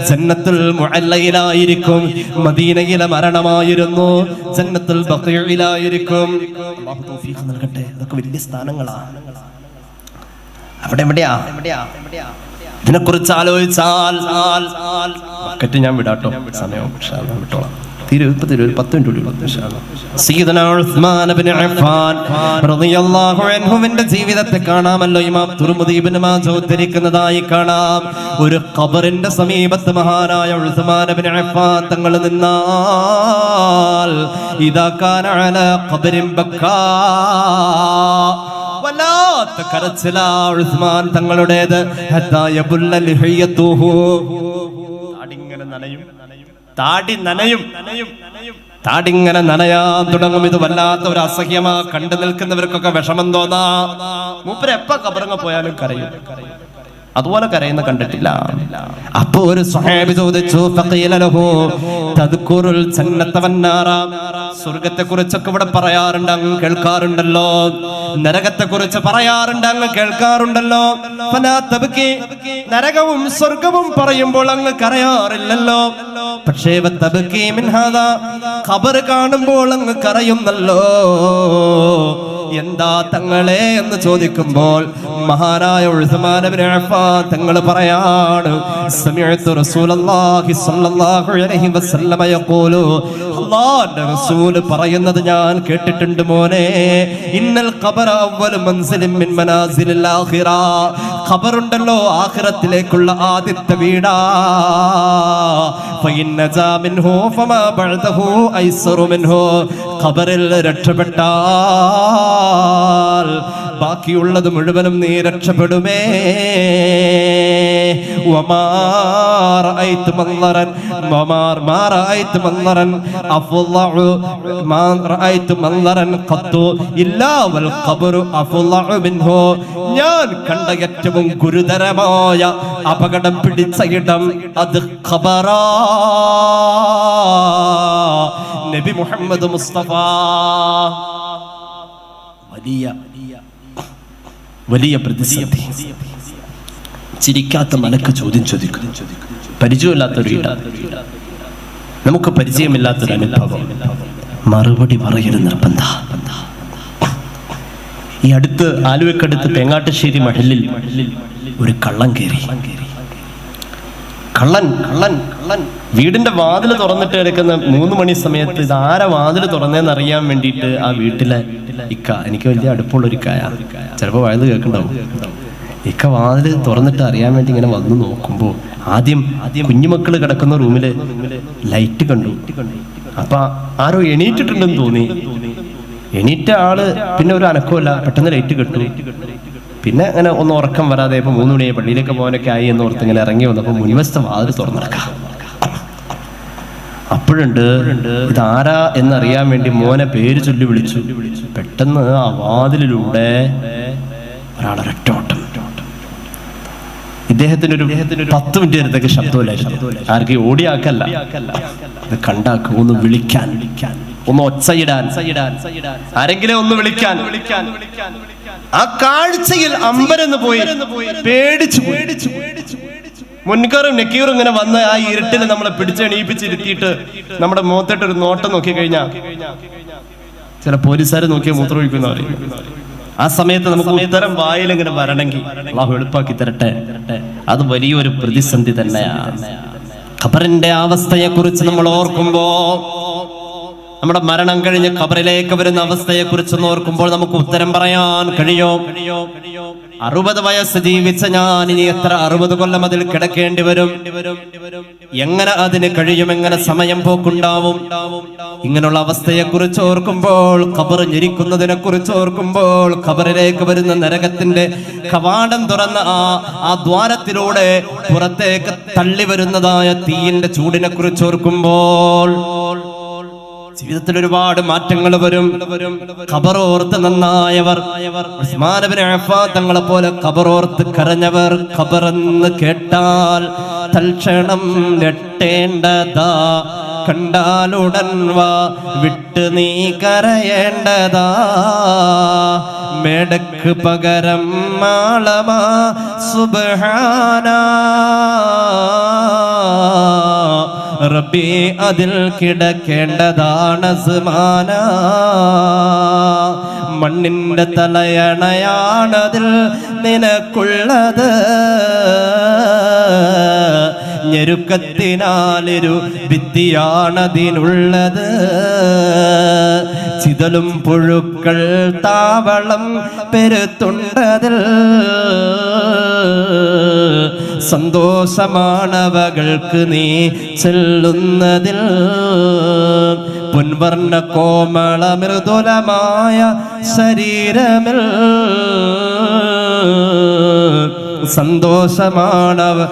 ജന്നത്തുൽ മുഅല്ലയിലായിരിക്കും. മദീനയിലെ മരണമായിരുന്നു, ജന്നത്തുൽ ബഖീഇലായിരിക്കും. അല്ലാഹു തൗഫീഖ് നൽകട്ടെ. ഇതൊക്കെ വലിയ സ്ഥാനങ്ങളാണ്. അവിടെ എവിടെയാ? ഇതിനെ കുറിച്ച് ആലോചിച്ചാൽ ബക്കറ്റ് ഞാൻ വിടാട്ടോ, സമയം വിട്ടോളാം. ജീവിതത്തെ കാണാമല്ലോ. ഇമാം തുർമുദി ഇബ്നു മാജ ഉദ്ധരിക്കുന്നതായി കാണാം. ഒരു ഖബറിന്റെ സമീപത്ത് മഹാനായ ഉസ്മാൻ ഇബ്നു അഫ്ഫാൻ തങ്ങൾ നിന്നാൽ ഇദാ കാന അലാ ഖബറിൻ ബക്കാ, വലാത്ത കരച്ചിലാ ഉസ്മാൻ തങ്ങളുടേത്. ഹത്താ യബുല്ല ലിഹയതുഹു, താടിങ്ങനെ നനയാൻ തുടങ്ങും. ഇത് വല്ലാത്ത ഒരു അസഹ്യമാ. കണ്ടു നിൽക്കുന്നവർക്കൊക്കെ വിഷമം തോന്നാ. മൂപ്പര് എപ്പ ഖബറിങ്ങ പോയാലും കരയും. അതുപോലെ കരയുന്ന കണ്ടിട്ടില്ല. അപ്പൊ ഒരു സ്വഹാബി ചോദിച്ചു, ഫഖീല ലഹു തദ്കുറുൽ ജന്നത വന്നാറ, സ്വർഗ്ഗത്തെ കുറിച്ചൊക്കെ ഇവിടെ പറയാറുണ്ട്, അങ്ങ് കേൾക്കാറുണ്ടല്ലോ. നരകത്തെ കുറിച്ച് പറയാറുണ്ട്, അങ്ങ് കേൾക്കാറുണ്ടല്ലോ. ഫലാ തബ്കി, നരകവും സ്വർഗ്ഗവും പറയുമ്പോൾ അങ്ങ് കരയാറില്ലല്ലോ. പക്ഷേ വതബ്കി മിൻ ഹാദാ, ഖബർ കാണുമ്പോൾ അങ്ങ് കരയുന്നല്ലോ. എന്താ തങ്ങളെ എന്ന് ചോദിക്കുമ്പോൾ മഹാനായ ഉസ്മാൻ ഇബ്നു അഫ്ഫാൻ തങ്ങൾ പറയാണ്, സമിഅ്തു റസൂലുള്ളാഹി സ്വല്ലല്ലാഹു അലൈഹി വസല്ലമ യഖൂലു, അല്ലാഹുവിന്റെ റസൂൽ പറയുന്നത് ഞാൻ കേട്ടിട്ടുണ്ട് മോനെ, ഇന്നൽ ഖബറ അവ്വലു മൻസിലിൻ മിൻ മനാസിലിൽ ആഖിറ, ഖബറുണ്ടല്ലോ ആഖിറത്തിലേക്കുള്ള ആദ്യത്തെ വീടാ, ഫഇൻ നജാ മിൻഹു ഫമാ ബഅദഹു ഐസറു മിൻഹു, ഖബറിൽ രക്ഷപ്പെട്ടാൽ ബാക്കിയുള്ളത് മുഴുവനും നീ രക്ഷപ്പെടുമേ. വമാ റഅയ്തു മൻളറൻ മാ റഅയ്തു മൻളറൻ അഫ്ളഉ മാ റഅയ്തു മൻളറൻ ഖത്തു ഇല്ലാ വൽ ഖബ്റു അഫ്ളഉ മിൻഹു, ഞാൻ കണ്ട ഏറ്റവും ഗുരുതരമായ അപകടം പിടിച്ച ഇടം അത് ഖബറാ. നബി മുഹമ്മദ് മുസ്തഫ വലിയ പ്രതിസന്ധി. ചിരിക്കാത്ത മലക്ക് ചോദ്യം ചോദിക്കും. പരിചയമില്ലാത്തൊരു ഇടം, നമുക്ക് പരിചയമില്ലാത്തൊരു അനുഭവം, മറുപടി പറയൽ നിർബന്ധ. ഈ അടുത്ത് ആലുവക്കടുത്ത് തേങ്ങാട്ടുശ്ശേരി മഹലിൽ ഒരു കള്ളൻ കയറി. കള്ളൻ വീടിന്റെ വാതിൽ തുറന്നിട്ട് കിടക്കുന്ന 3 മണി സമയത്ത് ഇതാരാ വാതിൽ തുറന്നേന്ന് അറിയാൻ വേണ്ടിയിട്ട് ആ വീട്ടിലെ ഇക്ക, എനിക്ക് വലിയ അടുപ്പുള്ളൊരു ഇക്കായ, ചിലപ്പോൾ വയത് കേൾക്കണ്ടാവും, ഇക്ക വാതിൽ തുറന്നിട്ട് അറിയാൻ വേണ്ടി ഇങ്ങനെ വന്ന് നോക്കുമ്പോൾ ആദ്യം കുഞ്ഞുമക്കൾ കിടക്കുന്ന റൂമില് ലൈറ്റ് കണ്ടു. അപ്പൊ ആരോ എണീറ്റിട്ടുണ്ടെന്ന് തോന്നി. എണീറ്റ ആള് പിന്നെ ഒരു അനക്കമില്ല, പെട്ടെന്ന് ലൈറ്റ് കെട്ടു. പിന്നെ അങ്ങനെ ഒന്ന് ഉറക്കം വരാതെ ഇപ്പൊ 3 മണിയായി പള്ളിയിലേക്ക് പോകാനൊക്കെ ആയി എന്ന് ഓർത്ത് ഇങ്ങനെ ഇറങ്ങി വന്നപ്പോ മുൻവശത്തെ വാതിൽ തുറന്നിടക്കാം. അപ്പോഴുണ്ട് ഇതാരാ എന്നറിയാൻ വേണ്ടി മോനെ പേര് ചൊല്ലി വിളിച്ചു. പെട്ടെന്ന് ആ വാതിലിലൂടെ ഒരാളൊരൊറ്റ ഓട്ടം. ഇദ്ദേഹത്തിന് ഒരു 10 മിനിറ്റ് നേരത്തേക്ക് ശബ്ദമില്ലായിരുന്നു. ആർക്കും ഓടിയാക്കല്ല, ഇത് കണ്ടാക്ക് ഒന്ന് വിളിക്കാൻ, ഒന്ന് ഒച്ചയിടാൻ, ആരെങ്കിലും ഒന്ന് വിളിക്കാൻ. ആ കാഴ്ചയിൽ അമ്പരന്ന് പോയി, പേടിച്ചു. മുൻകറും നെക്കീറും ഇങ്ങനെ വന്ന് ആ ഇരുട്ടിൽ നമ്മളെ പിടിച്ചെണീപ്പിച്ചിരുത്തിയിട്ട് നമ്മുടെ മുഖത്തോട്ട് ഒരു നോട്ടം നോക്കി കഴിഞ്ഞാൽ ചില പോലീസുകാരെ നോക്കിയാൽ മൂത്രം ഒഴിക്കുന്ന പറയും. ആ സമയത്ത് നമുക്ക് ഉത്തരം വായിൽ ഇങ്ങനെ വരണമെങ്കിൽ അള്ളാഹു എളുപ്പാക്കി തരട്ടെ. അത് വലിയൊരു പ്രതിസന്ധി തന്നെയാണ്. ഖബറിന്റെ അവസ്ഥയെ കുറിച്ച് നമ്മൾ ഓർക്കുമ്പോ, നമ്മുടെ മരണം കഴിഞ്ഞ് ഖബറിലേക്ക് വരുന്ന അവസ്ഥയെ കുറിച്ച് ഓർക്കുമ്പോൾ നമുക്ക് ഉത്തരം പറയാൻ കഴിയോ? 60 വയസ്സ് ജീവിച്ച ഞാൻ ഇനി എത്ര 60 കൊല്ലം അതിൽ കിടക്കേണ്ടി വരും? എങ്ങനെ അതിന് കഴിയും? എങ്ങനെ സമയം പോക്കുണ്ടാവും? ഇങ്ങനെയുള്ള അവസ്ഥയെ കുറിച്ച് ഓർക്കുമ്പോൾ, ഖബർ ഞെരിക്കുന്നതിനെ കുറിച്ച് ഓർക്കുമ്പോൾ, ഖബറിലേക്ക് വരുന്ന നരകത്തിന്റെ കവാടം തുറന്ന ആ ദ്വാരത്തിലൂടെ പുറത്തേക്ക് തള്ളി വരുന്നതായ തീയിന്റെ ചൂടിനെ കുറിച്ച് ഓർക്കുമ്പോൾ ജീവിതത്തിൽ ഒരുപാട് മാറ്റങ്ങൾ വരും. ഖബറോർത്ത് നന്നായവർ, ഉസ്മാൻ ഇബ്നു അഫ്ഫാൻ തങ്ങളെ പോലെ ഖബറോർത്ത് കരഞ്ഞവർ, ഖബറെന്ന് കേട്ടാൽ തൽക്ഷണം ഞെട്ടേണ്ടതാ, കണ്ടാലുടൻ വാ വിട്ട് നീ കരയേണ്ടതാ, മേടക്ക് പകരം മാളമാ സുബ്ഹാനാ റബ്ബി അതിൽ കിടക്കേണ്ടതാണ് സ്മാന, മണ്ണിന്റെ തലയണയാണതിൽ നിനക്കുള്ളത്, ഞെരുക്കത്തിനാലൊരു ഭിത്തിയാണതിനുള്ളത്, ചിതലും പുഴുക്കൾ താവളം പെരുത്തുണ്ടതിൽ, സന്തോഷമാണവകൾക്ക് നീ ചെല്ലുന്നതിൽ, പൊൻവർണ്ണ കോമള മൃദുലമായ ശരീരമിൽ സന്തോഷമാണവർ,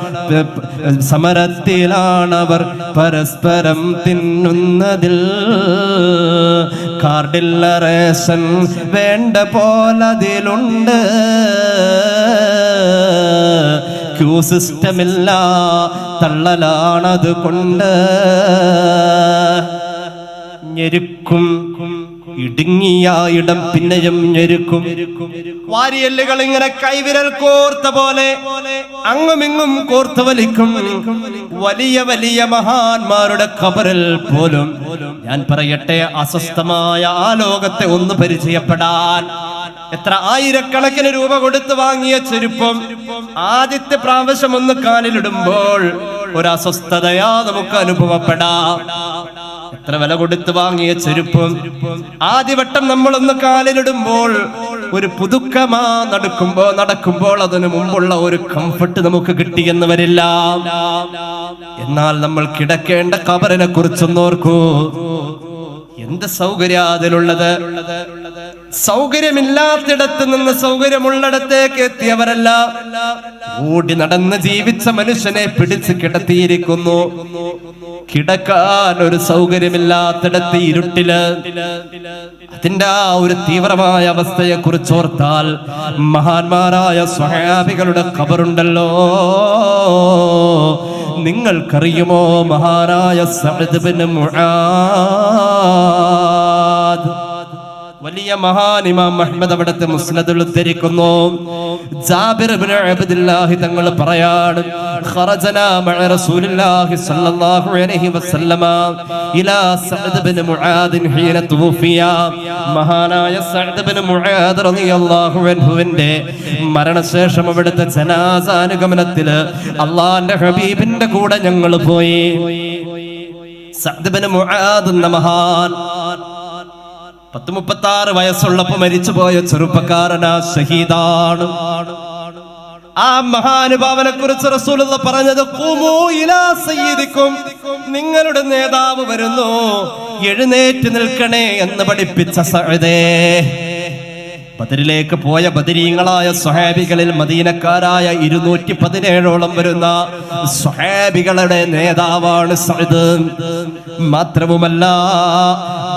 സമരത്തിലാണവർ പരസ്പരം തിന്നുന്നതിൽ, കാർഡില്ല റേഷൻ വേണ്ട പോലതിലുണ്ട്, ക്യൂ സിസ്റ്റമില്ല ഞെരുക്കും ഇടുങ്ങിയ ഇടം പിന്നെയും ഞെരുക്കും. വാരിയല്ലുകൾ ഇങ്ങനെ കൈവിരൽ കോർത്ത പോലെ അങ്ങുമിങ്ങും കോർത്ത് വലിക്കും. വലിയ വലിയ മഹാന്മാരുടെ ഖബറിൽ പോലും ഞാൻ പറയട്ടെ, അസ്വസ്ഥമായ ആ ലോകത്തെ ഒന്ന് പരിചയപ്പെടാൻ എത്ര ആയിരക്കണക്കിന് രൂപ കൊടുത്ത് വാങ്ങിയ ചെരുപ്പം ആദ്യത്തെ പ്രാവശ്യം ഒന്ന് കാലിലിടുമ്പോൾ ഒരു അസ്വസ്ഥതയാ നമുക്ക് അനുഭവപ്പെടാം. എത്ര വില കൊടുത്ത് വാങ്ങിയ ചെരുപ്പം ആദ്യവട്ടം നമ്മളൊന്ന് കാലിലിടുമ്പോൾ ഒരു പുതുക്കമാ നടക്കുമ്പോൾ അതിനു മുമ്പുള്ള ഒരു കംഫർട്ട് നമുക്ക് കിട്ടിയെന്ന് വരില്ല. എന്നാൽ നമ്മൾ കിടക്കേണ്ട ഖബറിനെ കുറിച്ചൊന്നോർക്കൂ. എന്ത് സൗകര്യ അതിലുള്ളത്. സൗകര്യമില്ലാത്തിടത്ത് നിന്ന് സൗകര്യമുള്ളിടത്തേക്ക് എത്തിയവരല്ല, ഓടി നടന്ന് ജീവിച്ച മനുഷ്യനെ പിടിച്ച് കിടത്തിയിരിക്കുന്നു. കിടക്കാൻ ഒരു സൗകര്യമില്ലാത്തിടത്ത് ഇരുട്ടില് അതിന്റെ ആ ഒരു തീവ്രമായ അവസ്ഥയെ കുറിച്ചോർത്താൽ മഹാന്മാരായ സ്വഹാബികളുടെ ഖബറുണ്ടല്ലോ. നിങ്ങൾക്കറിയുമോ മഹാനായ സഅദ് ഇബ്നു മുആദ്, വലിയ മഹാൻ ഇമാം അഹ്മദ് അവിടുത്തെ മുസ്നദിൽ ഉദ്ധരിക്കുന്നു. ജാബിർ ഇബ്നു അബ്ദുല്ലാഹി തങ്ങൾ പറയാണ്, ഖറജനാ മഅ റസൂലില്ലാഹി സ്വല്ലല്ലാഹു അലൈഹി വസല്ലമ ഇലാ സഅദ് ഇബ്നു മുആദ് ഹീന തുവഫിയ. മഹാനായ സഅദ് ഇബ്നു മുആദ് റളിയല്ലാഹു അൻഹുവിന്റെ മരണശേഷം അവിടുത്തെ ജനാസാനുഗമനത്തില് അല്ലാഹുവിന്റെ ഹബീബിന്റെ കൂടെ ഞങ്ങൾ പോയി. സഅദ് ഇബ്നു മുആദ് എന്ന മഹാൻ 36 വയസ്സുള്ളപ്പോ മരിച്ചുപോയ ചെറുപ്പക്കാരനാ, ഷഹീദാണ്. ആ മഹാനുഭാവനെ കുറിച്ച് റസൂലുള്ളാഹി പറഞ്ഞത്, ഖുമൂ ഇലാ സയ്യിദിക്കും, നിങ്ങളുടെ നേതാവ് വരുന്നു, എഴുന്നേറ്റ് നിൽക്കണേ എന്ന് പഠിപ്പിച്ച സഅദേ. ബദറിലേക്ക് പോയ ബദരീങ്ങളായ സ്വഹാബികളിൽ മദീനക്കാരായ 217ഓളം വരുന്ന സ്വഹാബികളുടെ നേതാവാണ് സഅദ്. മാത്രവുമല്ല,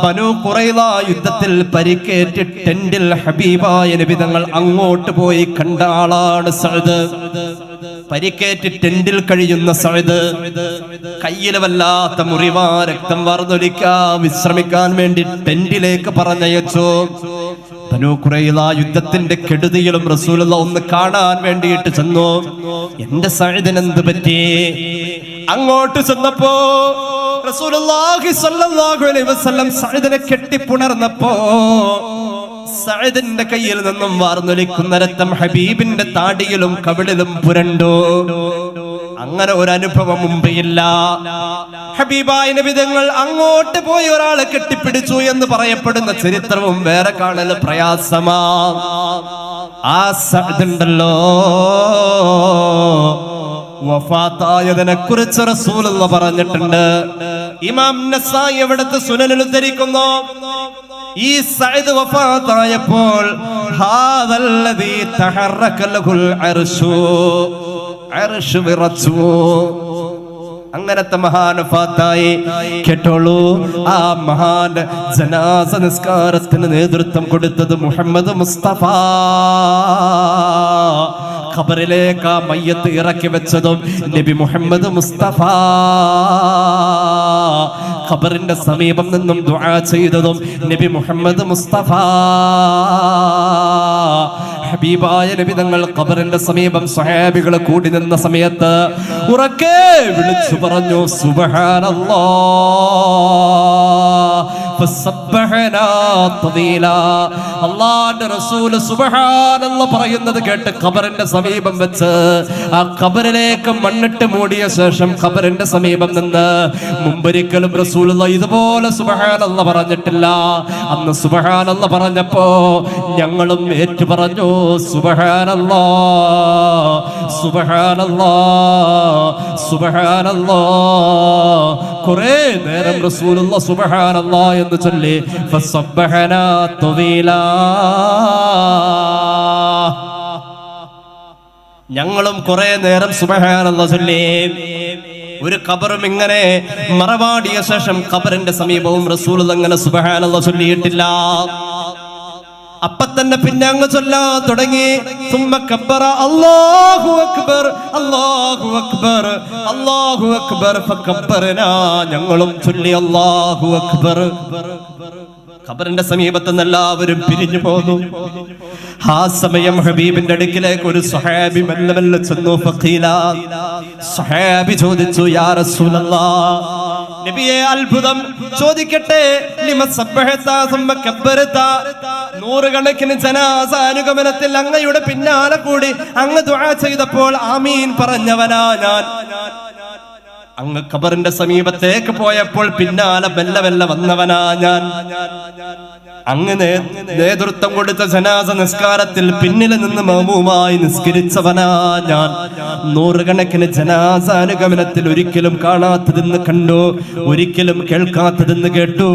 ബനൂ ഖുറൈള യുദ്ധത്തിൽ പരിക്കേറ്റ് ടെന്റിൽ ഹബീബായ നബി തങ്ങൾ അങ്ങോട്ട് പോയി കണ്ട ആളാണ് സഅദ്. പരിക്കേറ്റ് ടെന്റിൽ കഴിയുന്ന സഅദ് കയ്യിൽ വല്ലാത്ത മുറിവാ, രക്തം വാർന്നൊലിക്കാൻ വിശ്രമിക്കാൻ വേണ്ടി ടെന്റിലേക്ക് പറഞ്ഞയച്ചു. ബനൂ ഖുറൈള യുദ്ധത്തിന്റെ കെടുതികളും റസൂലുള്ളാഹി ഒന്ന് കാണാൻ വേണ്ടിയിട്ട് ചെന്നു. എന്റെ സഅദിന് എന്ത് പറ്റി? അങ്ങോട്ട് ചെന്നപ്പോ റസൂലുള്ളാഹി സ്വല്ലല്ലാഹു അലൈഹി വസല്ലം സഅദിനെ കെട്ടിപ്പുണർന്നപ്പോ സഅദിന്റെ കയ്യിൽ നിന്നും വാർന്നൊലിക്കുന്ന രക്തം ഹബീബിന്റെ താടിയിലും കവിളിലും പുരണ്ടു. അങ്ങനെ ഒരു അനുഭവം മുമ്പെയില്ല. ഹബീബായ നബി തങ്ങൾ അങ്ങോട്ട് പോയി ഒരാളെ കെട്ടിപ്പിടിച്ചു എന്ന് പറയപ്പെടുന്ന ചരിത്രവും വേറെ കാണൽ പ്രയാസമാ. ആ സഅദുണ്ടല്ലോ, വഫാത്തായതിനെ കുറിച്ച് റസൂലുള്ളാഹി പറഞ്ഞിട്ടുണ്ട്. ഇമാം നസായി അവിടുത്തെ സുനനിൽ ഉദ്ധരിക്കുന്നു, ഈ സഅദ് വഫാത്തായപ്പോൾ ഹാദല്ലദീ തഹറക ലഹുൽ അർശു, അർശ് വിറച്ചു. അങ്ങനത്തെ മഹാൻ വഫാത്തായി. കേട്ടോളൂ, ആ മഹാന്റെ ജനാസ നിസ്കാരത്തിന് നേതൃത്വം കൊടുത്തത് മുഹമ്മദ് മുസ്തഫ. ഖബറിലേക്ക് ആ മയ്യത്ത് ഇറക്കി വെച്ചതും നബി മുഹമ്മദ് മുസ്തഫ. ഖബറിന്റെ സമീപം നിന്നും ദുആ ചെയ്തതും നബി മുഹമ്മദ് മുസ്തഫ. ഹബീബായ നബി തങ്ങൾ ഖബറിന്റെ സമീപം സ്വഹാബികൾ കൂടി നിന്ന സമയത്ത് ഉറക്കെ വിളിച്ചു പറഞ്ഞു, സുബ്ഹാനല്ലാഹ് ഫസബ്ബഹനാ തദീലാ. അല്ലാഹുവിന്റെ റസൂൽ സുബ്ഹാനല്ലാഹ് പറയുന്നത് കേട്ട് ഖബറിന്റെ സമീപം വെച്ച് ആ ഖബറിലേക്ക് മണ്ണിട്ട് മൂടിയ ശേഷം ഖബറിന്റെ സമീപം നിന്ന് മുമ്പൊരിക്കലും റസൂലുള്ളാഹി ഇതുപോലെ സുബ്ഹാനല്ലാഹ് പറഞ്ഞിട്ടില്ല. അന്ന് സുബ്ഹാനല്ലാഹ് പറഞ്ഞപ്പോ ഞങ്ങളും ഏറ്റു പറഞ്ഞു, സുബ്ഹാനല്ലാഹ് സുബ്ഹാനല്ലാഹ് സുബ്ഹാനല്ലാഹ്. കുറേ നേരം റസൂലുള്ളാഹി സുബ്ഹാനല്ലാഹ് എന്ന് ചൊല്ലി ഫസബ്ബഹനാ തദീലാ. ഞങ്ങളും കുറെ നേരം സുബ്ഹാനല്ലാഹ് ചൊല്ലി. ഒരു ഖബറും ഇങ്ങനെ മറവാടിയ ശേഷം ഖബറിന്റെ സമീപവും റസൂലുള്ളാഹി അങ്ങനെ സുബ്ഹാനല്ലാഹ് ചൊല്ലിയിട്ടില്ല. അപ്പൊ തന്നെ പിന്നെ അങ്ങ് ചൊല്ലാൻ തുടങ്ങി. സുമ്മ കബ്ബറ, അല്ലാഹു അക്ബർ അല്ലാഹു അക്ബർ അല്ലാഹു അക്ബർ ഫകബ്ബർനാ. ഞങ്ങളും ചൊല്ലി അല്ലാഹു അക്ബർ. ഖബറിന്റെ സമീപത്ത് നിന്ന് എല്ലാവരും പിരിഞ്ഞു പോന്നു. ആ സമയം ഹബീബിന്റെ അടുക്കിലേക്ക് ഒരു സ്വഹാബി മെല്ലെ മെല്ലെ ചെന്നു. ഫഖീല, സ്വഹാബി ചോദിച്ചു, യാ റസൂലല്ലാഹ്, നബിയെ അത്ഭുതം, ചോദിക്കട്ടെ, ലിമ സബ്ബഹത സുമ്മ കബ്ബറത, നൂറുകണക്കിന് ജനാസ അനുഗമനത്തിൽ അങ്ങയുടെ പിന്നാലെ കൂടി അങ്ങ് ദുആ ചെയ്തപ്പോൾ ആമീൻ പറഞ്ഞവനാ ഞാൻ. അങ്ങ് ഖബറിന്റെ സമീപത്തേക്ക് പോയപ്പോൾ പിന്നാലെ മെല്ലെ മെല്ലെ വന്നവനാ ഞാൻ. അങ്ങ് നേതൃത്വം കൊടുത്ത ജനാസ നിസ്കാരത്തിൽ പിന്നിൽ നിന്ന് മഅ്മൂമായി നിസ്കരിച്ചവനാ ഞാൻ. നൂറുകണക്കിന് ജനാസ അനുഗമനത്തിൽ ഒരിക്കലും കാണാത്തതെന്ന് കണ്ടു, ഒരിക്കലും കേൾക്കാത്തതെന്ന് കേട്ടു.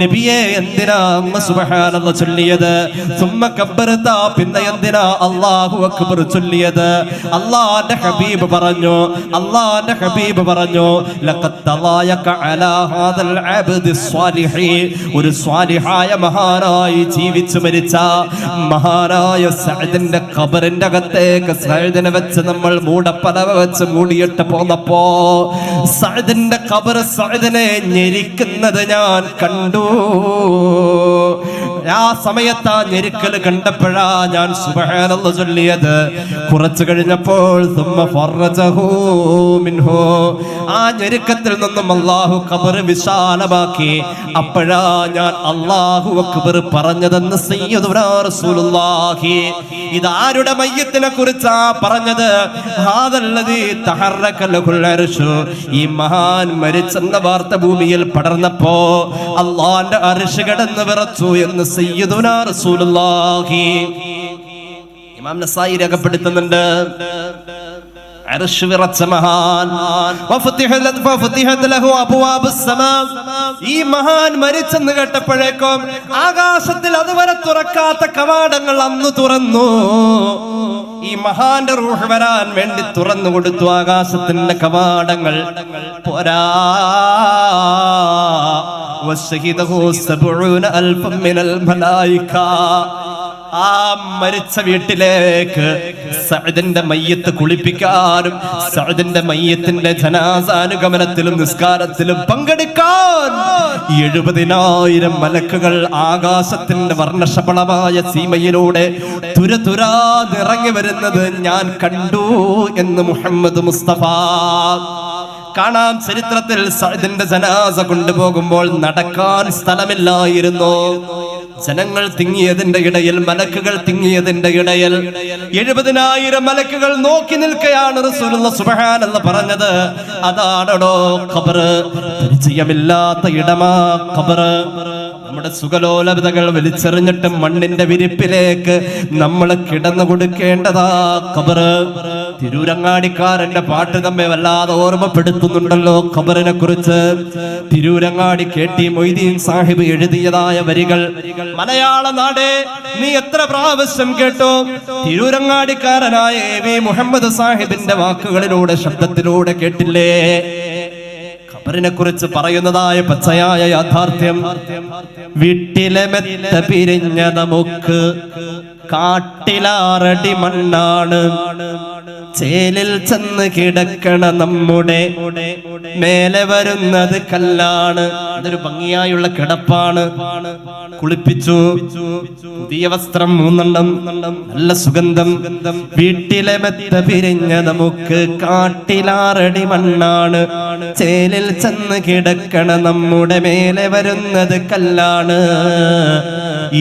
നബിയെ, എന്തിനാ അങ്ങ് സുബ്ഹാനല്ലാഹ് ചൊല്ലിയത്? സുമ്മ കബ്ബറത, പിന്നെ എന്തിനാ അല്ലാഹു അക്ബർ ചൊല്ലിയത്? അല്ലാഹുവിന്റെ ഹബീബ് പറഞ്ഞു, ലഖദ് തളായക അലാ ഹാദൽ അബ്ദി സ്വാലിഹി, ഒരു സ്വാലിഹായ മഹാനായി ജീവിച്ചു മരിച്ച മഹാനായ സഅദിന്റെ ഖബറിന്റെ അകത്തേക്ക് സഅദിനെ വെച്ച് നമ്മൾ മൂടപ്പലവ വെച്ച് മൂടിയിട്ട് പോന്നപ്പോ സഅദിന്റെ ഖബർ സഅദിനെ ഞെരിക്കുന്നത് ഞാൻ കണ്ടു. ആ സമയത്ത് ആ ഞെരുക്കൽ കണ്ടപ്പോഴാ ഞാൻ സുബ്ഹാനല്ലാഹ് ചൊല്ലിയത്. കുറച്ചു കഴിഞ്ഞപ്പോൾ സുമ്മ ഫറജഹു മിൻഹു, ആ ഞെരുക്കത്തിൽ നിന്നും അല്ലാഹു ഖബർ വിശാലമാക്കി. അപ്പോഴാ ഞാൻ അല്ലാഹു അക്ബർ പറഞ്ഞതെന്ന് സയ്യിദുനാ റസൂലുള്ളാഹി. ഇതാരുടെ മയ്യത്തിനെ കുറിച്ചാ പറഞ്ഞത്? ഹാദല്ലദീ തഹറക ലഹുൽ അർശു, ഈ മഹാൻ മരിച്ചെന്ന വാർത്ത ഭൂമിയിൽ പടർന്നപ്പോ അല്ലാഹുവിന്റെ അർശ് കടന്നു വിറച്ചു എന്ന് സയ്യിദുനാ റസൂലുള്ളാഹി. ഇമാം നസായി രേഖപ്പെടുത്തുന്നുണ്ട്, അർശ് വിറച്ച മഹാൻ. ഈ മഹാൻ മരിച്ചെന്ന് കേട്ടപ്പോഴേക്കും ആകാശത്തിൽ അതുവരെ തുറക്കാത്ത കവാടങ്ങൾ അന്ന് തുറന്നു. ഈ മഹാന്റെ റൂഹ് വരാൻ വേണ്ടി തുറന്നു കൊടുത്തു ആകാശത്തിന്റെ കവാടങ്ങൾ. പോരാ, ആ മരിച്ച വീട്ടിലേക്ക് സഅദിന്റെ മയ്യത്ത് കുളിപ്പിക്കാനും സഅദിന്റെ മയ്യത്തിന്റെ ജനാസാനുഗമനത്തിലും നിസ്കാരത്തിലും പങ്കെടുക്കാൻ 70,000 മലക്കുകൾ ആകാശത്തിന്റെ വർണ്ണശബളമായ സീമയിലൂടെ തുരതുരാ നിറങ്ങി വരുന്നത് ഞാൻ കണ്ടു എന്ന് മുഹമ്മദ് മുസ്തഫ. കാണാം, ചരിത്രത്തിൽ സഅദിന്റെ ജനാസ കൊണ്ടുപോകുമ്പോൾ നടക്കാൻ സ്ഥലമില്ലായിരുന്നു. ജനങ്ങൾ തിങ്ങിയതിന്റെ ഇടയിൽ, മലക്കുകൾ തിങ്ങിയതിന്റെ ഇടയിൽ 70,000 മലക്കുകൾ നോക്കി നിൽക്കുകയാണ്. റസൂലുള്ളാഹി സുബ്ഹാനല്ലാഹ് പറഞ്ഞത് അതാണോ ഖബർ? പരിചയമില്ലാത്ത ഇടമാ ഖബർ. നമ്മുടെ സുഖലോലതകൾ വലിച്ചെറിഞ്ഞിട്ട് മണ്ണിന്റെ വിരിപ്പിലേക്ക് നമ്മൾ കിടന്നു കൊടുക്കേണ്ടതാ ഖബർ. തിരൂരങ്ങാടിക്കാരന്റെ പാട്ട് നമ്മെ വല്ലാതെ ഓർമ്മപ്പെടുത്തുന്നുണ്ടല്ലോ ഖബറിനെ കുറിച്ച്. തിരൂരങ്ങാടി KT മൊയ്തീൻ സാഹിബ് എഴുതിയതായ വരികൾ മലയാള നാടേ നീ എത്ര പ്രാവശ്യം കേട്ടോ? തിരൂരങ്ങാടിക്കാരനായ AV മുഹമ്മദ് സാഹിബിന്റെ വാക്കുകളിലൂടെ, ശബ്ദത്തിലൂടെ കേട്ടില്ലേ? ഖബറിനെ കുറിച്ച് പറയുന്നതായ പച്ചയായ യാഥാർത്ഥ്യം. വീട്ടിലെ മെത്ത പിരിഞ്ഞ നമുക്ക് കാട്ടിലാറടി മണ്ണാണ്, ചേലിൽ ചെന്ന് കിടക്കണ നമ്മുടെ മേലെ വരുന്നത് കല്ലാണ്. അതൊരു ഭംഗിയായുള്ള കിടപ്പാണ്. കുളിപ്പിച്ചു, പുതിയ വസ്ത്രം 3 നല്ല സുഗന്ധം. വീട്ടിലെ മെത്ത പിരിഞ്ഞ നമുക്ക് കാട്ടിലാറടി മണ്ണാണ്, ചേലിൽ ചെന്ന് കിടക്കണ നമ്മുടെ മേലെ വരുന്നത് കല്ലാണ്.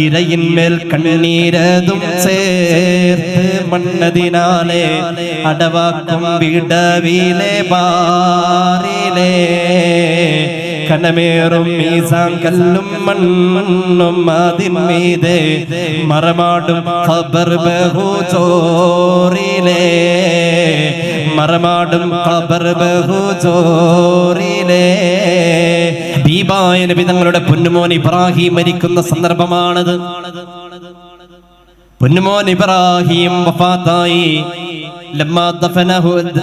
ഇരയിന്മേൽ കണ്ണീരതും ചേർത്ത് മണ്ണതിനാലെ അടവാക്കും വിടവിലെ ബാറിലെ കനമേറും മീസാൻ കല്ലും മണ്ണും അതിന്മീതെ മറമാടും ഖബർ ബഹുചോറിലെ, മറമാടും ഖബർ ബഹുചോറിലെ. ഹബീബായ നബി തങ്ങളുടെ പൊന്നുമോൻ ഇബ്രാഹിം മരിക്കുന്ന സന്ദർഭമാണത്. പൊന്നുമോൻ ഇബ്രാഹിം വഫാത്തായി. ലമ്മാ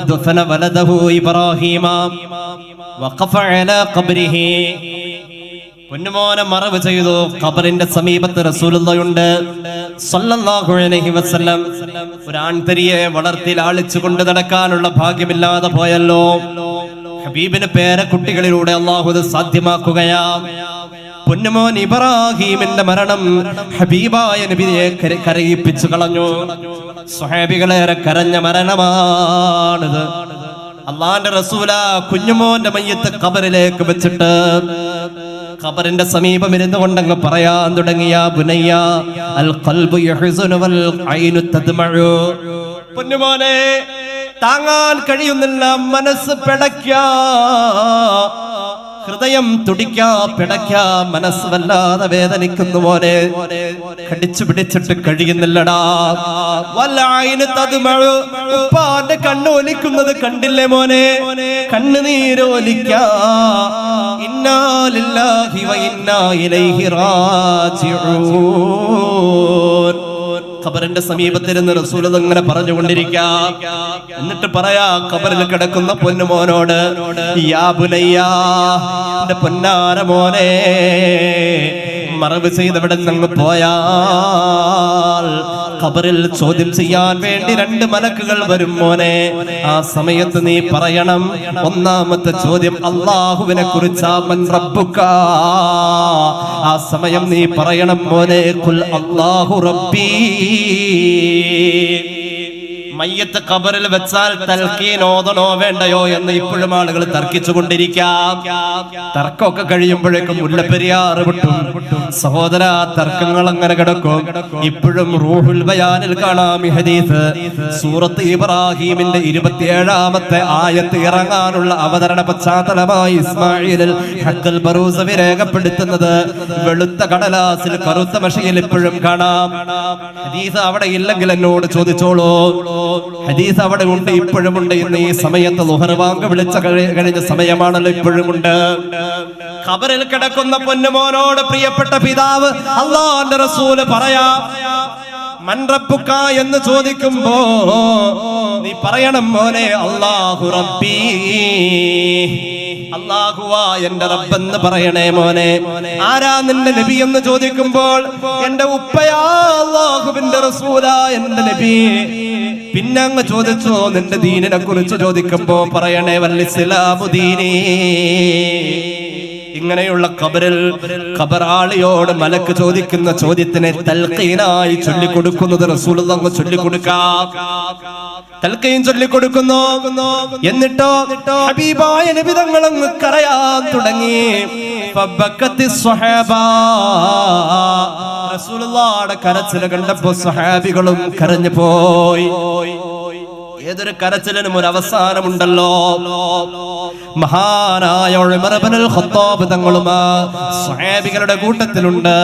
ദഫന വലദഹു ഇബ്രാഹിമ വഖഫ അലാ ഖബ്രിഹി. പൊന്നുമോനെ മറവ് ചെയ്തു. ഖബറിന്റെ സമീപത്ത് റസൂലുള്ളാഹിയുണ്ട് സ്വല്ലല്ലാഹു അലൈഹി വസല്ലം. ഒരു ആൺതരിയെ വളർത്തി ലാളിച്ചു കൊണ്ട് നടക്കാനുള്ള ഭാഗ്യമില്ലാതെ പോയല്ലോ. ഹബീബിന്റെ പേരക്കുട്ടികളിലൂടെ അല്ലാഹു അത് സാധ്യമാക്കുകയാ. പൊന്നുമോൻ ഇബ്രാഹീമിന്റെ മരണം ഹബീബായ നബിയെ കരയിപ്പിച്ചു കളഞ്ഞു. സ്വഹാബികളേറെ കരഞ്ഞ മരണമാണിത്. അള്ളാന്റെ റസൂല കുഞ്ഞുമോന്റെ മയ്യത്ത് ഖബറിലേക്ക് വെച്ചിട്ട് ഖബറിന്റെ സമീപം ഇരുന്നു കൊണ്ടങ്ങ് പറയാൻ തുടങ്ങിയ ബുനയ്യ അൽ ഖൽബു യഹ്സുനു വൽ ഐനു തദ്മഉ. പൊന്നുമോനെ, താങ്ങാൻ കഴിയുന്നില്ല, മനസ്സ് പിടയ്ക്കാ, ഹൃദയം തുടിക്കാ, പിടയ്ക്കാ, മനസ്സ് വല്ലാതെ വേദനിക്കുന്നു മോനെ, കടിച്ചു പിടിച്ചിട്ട് കഴിയുന്നില്ലടാ. ഉപ്പാന്റെ കണ്ണ് ഒലിക്കുന്നത് കണ്ടില്ലേ മോനെ, കണ്ണുനീരൊലിക്കാ. ഇന്നാ ലില്ലാഹി വ ഇന്നാ ഇലൈഹി റാജിഊൻ. ഖബറിന്റെ സമീപത്തിരുന്ന് റസൂൽ അങ്ങനെ പറഞ്ഞുകൊണ്ടിരിക്കാം. എന്നിട്ട് പറയാ ഖബറിൽ കിടക്കുന്ന പൊന്നുമോനോട്, യാ ബുനയ്യാ, എന്റെ പൊന്നാര മോനെ, മറവ് ചെയ്തവിടെ നിന്ന് പോയാൽ ഖബറിൽ ചോദ്യം ചെയ്യാൻ വേണ്ടി 2 മലക്കുകൾ വരും മോനെ. ആ സമയത്ത് നീ പറയണം, ഒന്നാമത്തെ ചോദ്യം അല്ലാഹുവിനെ കുറിച്ചാ, മൻ റബ്ബുക. ആ സമയം നീ പറയണം മോനെ, ഖുൽ അല്ലാഹു റബ്ബീ. മയ്യത്ത് ഖബറിൽ വെച്ചാൽ തൽഖീൻ ഓതണോ വേണ്ടയോ എന്ന് ഇപ്പോഴും ആളുകൾ തർക്കിച്ചുകൊണ്ടിരിക്കാം. തർക്കമൊക്കെ കഴിയുമ്പോഴേക്കും മുല്ലപ്പെരിയാർ വിട്ടും. സഹോദര, തർക്കങ്ങൾ അങ്ങനെ കിടക്കും. ഇപ്പോഴും റൂഹുൽ ബയാനിൽ കാണാം ഈ ഹദീസ്. സൂറത്ത് ഇബ്രാഹീമിന്റെ 27-ാമത്തെ ആയത്ത് ഇറങ്ങാനുള്ള അവതരണ പശ്ചാത്തലമായി ഇസ്മാഈൽ ഹഖൽ ബറൂസവി രേഖപ്പെടുത്തുന്നത് വെളുത്ത കടലാസിൽ കറുത്ത മഷിയിൽ ഇപ്പോഴും കാണാം. ഹദീസ് അവിടെ ഇല്ലെങ്കിൽ എന്നോട് ചോദിച്ചോളൂ. ഹദീസ് അവിടെ ഉണ്ട്, ഇപ്പോഴും ഉണ്ട്. ഇന്ന് ഈ സമയത്ത് ളുഹർ ബാങ്ക് വിളിച്ച കഴിഞ്ഞ സമയമാണല്ലോ, ഇപ്പോഴും ഉണ്ട്. ഖബറിൽ കിടക്കുന്ന പൊന്നുമോനോട് പ്രിയപ്പെട്ട പിതാവ് അല്ലാഹുവിന്റെ റസൂൽ പറയാ, മൻ റബ്ബുക എന്ന് ചോദിക്കുമ്പോ നീ പറയണം മോനെ, അല്ലാഹു റബ്ബീ, അല്ലാഹുവാ എന്റെ റബ്ബെന്ന് പറയണേ മോനെ. ആരാ നിന്റെ നബി എന്ന് ചോദിക്കുമ്പോൾ എന്റെ ഉപ്പയാ അല്ലാഹുവിന്റെ റസൂലാ എന്റെ നബി. പിന്നെ അങ്ങ് ചോദിച്ചോ നിന്റെ ദീനിനെ കുറിച്ച് ചോദിക്കുമ്പോ പറയണേ, വൽ ഇസ്ലാമു ദീനീ. ഇങ്ങനെയുള്ള ഖബറിൽ ഖബറാളിയോട് മലക്ക് ചോദിക്കുന്ന ചോദ്യത്തിനെ തൽഖീനായി ചൊല്ലിക്കൊടുക്കുന്നത് റസൂലുള്ളാഹി ചൊല്ലിക്കൊടുക്കാം. തൽഖീൻ ചൊല്ലിക്കൊടുക്കുന്നു. എന്നിട്ടോ ഹബീബായ നബി തങ്ങൾ അങ്ങ് കരയാൻ തുടങ്ങി. ഫബക്കത്തി സ്വഹാബ. റസൂലുള്ളാഹിയുടെ കരച്ചിൽ കണ്ടപ്പോൾ സ്വഹാബികളും കരഞ്ഞു പോയി. ഏതൊരു കരച്ചിലിനും ഒരു അവസാനമുണ്ടല്ലോ. മഹാനായ ഉമർ ഇബ്നുൽ ഖത്താബ് തങ്ങളും സ്വഹാബികളുടെ കൂട്ടത്തിലുണ്ട്.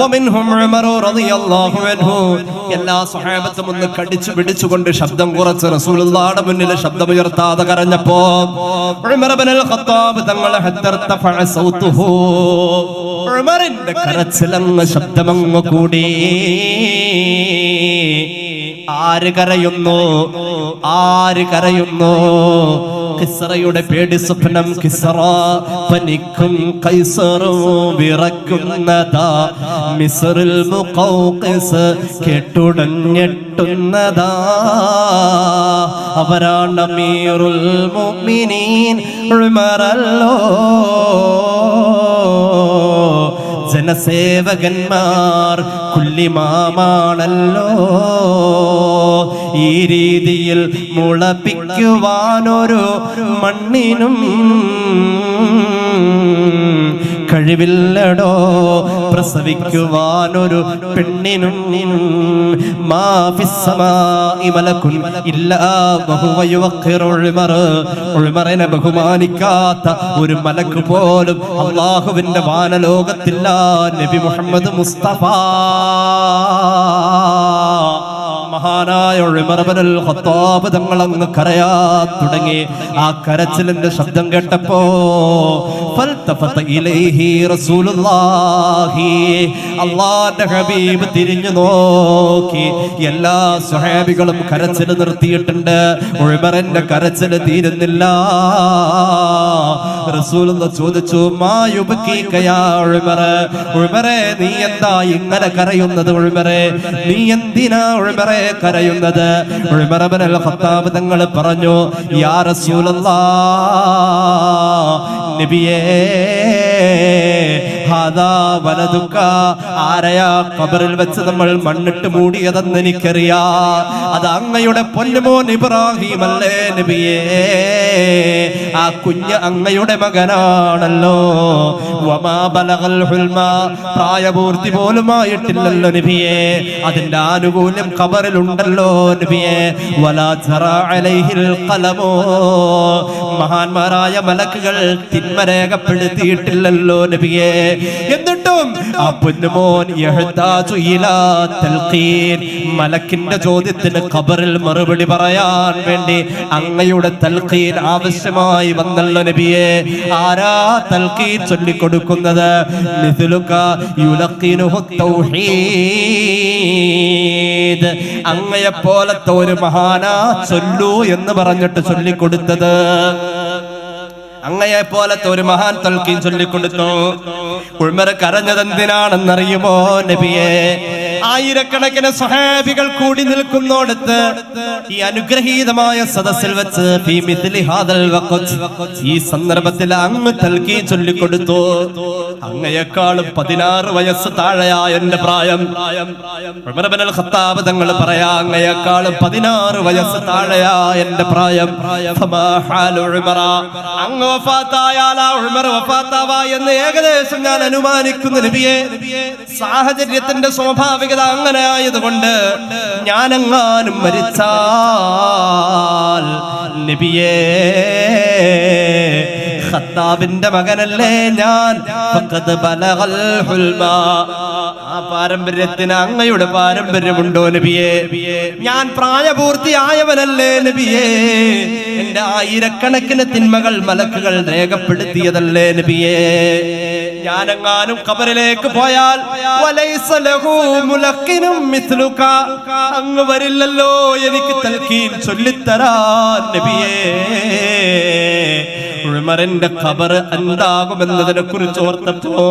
വമിൻഹും ഉമർ റളിയല്ലാഹു അൻഹു. എല്ലാ സ്വഹാബത്തും ഒന്ന് കടിച്ചു പിടിച്ചുകൊണ്ട് ശബ്ദം കുറച്ച് റസൂലുള്ളാഹിയുടെ മുന്നിൽ ശബ്ദമുയർത്താതെ കരഞ്ഞപ്പോ ഉമർ ഇബ്നുൽ ഖത്താബ് തങ്ങൾ ഹദ്ദർതഫ സൗതുഹു. ഉമറിന്റെ കരച്ചിലങ്ങ് ശബ്ദമങ്ങ് കൂടി. ആര് കരയുന്നു? ആര് കരയുന്നു? കിസ്റയുടെ പേടി സ്വപ്നം. കിസ്റ പനിക്കും കൈസറും വിറക്കുന്നതാ. മിസ്റിൽ മുഖൗഖിസ് കെട്ടുടഞ്ഞെട്ടുന്നതാ. അവരാണ് അമീറുൽ മുഅ്മിനീൻ ഉമറല്ലോ. ജനസേവകന്മാർ കുല്ലിമാമാണല്ലോ. ഈ രീതിയിൽ മുളപ്പിക്കുവാനൊരു മണ്ണിനും കഴിവില്ലടോ, പ്രസവിക്കുവാനൊരു പെണ്ണിനും. ഉമറിനെ ബഹുമാനിക്കാത്ത ഒരു മലക്ക് പോലും അല്ലാഹുവിന്റെ വാനലോകത്തില്ല. നബി മുഹമ്മദ് മുസ്തഫ. മഹാനായ ഉമർ ഇബ്നുൽ ഖത്താബ് തങ്ങൾ അങ്ങ് കരയാൻ തുടങ്ങി. ആ കരച്ചിലിന്റെ ശബ്ദം കേട്ടപ്പോ ഫൽതഫത ഇലൈഹി റസൂലുള്ളാഹി. അല്ലാഹുവിന്റെ ഹബീബ് തിരിഞ്ഞു നോക്കി. എല്ലാ സ്വഹാബികളും കരച്ചിൽ നിർത്തിയിട്ടുണ്ട്. ഉമറിന്റെ കരച്ചിൽ തീരുന്നില്ല. റസൂലുള്ളാഹി ചോദിച്ചു, മാ യുബ്കീക യാ ഉമർ. ഉമറേ, നീ എന്താ ഇങ്ങനെ കരയുന്നത്? ഉമറേ, നീ എന്തിനാ ഉമറേ കരയുന്നത്? ഉമർ ഇബ്നുൽ ഖത്താബ് തങ്ങൾ പറഞ്ഞു, യാ റസൂലല്ലാഹ്, നബിയേ, ഹാദാ വലതുക, ആരെയാ ഖബറിൽ വെച്ച് നമ്മൾ മണ്ണിട്ട് മൂടിയതെന്ന് എനിക്കറിയാം. അത് അങ്ങയുടെ പൊന്നുമോൻ ഇബ്രാഹിം അല്ലേ നബിയേ? ആ കുഞ്ഞ് അങ്ങയുടെ മകനാണല്ലോ. വമാ ബലഗൽ ഹുൽമ, പ്രായപൂർത്തി പോലുമായിട്ടില്ലല്ലോ നബിയേ. അതിന്റെ ആനുകൂല്യം ഖബറിലുണ്ടല്ലോ നബിയേ. വലാ ജറാ അലൈഹിൽ ഖലമോ, മഹാന്മാരായ മലക്കുകൾ തിന്മ രേഖപ്പെടുത്തിയിട്ടില്ലല്ലോ നബിയേ. എന്നിട്ടും ആ പൊന്നുമോൻ യഹ്താജു ഇലാ തൽഖീൻ, മലക്കിന്റെ ചോദ്യത്തിന് ഖബറിൽ മറുപടി പറയാൻ വേണ്ടി അങ്ങയുടെ തൽഖീൻ ആവശ്യമായി വന്നല്ലോ നബിയേ. ആരാ തൽഖീൻ ചൊല്ലിക്കൊടുക്കുന്നത്? മിസ്ലുക യുലഖിനുഹു തൗഹീദ്, അങ്ങയെപ്പോലത്തെ ഒരു മഹാനാ ചൊല്ലൂ എന്ന് പറഞ്ഞിട്ട് ചൊല്ലിക്കൊടുത്തത്. അങ്ങയെ പോലത്തെ ഒരു മഹാൻ തൽക്കീൻ ചൊല്ലിക്കൊടുത്തു. ഉമർ കരഞ്ഞതെന്തിനാണെന്നറിയുമോ നബിയെ? ആയിരക്കണക്കിന് സ്വഹാബികൾ കൂടി നിൽക്കുന്നോടത്ത് ഈ അനുഗ്രഹീതമായ സദസ്സിൽ വെച്ച് ഈ സന്ദർഭത്തിൽ അങ്ങ് തൽക്കീൻ ചൊല്ലിക്കൊടുത്തു. അങ്ങയെക്കാളും 16 വയസ്സ് താഴെയായ എന്റെ പ്രായം. ഉമർ ഇബ്നുൽ ഖത്താബ് തങ്ങൾ പറയാ, അങ്ങയെക്കാളും 16 വയസ്സ് താഴെയായ എന്റെ പ്രായം. അങ്ങ് വഫാത്തായാൽ ഉമർ വഫാത്താവാ എന്ന് ഏകദേശം ഞാൻ അനുമാനിക്കുന്നു നബിയെ. സാഹചര്യത്തിന്റെ സ്വാഭാവികത അങ്ങനെ ആയതുകൊണ്ട് ഞാനെങ്ങാനും മരിച്ചാൽ നബിയേ, ഖത്താബിന്റെ മകനല്ലേ ഞാൻ. ഫഖദ് ബലഗൽ ഹുൽമ, ആ പാരമ്പര്യത്തിന് അങ്ങയുടെ പാരമ്പര്യമുണ്ടോ നബിയേ? ഞാൻ പ്രായപൂർത്തിയായവനല്ലേ നബിയേ? എന്റെ ആയിരക്കണക്കിന് തിന്മകൾ മലക്കുകൾ രേഖപ്പെടുത്തിയതല്ലേ നബിയേ? ഞാനെങ്ങാനും ഖബറിലേക്ക് പോയാൽ വലൈസ ലഹു മുലഖിനും മിസ്ലുക, അങ്ങ് വരില്ലല്ലോ എനിക്ക് തൽക്കീൻ ചൊല്ലിത്തരാൻ നബിയേ. ഉമറിന്റെ ഖബർ എന്താകുമെന്നതിനെ കുറിച്ച് ഓർത്തപ്പോ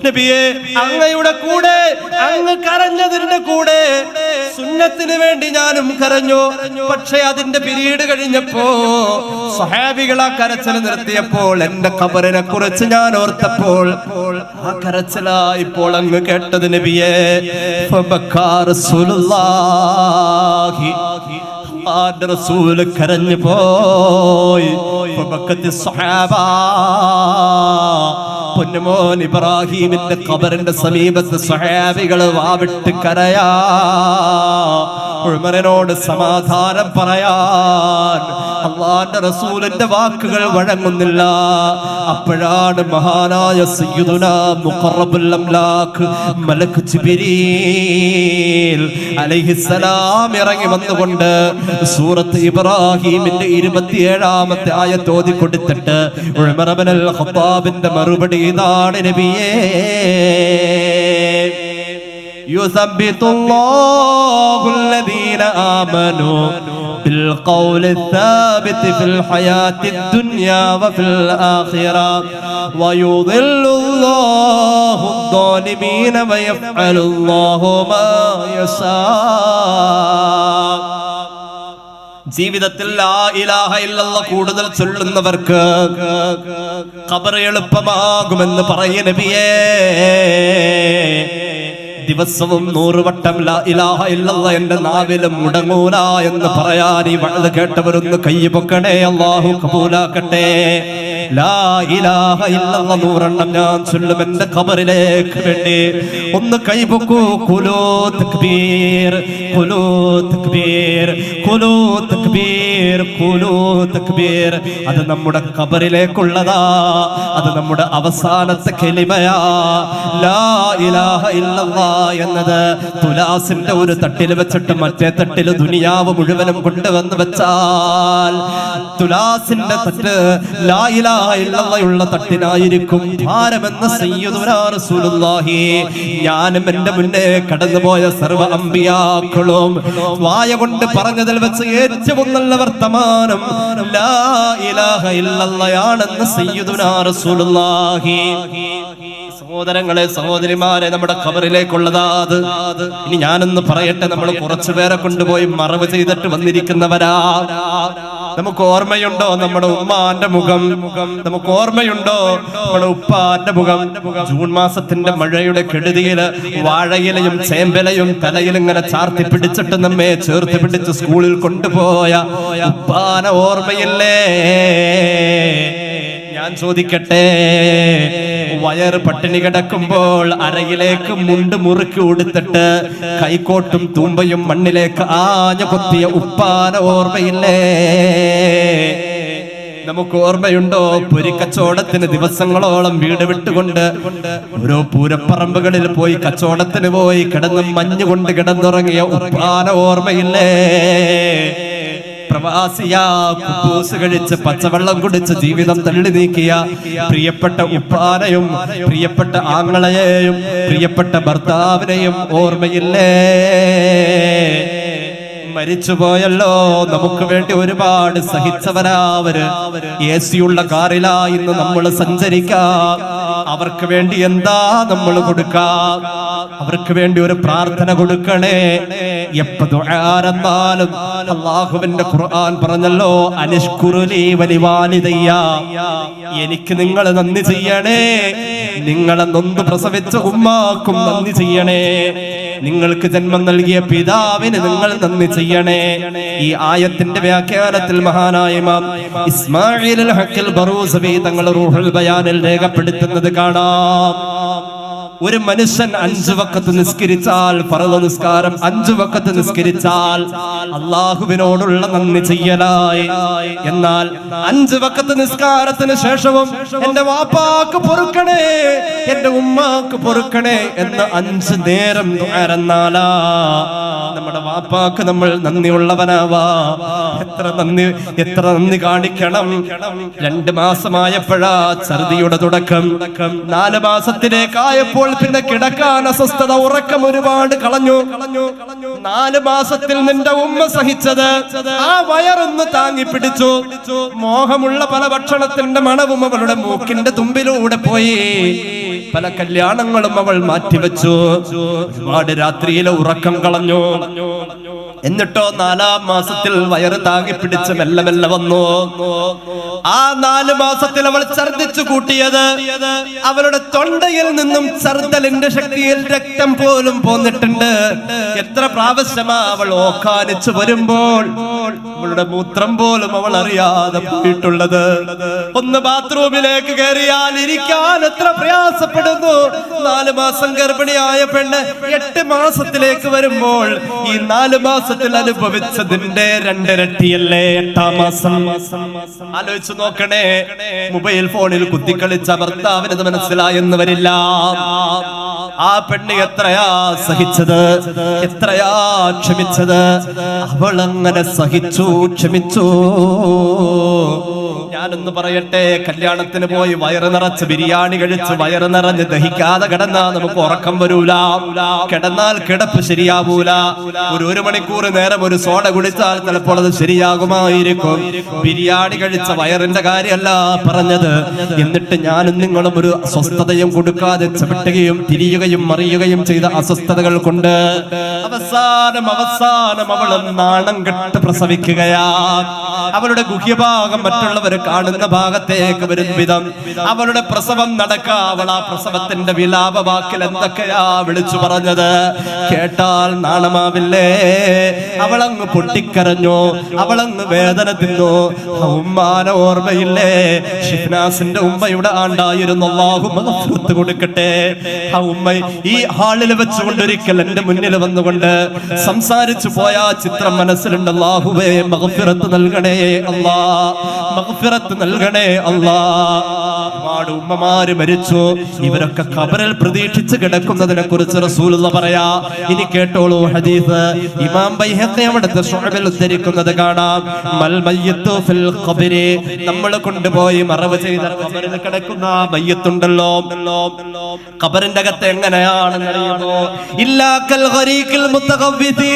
നബിയെ, അങ്ങയുടെ കൂടെ അങ്ങ് കരഞ്ഞതിന്റെ കൂടെ സുന്നത്തിന് വേണ്ടി ഞാനും കരഞ്ഞു. പക്ഷെ അതിന്റെ പിരീഡ് കഴിഞ്ഞപ്പോ സ്വഹാബികൾ ആ കരച്ചിൽ നിർത്തിയപ്പോൾ എന്റെ ഖബറിനെ കുറിച്ച് ഞാൻ ഓർത്തപ്പോൾ ആ കരച്ചിലായിപ്പോൾ അങ്ങ് കേട്ടത് നബിയെ. റസൂൽ കരഞ്ഞു പോയി. പൊന്നുമോൻ ഇബ്രാഹിമിന്റെ ഖബറിന്റെ സമീപത്ത് സ്വഹാബികൾ വാവിട്ട് കരയാ. ഉമറിനോട് സമാധാനം പറയാൻ അല്ലാഹുവിന്റെ റസൂലിന്റെ വാക്കുകൾ വഴങ്ങുന്നില്ല. അപ്പോഴാണ് മഹാനായ സയ്യിദുനാ മുഖറബുൽ അംലാഖ് മലക്ക് ജിബ്രീൽ അലൈഹിസ്സലാം ഇറങ്ങി വന്നുകൊണ്ട് സൂറത്ത് ഇബ്രാഹിമിന്റെ 27-ാമത്തെ ആയത്ത് ഓതി കൊടുത്തിട്ട് ഉമർ ഇബ്നുൽ ഖത്താബിന്റെ മറുപടി ഇതാണ് നബിയേ. يثبت الله الذين آمنوا بالقول الثابت في الحياة الدنيا وفي الآخرة ويضل الله الظالمين ويفعل الله ما يشاء. ജീവിതത്തിൽ ലാ ഇലാഹ ഇല്ലല്ലാഹ് കൂടുതൽ ചൊല്ലുന്നവർക്ക് ഖബർ എളുപ്പമാകുമെന്ന് പറയുന്ന നബിയേ. ദിവസവും 100 വട്ടം ലാ ഇലാഹ ഇല്ലല്ലാഹ് എന്റെ നാവിലും മുടങ്ങൂല എന്ന് പറയാൻ ഈ വഅദ് കേട്ടവരൊന്ന് കൈ പൊക്കണേ, അല്ലാഹു കബൂലാക്കട്ടെ. ലാ ഇലാഹ ഇല്ലല്ലാഹ് 100 എണ്ണം ഞാൻ ചൊല്ലും എന്റെ ഖബറിലേക്ക് വേണ്ടി. ഒന്ന് കൈ പൊക്കൂ. ഖുലൂ തക്ബീർ, ഖുലൂ തക്ബീർ, ഖുലൂ തക്ബീർ, ഖുലൂ തക്ബീർ. അത് നമ്മുടെ ഖബറിലേക്കുള്ളതാ. അത് നമ്മുടെ അവസാനത്തെ കലിമയാ. ലാ ഇലാഹ ഇല്ലല്ലാഹ് എന്നത് തുലാസിന്റെ ഒരു തട്ടിൽ വെച്ചിട്ട് മറ്റേ തട്ടിൽ ദുനിയാവ് മുഴുവനും കൊണ്ടുവന്ന് വെച്ചാൽ തുലാസിന്റെ തട്ട് ലാ ഇലാഹ ഇല്ലല്ലാഹ് ഉള്ള തട്ടിനായിരിക്കും ഭാരമെന്ന് സയ്യിദുനാ റസൂലുള്ളാഹി. ഞാനും എന്റെ മുന്നേ കടന്നുപോയ സർവ്വ അമ്പിയാക്കളും വായ കൊണ്ട് പറഞ്ഞതിൽ വെച്ച് ഏറ്റവും നല്ല വർത്തമാനം ലാ ഇലാഹ ഇല്ലല്ലാഹ് ആണെന്ന് സയ്യിദുനാ റസൂലുള്ളാഹി. സഹോദരങ്ങളെ, സഹോദരിമാരെ, നമ്മുടെ ഖബറിലേക്കുള്ളതാ അത്. ഇനി ഞാനൊന്ന് പറയട്ടെ, നമ്മൾ കുറച്ചു പേരെ കൊണ്ടുപോയി മറവ് ചെയ്തിട്ട് വന്നിരിക്കുന്നവരാ. നമുക്ക് ഓർമ്മയുണ്ടോ നമ്മുടെ ഉമ്മാന്റെ മുഖം? നമുക്ക് ഓർമ്മയുണ്ടോ നമ്മുടെ ഉപ്പാന്റെ മുഖം? ജൂൺ മാസത്തിന്റെ മഴയുടെ കെടുതിയില് വാഴയിലയും ചേമ്പലയും തലയിൽ ഇങ്ങനെ ചാർത്തി പിടിച്ചിട്ട് നമ്മെ ചേർത്ത് പിടിച്ച് സ്കൂളിൽ കൊണ്ടുപോയ ഉപ്പാന ഓർമ്മയില്ലേ? ഞാൻ ചോദിക്കട്ടെ, വയറ് പട്ടിണി കിടക്കുമ്പോൾ അരയിലേക്ക് മുണ്ട് മുറുക്കി ഉടുത്തിട്ട് കൈക്കോട്ടും തൂമ്പയും മണ്ണിലേക്ക് ആഞ്ഞു കൊത്തിയ ഉപ്പാന ഓർമ്മയില്ലേ? നമുക്ക് ഓർമ്മയുണ്ടോ പൊരിക്കച്ചവടത്തിന് ദിവസങ്ങളോളം വീട് വിട്ടുകൊണ്ട് ഓരോ പൂരപ്പറമ്പുകളിൽ പോയി കച്ചവടത്തിന് പോയി കിടന്ന് മഞ്ഞുകൊണ്ട് കിടന്നുറങ്ങിയ ഉപ്പാന ഓർമ്മയില്ലേ? പ്രവാസിയാ കുബൂസ് കഴിച്ച് പച്ചവെള്ളം കുടിച്ച് ജീവിതം തള്ളി നീക്കിയ പ്രിയപ്പെട്ട ഉപ്പാനെയും പ്രിയപ്പെട്ട ആങ്ങളയെയും പ്രിയപ്പെട്ട ഭർത്താവിനെയും ഓർമ്മയില്ലേ? മരിച്ചുപോയല്ലോ, നമുക്ക് വേണ്ടി ഒരുപാട് സഹിച്ചവരാവര്. AC-യുള്ള കാറിലാ ഇന്ന് നമ്മൾ സഞ്ചരിക്കാം. അവർക്ക് വേണ്ടി എന്താ നമ്മൾ കൊടുക്കാം? അവർക്ക് വേണ്ടി ഒരു പ്രാർത്ഥന കൊടുക്കണേ. എപ്പോ ദുആരെന്നാലും അല്ലാഹുവിന്റെ ഖുർആൻ പറഞ്ഞല്ലോ, അനിഷ്കുറുലി വലിവാലിദയ്യ, എനിക്ക് നിങ്ങൾ നന്ദി ചെയ്യണേ, നിങ്ങളെ നൊന്ത് പ്രസവിച്ച ഉമ്മാക്കും നന്ദി ചെയ്യണേ, നിങ്ങൾക്ക് ജന്മം നൽകിയ പിതാവിന് നിങ്ങൾ നന്ദി ചെയ്യണേ. ഈ ആയത്തിന്റെ വ്യാഖ്യാനത്തിൽ മഹാനായ ഇമാം ഇസ്മാഈൽ അൽ ഹഖ് ബറൂസവി തങ്ങൾ റൂഹുൽ ബയാനിൽ രേഖപ്പെടുത്തുന്നത് കാണാം. ഒരു മനുഷ്യൻ 5 വഖത്ത് നിസ്കരിച്ചാൽ, ഫർള് നിസ്കാരം 5 വഖത്ത് നിസ്കരിച്ചാൽ അല്ലാഹുവിനോടുള്ള നന്ദി ചെയ്യലായി. എന്നാൽ 5 വഖത്ത് നിസ്കാരത്തിന് ശേഷവും എന്റെ വാപ്പാക്ക് പൊറുക്കണേ, എന്റെ ഉമ്മാക്ക് പൊറുക്കണേ എന്ന് 5 നേരം ദുആരന്നാലാ നമ്മുടെ വാപ്പാക്ക് നമ്മൾ നന്ദിയുള്ളവനാവാ. എത്ര നന്ദി കാണിക്കണം. 2 മാസമായപ്പോഴാ ഛർദിയുടെ തുടക്കം. 4 മാസത്തിലേക്കായപ്പോൾ പിന്നെ കിടക്കാൻ അസ്വസ്ഥത, ഉറക്കം ഒരുപാട് കളഞ്ഞു. 4 മാസത്തിൽ നിന്റെ ഉമ്മ സഹിച്ചത് ആ വയറൊന്ന് താങ്ങി പിടിച്ചു. മോഹമുള്ള പല ഭക്ഷണത്തിന്റെ മണവും അവളുടെ മൂക്കിന്റെ തുമ്പിലൂടെ പോയി. പല കല്യാണങ്ങളും അവൾ മാറ്റിവെച്ചു. ഒരുപാട് രാത്രിയിലെ ഉറക്കം കളഞ്ഞു. എന്നിട്ടോ 4-ാം മാസത്തിൽ വയറ് താങ്ങി പിടിച്ച് മെല്ലെ മെല്ലെ വന്നു. ആ 4 മാസത്തിൽ അവൾ ഛർദിച്ചു കൂട്ടിയത് അവളുടെ തൊണ്ടയിൽ നിന്നും ഛർദലിന്റെ ശക്തിയിൽ രക്തം പോലും പോന്നിട്ടുണ്ട്. എത്ര പ്രാവശ്യമാ അവൾ ഓക്കാനിച്ചു വരുമ്പോൾ അവളുടെ മൂത്രം പോലും അവൾ അറിയാതെ പോയിട്ടുള്ളത്. ഒന്ന് ബാത്റൂമിലേക്ക് കയറിയാൽ ഇരിക്കാൻ എത്ര പ്രയാസപ്പെടുന്നു. 4 മാസം ഗർഭിണിയായ പെണ്ണ് 8 മാസത്തിലേക്ക് വരുമ്പോൾ ഈ 4 മാസത്തിൽ അനുഭവിച്ചതിന്റെ 2 ഇരട്ടിയല്ലേ 8-ാം മാസം. ആലോചിച്ചു നോക്കണേ. മൊബൈൽ ഫോണിൽ കുത്തിക്കളിച്ച ഭർത്താവിനത് മനസ്സിലായെന്ന് വരില്ല. ആ പെണ്ണ് എത്രയാ സഹിച്ചത്, എത്രയാ ക്ഷമിച്ചത്. അവളങ്ങനെ സഹിച്ചു, ക്ഷമിച്ചു. ഞാനൊന്ന് പറയട്ടെ, കല്യാണത്തിന് പോയി വയറ് നിറച്ച് ബിരിയാണി കഴിച്ച് വയറ് നിറഞ്ഞ് ദഹിക്കാതെ കിടന്നാ നമുക്ക് ഉറക്കം വരൂല. കിടന്നാൽ കിടപ്പ് ശരിയാവൂല. ഒരു 1 മണിക്കൂർ നേരം ഒരു സോഡ കുടിച്ചാൽ ചിലപ്പോൾ അത് ശരിയാകുമായിരിക്കും. ബിരിയാണി കഴിച്ച വയറിന്റെ കാര്യമല്ല പറഞ്ഞത്. എന്നിട്ട് ഞാനും നിങ്ങളും ഒരു അസ്വസ്ഥതയും കൊടുക്കാതെ ചവിട്ടുകയും തിരിയുകയും മറിയുകയും ചെയ്ത അസ്വസ്ഥതകൾ കൊണ്ട് അവസാനം അവൾ നാണം കെട്ട് പ്രസവിക്കുകയാ. അവളുടെ ഗുഹ്യഭാഗം മറ്റുള്ളവർ കാണുന്ന ഭാഗത്തേക്ക് വരും വിധം അവളുടെ പ്രസവം നടക്കുക. അവൾ ആ പ്രസവത്തിന്റെ വിലാപ വാക്കിൽ എന്തൊക്കെയാ വിളിച്ചു പറഞ്ഞത് കേട്ടാൽ നാണമാവില്ലേ? അവളങ്ങ് പൊട്ടിക്കരഞ്ഞു, അവളങ്ങ് വേദന തിന്നു. ഉമ്മാന ഓർമ്മയില്ലേ? ഷിഫ്നാസിന്റെ ഉമ്മയുടെ ആണ്ടായിരുന്നു. അല്ലാഹു മഗ്ഫിറത്ത് കൊടുക്കട്ടെ. ആ ഉമ്മ ഈ ഹാളിൽ വെച്ചുകൊണ്ടൊരിക്കൽ എന്റെ മുന്നിൽ വന്നുകൊണ്ട് സംസാരിച്ചു പോയ ചിത്രം മനസ്സിലുണ്ട്. അല്ലാഹുവേ മഗ്ഫിറത്ത് നൽകണേ അല്ലാ, മഗ്ഫിറത്ത് നൽകണേ അല്ലാ. ഒരുപാട് ഉമ്മമാര് മരിച്ചു. ഇവരൊക്കെ ഖബറിൽ പ്രതീക്ഷിച്ച് കിടക്കുന്നതിനെ കുറിച്ച് റസൂലുള്ളാഹി പറയാ. ഇനി കേട്ടോളൂ ഹദീസ്. ഇമാം ബൈഹഖി അവിടുത്തെ ശുഅബിൽ ഉദ്ധരിക്കുന്നത് കാണാം. മൽ മയ്യിത്തു ഫിൽ ഖബരി, നമ്മൾ കൊണ്ടുപോയി മറവ് ചെയ്ത ഖബറിൽ കിടക്കുന്ന മയ്യിത്തുണ്ടല്ലോ, ഖബറിന്റെ അകത്ത് എങ്ങനെയാണെന്ന് അറിയുമോ? ഇല്ലാ കൽ ഗരീഖിൽ മുതഗവ്വിതി,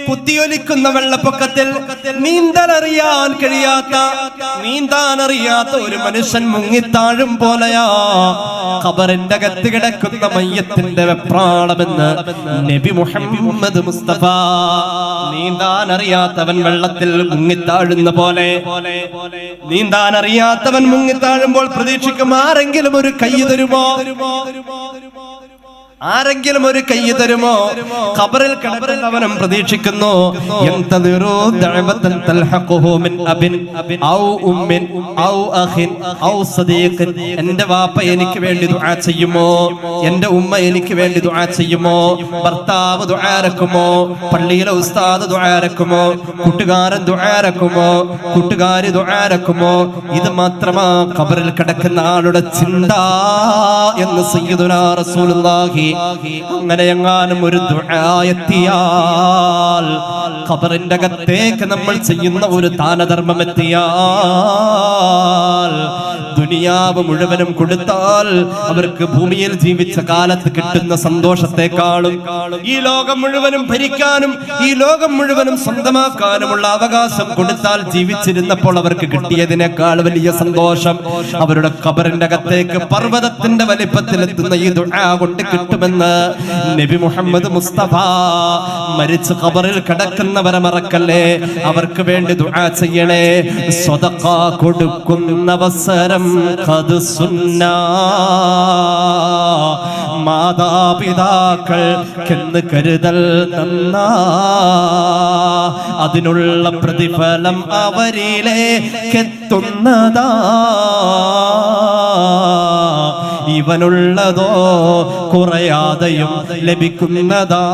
കുത്തിയൊലിക്കുന്ന വെള്ളപ്പൊക്കത്തിൽ നീന്താനറിയാൻ ഒരു മനുഷ്യൻ മുങ്ങിത്താഴും പോലെയാ ഖബറിന്റെ അകത്ത് കിടക്കുന്ന മയ്യത്തിന്റെ വെപ്രാളമെന്ന് നബി മുഹമ്മദ് മുസ്തഫ. നീന്താനറിയാത്തവൻ വെള്ളത്തിൽ മുങ്ങിത്താഴുന്ന പോലെ, നീന്താനറിയാത്തവൻ മുങ്ങിത്താഴുമ്പോൾ പ്രതീക്ഷിക്കും ആരെങ്കിലും ഒരു കൈ തരുമോ, ആരെങ്കിലും ഒരു കൈ തരുമോ. ഖബറിൽ കിടക്കുന്നവനും പ്രതീക്ഷിക്കുന്നു എന്റെ വാപ്പ എനിക്ക് വേണ്ടി ദുആ ചെയ്യുമോ, എന്റെ ഉമ്മ എനിക്ക് വേണ്ടി ദുആ ചെയ്യുമോ, ഭർത്താവ് ദുആരക്കുമോ, പള്ളിയിലെ ഉസ്താദ് ദുആരക്കുമോ, കൂട്ടുകാരൻ ദുആരക്കുമോ, കൂട്ടുകാരി ദുആരക്കുമോ. ഇത് മാത്രമാ ഖബറിൽ കിടക്കുന്ന ആളുടെ ചിന്ത എന്ന് സയ്യിദുനാ റസൂലുള്ളാഹി. അങ്ങനെ എങ്ങാനും ഒരു ദുആ എത്തിയാൽ, ഖബറിന്റെ അകത്തേക്ക് നമ്മൾ ചെയ്യുന്ന ഒരു ദാനധർമ്മം എത്തിയാൽ, ദുനിയാവ് മുഴുവനും കൊടുത്താൽ അവർക്ക് ഭൂമിയിൽ ജീവിച്ച കാലത്ത് കിട്ടുന്ന സന്തോഷത്തെക്കാളും ഈ ലോകം മുഴുവനും ഭരിക്കാനും ഈ ലോകം മുഴുവനും സ്വന്തമാക്കാനുമുള്ള അവകാശം കൊടുത്താൽ ജീവിച്ചിരുന്നപ്പോൾ അവർക്ക് കിട്ടിയതിനേക്കാൾ വലിയ സന്തോഷം അവരുടെ ഖബറിന്റെ അകത്തേക്ക് പർവ്വതത്തിന്റെ വലിപ്പത്തിലെത്തുന്ന ഈ ദുആ കൊണ്ട് കിട്ടുമെന്ന് നബി മുഹമ്മദ് മുസ്തഫ. മരിച്ച് ഖബറിൽ കിടക്കുന്നവരെ മറക്കല്ലേ, അവർക്ക് വേണ്ടി ദുആ ചെയ്യണേ. സ്വതഖ കൊടുക്കുന്ന അവസരം മാതാപിതാക്കൾക്കെന്ന് കരുതൽ തന്നാ, അതിനുള്ള പ്രതിഫലം അവരിലേക്കെത്തുന്നതാ. ഇവനുള്ളതോ കുറയാതെയും ലഭിക്കുന്നതാ.